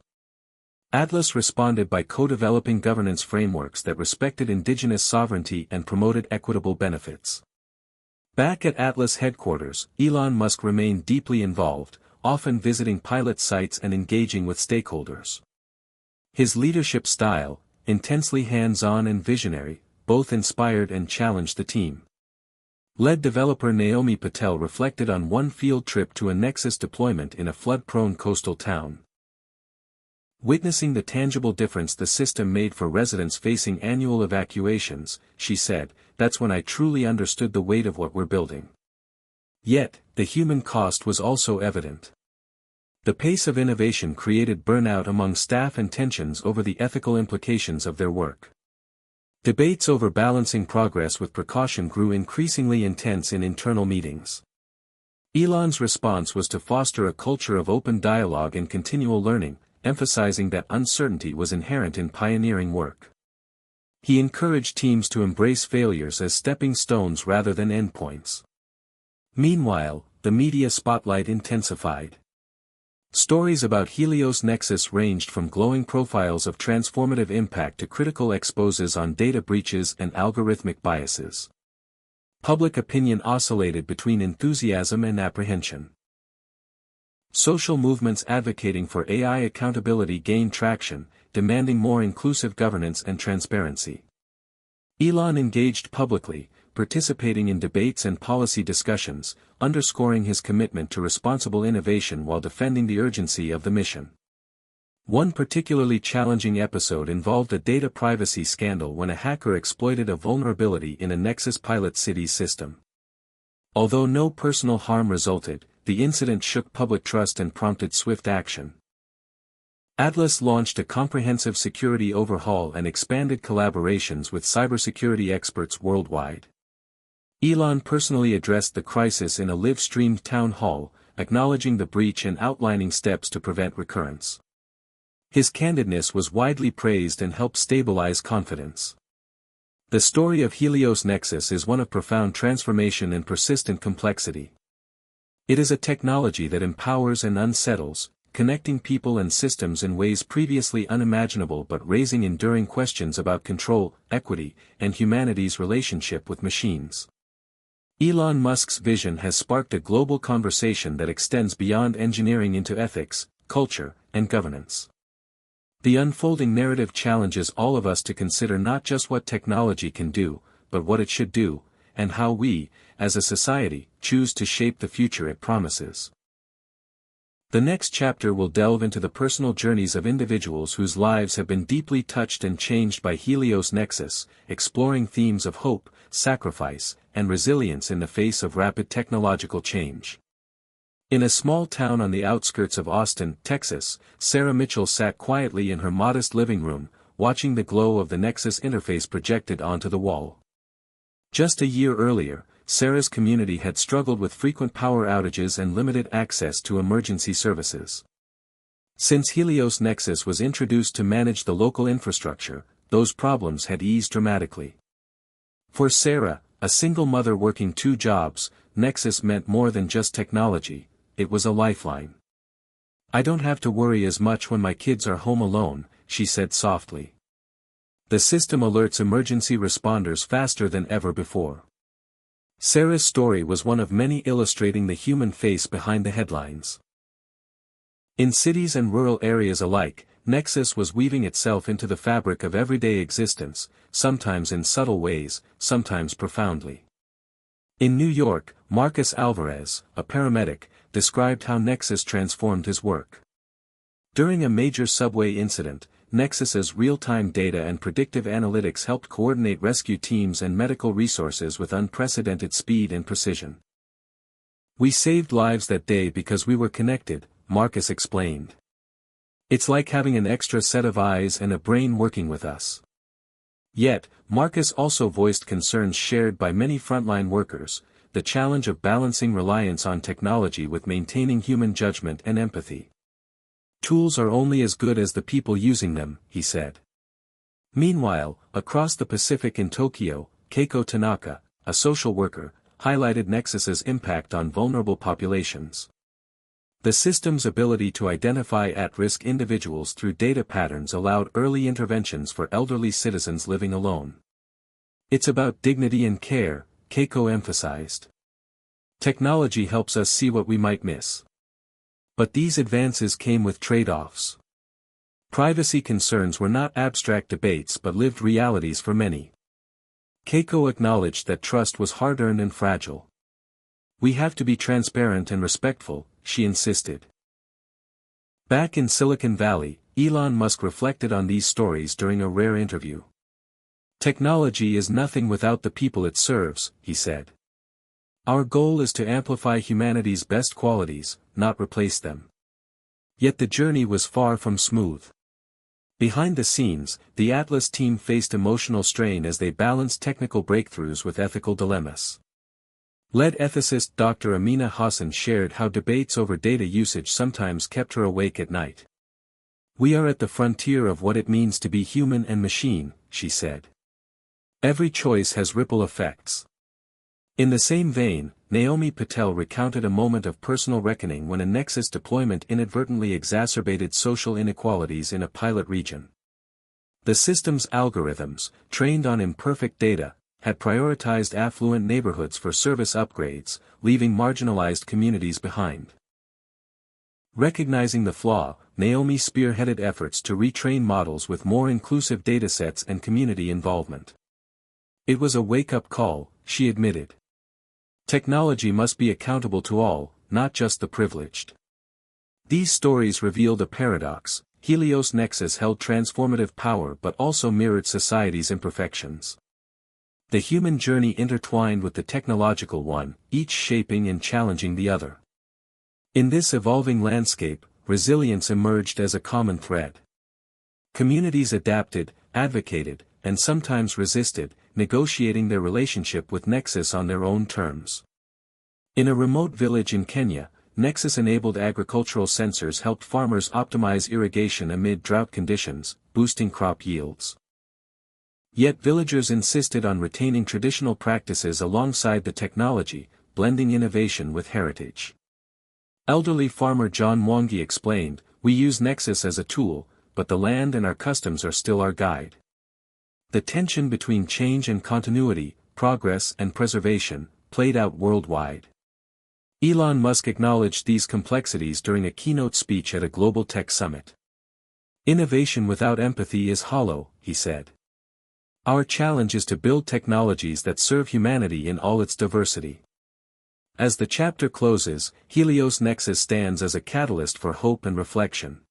A: Atlas responded by co-developing governance frameworks that respected indigenous sovereignty and promoted equitable benefits. Back at Atlas headquarters, Elon Musk remained deeply involved, often visiting pilot sites and engaging with stakeholders. His leadership style, intensely hands-on and visionary, both inspired and challenged the team. Lead developer Naomi Patel reflected on one field trip to a Nexus deployment in a flood-prone coastal town. Witnessing the tangible difference the system made for residents facing annual evacuations, she said, "That's when I truly understood the weight of what we're building." Yet, the human cost was also evident. The pace of innovation created burnout among staff and tensions over the ethical implications of their work. Debates over balancing progress with precaution grew increasingly intense in internal meetings. Elon's response was to foster a culture of open dialogue and continual learning, emphasizing that uncertainty was inherent in pioneering work. He encouraged teams to embrace failures as stepping stones rather than endpoints. Meanwhile, the media spotlight intensified. Stories about Helios Nexus ranged from glowing profiles of transformative impact to critical exposes on data breaches and algorithmic biases. Public opinion oscillated between enthusiasm and apprehension. Social movements advocating for AI accountability gained traction, demanding more inclusive governance and transparency. Elon engaged publicly, participating in debates and policy discussions, underscoring his commitment to responsible innovation while defending the urgency of the mission. One particularly challenging episode involved a data privacy scandal when a hacker exploited a vulnerability in a Nexus pilot city's system. Although no personal harm resulted, the incident shook public trust and prompted swift action. Atlas launched a comprehensive security overhaul and expanded collaborations with cybersecurity experts worldwide. Elon personally addressed the crisis in a live-streamed town hall, acknowledging the breach and outlining steps to prevent recurrence. His candidness was widely praised and helped stabilize confidence. The story of Helios Nexus is one of profound transformation and persistent complexity. It is a technology that empowers and unsettles, connecting people and systems in ways previously unimaginable but raising enduring questions about control, equity, and humanity's relationship with machines. Elon Musk's vision has sparked a global conversation that extends beyond engineering into ethics, culture, and governance. The unfolding narrative challenges all of us to consider not just what technology can do, but what it should do, and how we, as a society, choose to shape the future it promises. The next chapter will delve into the personal journeys of individuals whose lives have been deeply touched and changed by Helios Nexus, exploring themes of hope, sacrifice, and resilience in the face of rapid technological change. In a small town on the outskirts of Austin, Texas, Sarah Mitchell sat quietly in her modest living room, watching the glow of the Nexus interface projected onto the wall. Just a year earlier, Sarah's community had struggled with frequent power outages and limited access to emergency services. Since Helios Nexus was introduced to manage the local infrastructure, those problems had eased dramatically. For Sarah, a single mother working 2 jobs, Nexus meant more than just technology, it was a lifeline. "I don't have to worry as much when my kids are home alone," she said softly. The system alerts emergency responders faster than ever before. Sarah's story was one of many illustrating the human face behind the headlines. In cities and rural areas alike, Nexus was weaving itself into the fabric of everyday existence, sometimes in subtle ways, sometimes profoundly. In New York, Marcus Alvarez, a paramedic, described how Nexus transformed his work. During a major subway incident, Nexus's real-time data and predictive analytics helped coordinate rescue teams and medical resources with unprecedented speed and precision. "We saved lives that day because we were connected," Marcus explained. "It's like having an extra set of eyes and a brain working with us." Yet, Marcus also voiced concerns shared by many frontline workers, the challenge of balancing reliance on technology with maintaining human judgment and empathy. "Tools are only as good as the people using them," he said. Meanwhile, across the Pacific in Tokyo, Keiko Tanaka, a social worker, highlighted Nexus's impact on vulnerable populations. The system's ability to identify at-risk individuals through data patterns allowed early interventions for elderly citizens living alone. "It's about dignity and care," Keiko emphasized. "Technology helps us see what we might miss. But these advances came with trade-offs. Privacy concerns were not abstract debates but lived realities for many." Keiko acknowledged that trust was hard-earned and fragile. "We have to be transparent and respectful," she insisted. Back in Silicon Valley, Elon Musk reflected on these stories during a rare interview. "Technology is nothing without the people it serves," he said. "Our goal is to amplify humanity's best qualities, not replace them." Yet the journey was far from smooth. Behind the scenes, the Atlas team faced emotional strain as they balanced technical breakthroughs with ethical dilemmas. Lead ethicist Dr. Amina Hassan shared how debates over data usage sometimes kept her awake at night. "We are at the frontier of what it means to be human and machine," she said. "Every choice has ripple effects." In the same vein, Naomi Patel recounted a moment of personal reckoning when a Nexus deployment inadvertently exacerbated social inequalities in a pilot region. The system's algorithms, trained on imperfect data, had prioritized affluent neighborhoods for service upgrades, leaving marginalized communities behind. Recognizing the flaw, Naomi spearheaded efforts to retrain models with more inclusive datasets and community involvement. "It was a wake-up call," she admitted. "Technology must be accountable to all, not just the privileged." These stories revealed a paradox. Helios Nexus held transformative power but also mirrored society's imperfections. The human journey intertwined with the technological one, each shaping and challenging the other. In this evolving landscape, resilience emerged as a common thread. Communities adapted, advocated, and sometimes resisted, negotiating their relationship with Nexus on their own terms. In a remote village in Kenya, Nexus-enabled agricultural sensors helped farmers optimize irrigation amid drought conditions, boosting crop yields. Yet villagers insisted on retaining traditional practices alongside the technology, blending innovation with heritage. Elderly farmer John Mwangi explained, "We use Nexus as a tool, but the land and our customs are still our guide." The tension between change and continuity, progress and preservation, played out worldwide. Elon Musk acknowledged these complexities during a keynote speech at a global tech summit. "Innovation without empathy is hollow," he said. "Our challenge is to build technologies that serve humanity in all its diversity." As the chapter closes, Helios Nexus stands as a catalyst for hope and reflection.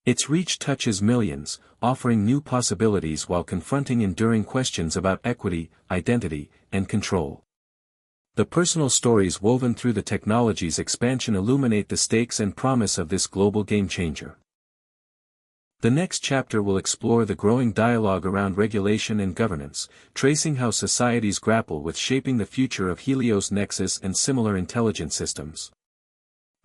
A: Its reach touches millions, offering new possibilities while confronting enduring questions about equity, identity, and control. The personal stories woven through the technology's expansion illuminate the stakes and promise of this global game-changer. The next chapter will explore the growing dialogue around regulation and governance, tracing how societies grapple with shaping the future of Helios Nexus and similar intelligent systems.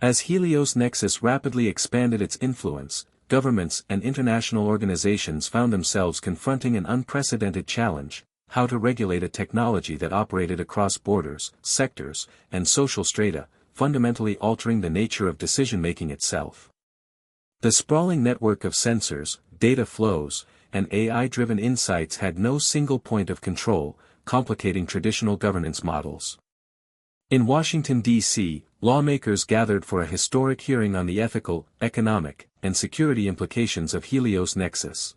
A: As Helios Nexus rapidly expanded its influence, governments and international organizations found themselves confronting an unprecedented challenge: how to regulate a technology that operated across borders, sectors, and social strata, fundamentally altering the nature of decision-making itself. The sprawling network of sensors, data flows, and AI-driven insights had no single point of control, complicating traditional governance models. In Washington, D.C., lawmakers gathered for a historic hearing on the ethical, economic, and security implications of Helios Nexus.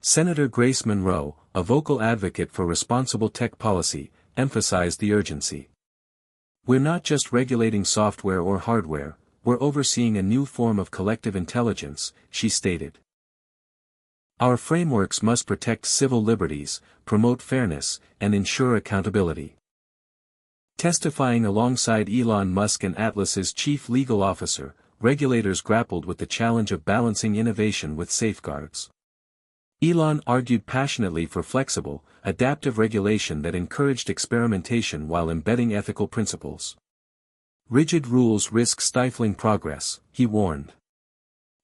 A: Senator Grace Monroe, a vocal advocate for responsible tech policy, emphasized the urgency. "We're not just regulating software or hardware, we're overseeing a new form of collective intelligence," she stated. "Our frameworks must protect civil liberties, promote fairness, and ensure accountability." Testifying alongside Elon Musk and Atlas's chief legal officer, regulators grappled with the challenge of balancing innovation with safeguards. Elon argued passionately for flexible, adaptive regulation that encouraged experimentation while embedding ethical principles. "Rigid rules risk stifling progress," he warned.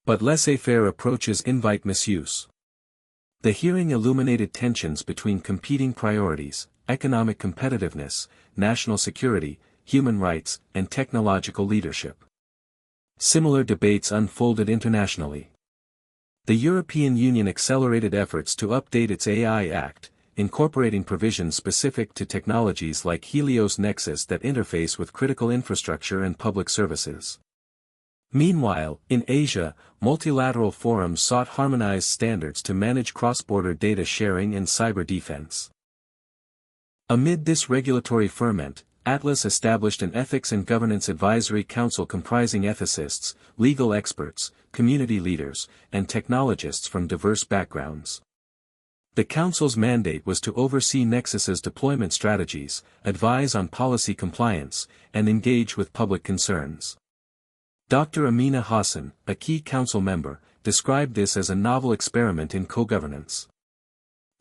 A: "But laissez-faire approaches invite misuse." The hearing illuminated tensions between competing priorities: economic competitiveness, national security, human rights, and technological leadership. Similar debates unfolded internationally. The European Union accelerated efforts to update its AI Act, incorporating provisions specific to technologies like Helios Nexus that interface with critical infrastructure and public services. Meanwhile, in Asia, multilateral forums sought harmonized standards to manage cross-border data sharing and cyber defense. Amid this regulatory ferment, Atlas established an Ethics and Governance Advisory Council comprising ethicists, legal experts, community leaders, and technologists from diverse backgrounds. The Council's mandate was to oversee Nexus's deployment strategies, advise on policy compliance, and engage with public concerns. Dr. Amina Hassan, a key Council member, described this as a novel experiment in co-governance.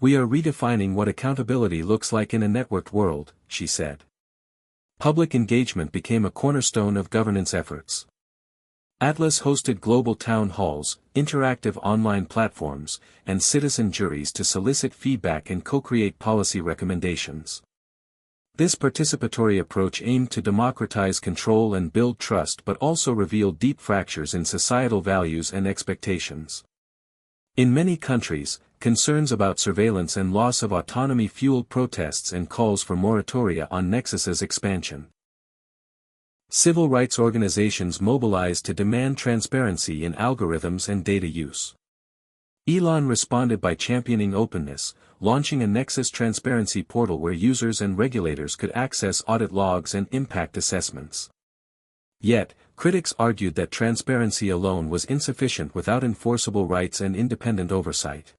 A: "We are redefining what accountability looks like in a networked world," she said. Public engagement became a cornerstone of governance efforts. Atlas hosted global town halls, interactive online platforms, and citizen juries to solicit feedback and co-create policy recommendations. This participatory approach aimed to democratize control and build trust but also revealed deep fractures in societal values and expectations. In many countries, concerns about surveillance and loss of autonomy fueled protests and calls for moratoria on Nexus's expansion. Civil rights organizations mobilized to demand transparency in algorithms and data use. Elon responded by championing openness, launching a Nexus transparency portal where users and regulators could access audit logs and impact assessments. Yet, critics argued that transparency alone was insufficient without enforceable rights and independent oversight.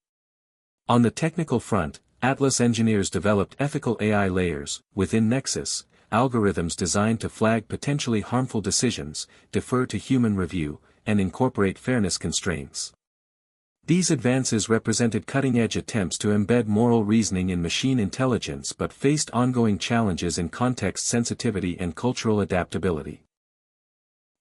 A: On the technical front, Atlas engineers developed ethical AI layers within Nexus, algorithms designed to flag potentially harmful decisions, defer to human review, and incorporate fairness constraints. These advances represented cutting-edge attempts to embed moral reasoning in machine intelligence but faced ongoing challenges in context sensitivity and cultural adaptability.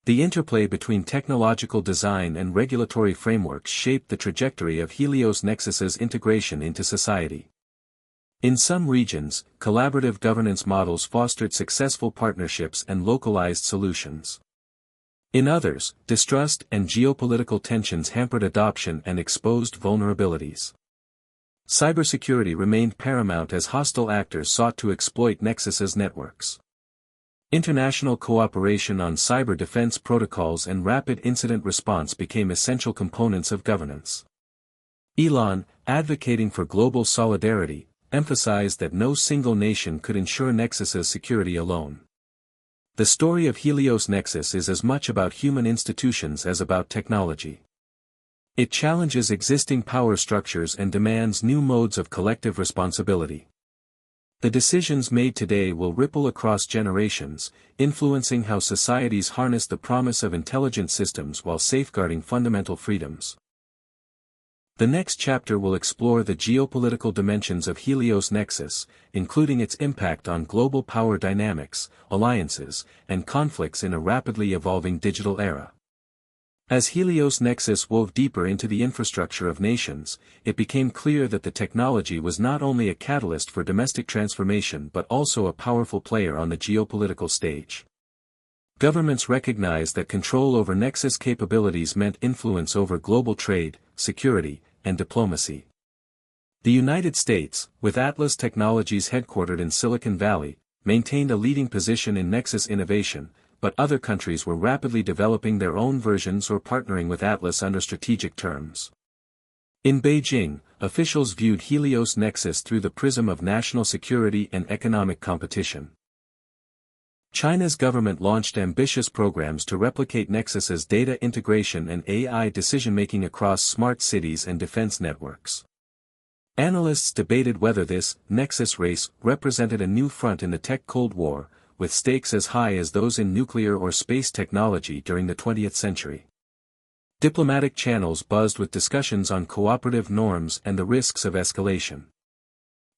A: The interplay between technological design and regulatory frameworks shaped the trajectory of Helios Nexus's integration into society. In some regions, collaborative governance models fostered successful partnerships and localized solutions. In others, distrust and geopolitical tensions hampered adoption and exposed vulnerabilities. Cybersecurity remained paramount as hostile actors sought to exploit Nexus's networks. International cooperation on cyber defense protocols and rapid incident response became essential components of governance. Elon, advocating for global solidarity, emphasized that no single nation could ensure Nexus's security alone. The story of Helios Nexus is as much about human institutions as about technology. It challenges existing power structures and demands new modes of collective responsibility. The decisions made today will ripple across generations, influencing how societies harness the promise of intelligent systems while safeguarding fundamental freedoms. The next chapter will explore the geopolitical dimensions of Helios Nexus, including its impact on global power dynamics, alliances, and conflicts in a rapidly evolving digital era. As Helios Nexus wove deeper into the infrastructure of nations, it became clear that the technology was not only a catalyst for domestic transformation but also a powerful player on the geopolitical stage. Governments recognized that control over Nexus capabilities meant influence over global trade, security, and diplomacy. The United States, with Atlas Technologies headquartered in Silicon Valley, maintained a leading position in Nexus innovation, but other countries were rapidly developing their own versions or partnering with Atlas under strategic terms. In Beijing, officials viewed Helios Nexus through the prism of national security and economic competition. China's government launched ambitious programs to replicate Nexus's data integration and AI decision-making across smart cities and defense networks. Analysts debated whether this Nexus race represented a new front in the tech Cold War, with stakes as high as those in nuclear or space technology during the 20th century. Diplomatic channels buzzed with discussions on cooperative norms and the risks of escalation.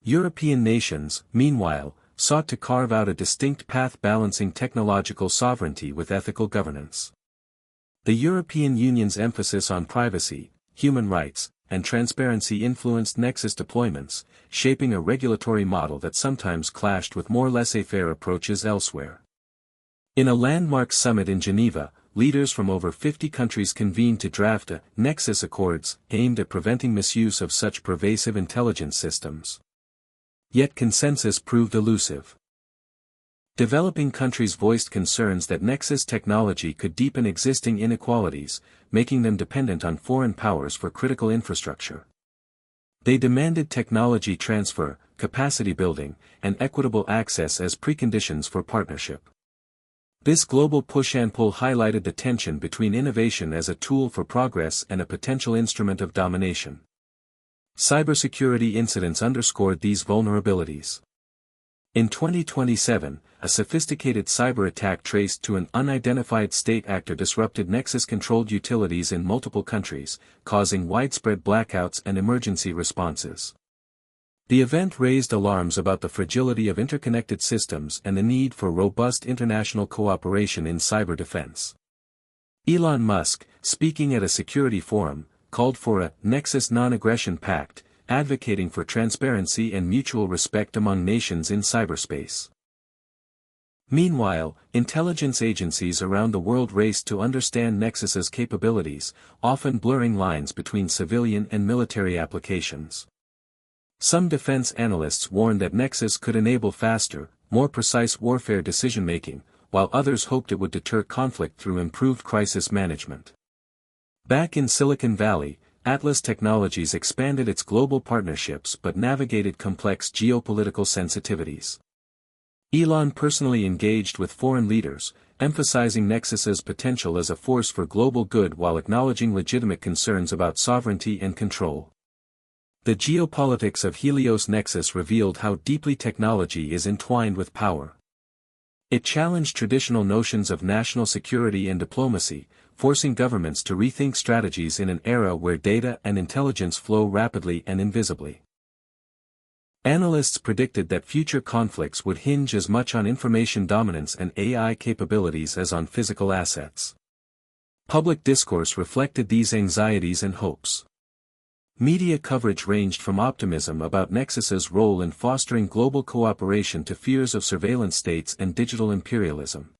A: European nations, meanwhile, sought to carve out a distinct path balancing technological sovereignty with ethical governance. The European Union's emphasis on privacy, human rights, and transparency influenced Nexus deployments, shaping a regulatory model that sometimes clashed with more laissez-faire approaches elsewhere. In a landmark summit in Geneva, leaders from over 50 countries convened to draft a Nexus Accords aimed at preventing misuse of such pervasive intelligence systems. Yet consensus proved elusive. Developing countries voiced concerns that Nexus technology could deepen existing inequalities, making them dependent on foreign powers for critical infrastructure. They demanded technology transfer, capacity building, and equitable access as preconditions for partnership. This global push and pull highlighted the tension between innovation as a tool for progress and a potential instrument of domination. Cybersecurity incidents underscored these vulnerabilities. In 2027, a sophisticated cyber attack traced to an unidentified state actor disrupted Nexus-controlled utilities in multiple countries, causing widespread blackouts and emergency responses. The event raised alarms about the fragility of interconnected systems and the need for robust international cooperation in cyber defense. Elon Musk, speaking at a security forum, called for a Nexus non-aggression pact, advocating for transparency and mutual respect among nations in cyberspace. Meanwhile, intelligence agencies around the world raced to understand Nexus's capabilities, often blurring lines between civilian and military applications. Some defense analysts warned that Nexus could enable faster, more precise warfare decision-making, while others hoped it would deter conflict through improved crisis management. Back in Silicon Valley, Atlas Technologies expanded its global partnerships but navigated complex geopolitical sensitivities. Elon personally engaged with foreign leaders, emphasizing Nexus's potential as a force for global good while acknowledging legitimate concerns about sovereignty and control. The geopolitics of Helios Nexus revealed how deeply technology is entwined with power. It challenged traditional notions of national security and diplomacy, forcing governments to rethink strategies in an era where data and intelligence flow rapidly and invisibly. Analysts predicted that future conflicts would hinge as much on information dominance and AI capabilities as on physical assets. Public discourse reflected these anxieties and hopes. Media coverage ranged from optimism about Nexus's role in fostering global cooperation to fears of surveillance states and digital imperialism.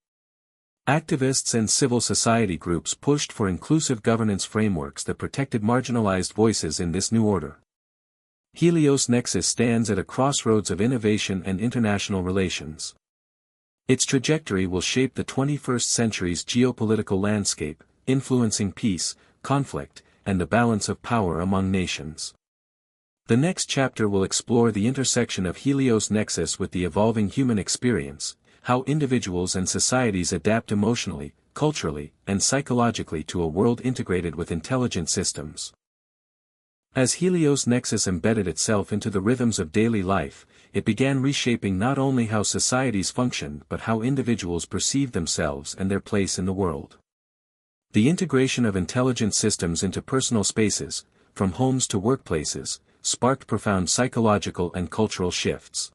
A: Activists and civil society groups pushed for inclusive governance frameworks that protected marginalized voices in this new order. Helios Nexus stands at a crossroads of innovation and international relations. Its trajectory will shape the 21st century's geopolitical landscape, influencing peace, conflict, and the balance of power among nations. The next chapter will explore the intersection of Helios Nexus with the evolving human experience, how individuals and societies adapt emotionally, culturally, and psychologically to a world integrated with intelligent systems. As Helios Nexus embedded itself into the rhythms of daily life, it began reshaping not only how societies functioned but how individuals perceived themselves and their place in the world. The integration of intelligent systems into personal spaces, from homes to workplaces, sparked profound psychological and cultural shifts.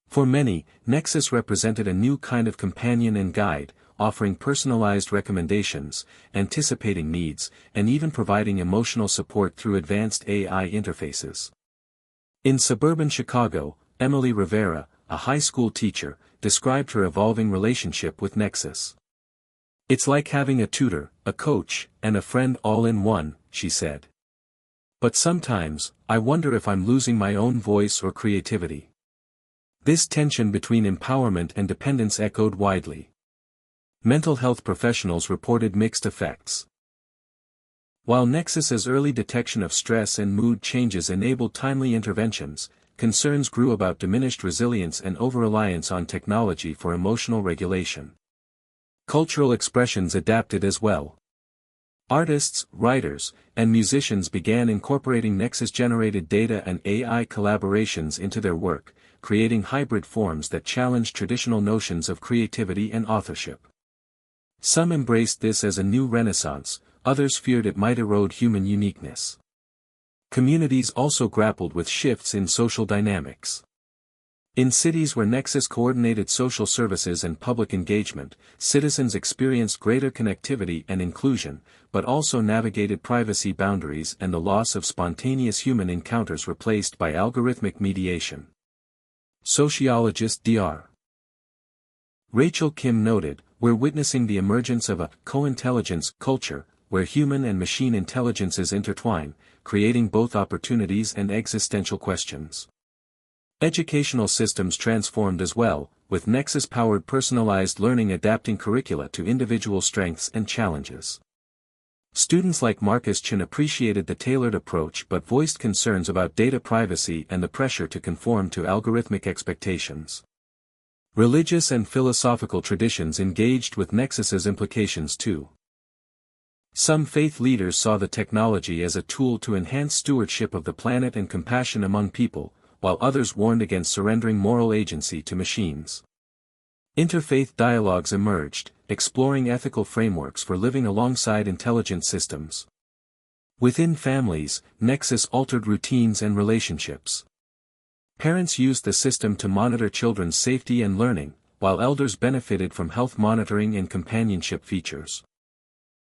A: For many, Nexus represented a new kind of companion and guide, offering personalized recommendations, anticipating needs, and even providing emotional support through advanced AI interfaces. In suburban Chicago, Emily Rivera, a high school teacher, described her evolving relationship with Nexus. "It's like having a tutor, a coach, and a friend all in one," she said. "But sometimes, I wonder if I'm losing my own voice or creativity." This tension between empowerment and dependence echoed widely. Mental health professionals reported mixed effects. While Nexus's early detection of stress and mood changes enabled timely interventions, concerns grew about diminished resilience and over-reliance on technology for emotional regulation. Cultural expressions adapted as well. Artists, writers, and musicians began incorporating Nexus-generated data and AI collaborations into their work, creating hybrid forms that challenged traditional notions of creativity and authorship. Some embraced this as a new renaissance, others feared it might erode human uniqueness. Communities also grappled with shifts in social dynamics. In cities where Nexus coordinated social services and public engagement, citizens experienced greater connectivity and inclusion, but also navigated privacy boundaries and the loss of spontaneous human encounters replaced by algorithmic mediation. Sociologist Dr. Rachel Kim noted, "We're witnessing the emergence of a co-intelligence culture, where human and machine intelligences intertwine, creating both opportunities and existential questions." Educational systems transformed as well, with Nexus-powered personalized learning adapting curricula to individual strengths and challenges. Students like Marcus Chin appreciated the tailored approach but voiced concerns about data privacy and the pressure to conform to algorithmic expectations. Religious and philosophical traditions engaged with Nexus's implications too. Some faith leaders saw the technology as a tool to enhance stewardship of the planet and compassion among people, while others warned against surrendering moral agency to machines. Interfaith dialogues emerged, exploring ethical frameworks for living alongside intelligent systems. Within families, Nexus altered routines and relationships. Parents used the system to monitor children's safety and learning, while elders benefited from health monitoring and companionship features.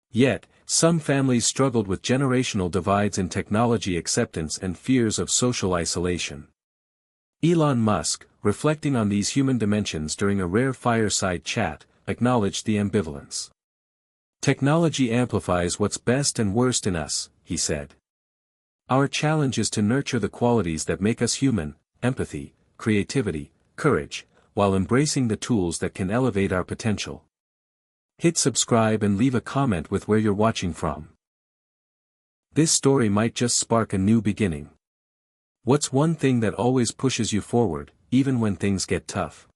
A: Yet, some families struggled with generational divides in technology acceptance and fears of social isolation. Elon Musk, reflecting on these human dimensions during a rare fireside chat, acknowledged the ambivalence. "Technology amplifies what's best and worst in us," he said. "Our challenge is to nurture the qualities that make us human: empathy, creativity, courage, while embracing the tools that can elevate our potential." Hit subscribe and leave a comment with where you're watching from. This story might just spark a new beginning. What's one thing that always pushes you forward, even when things get tough?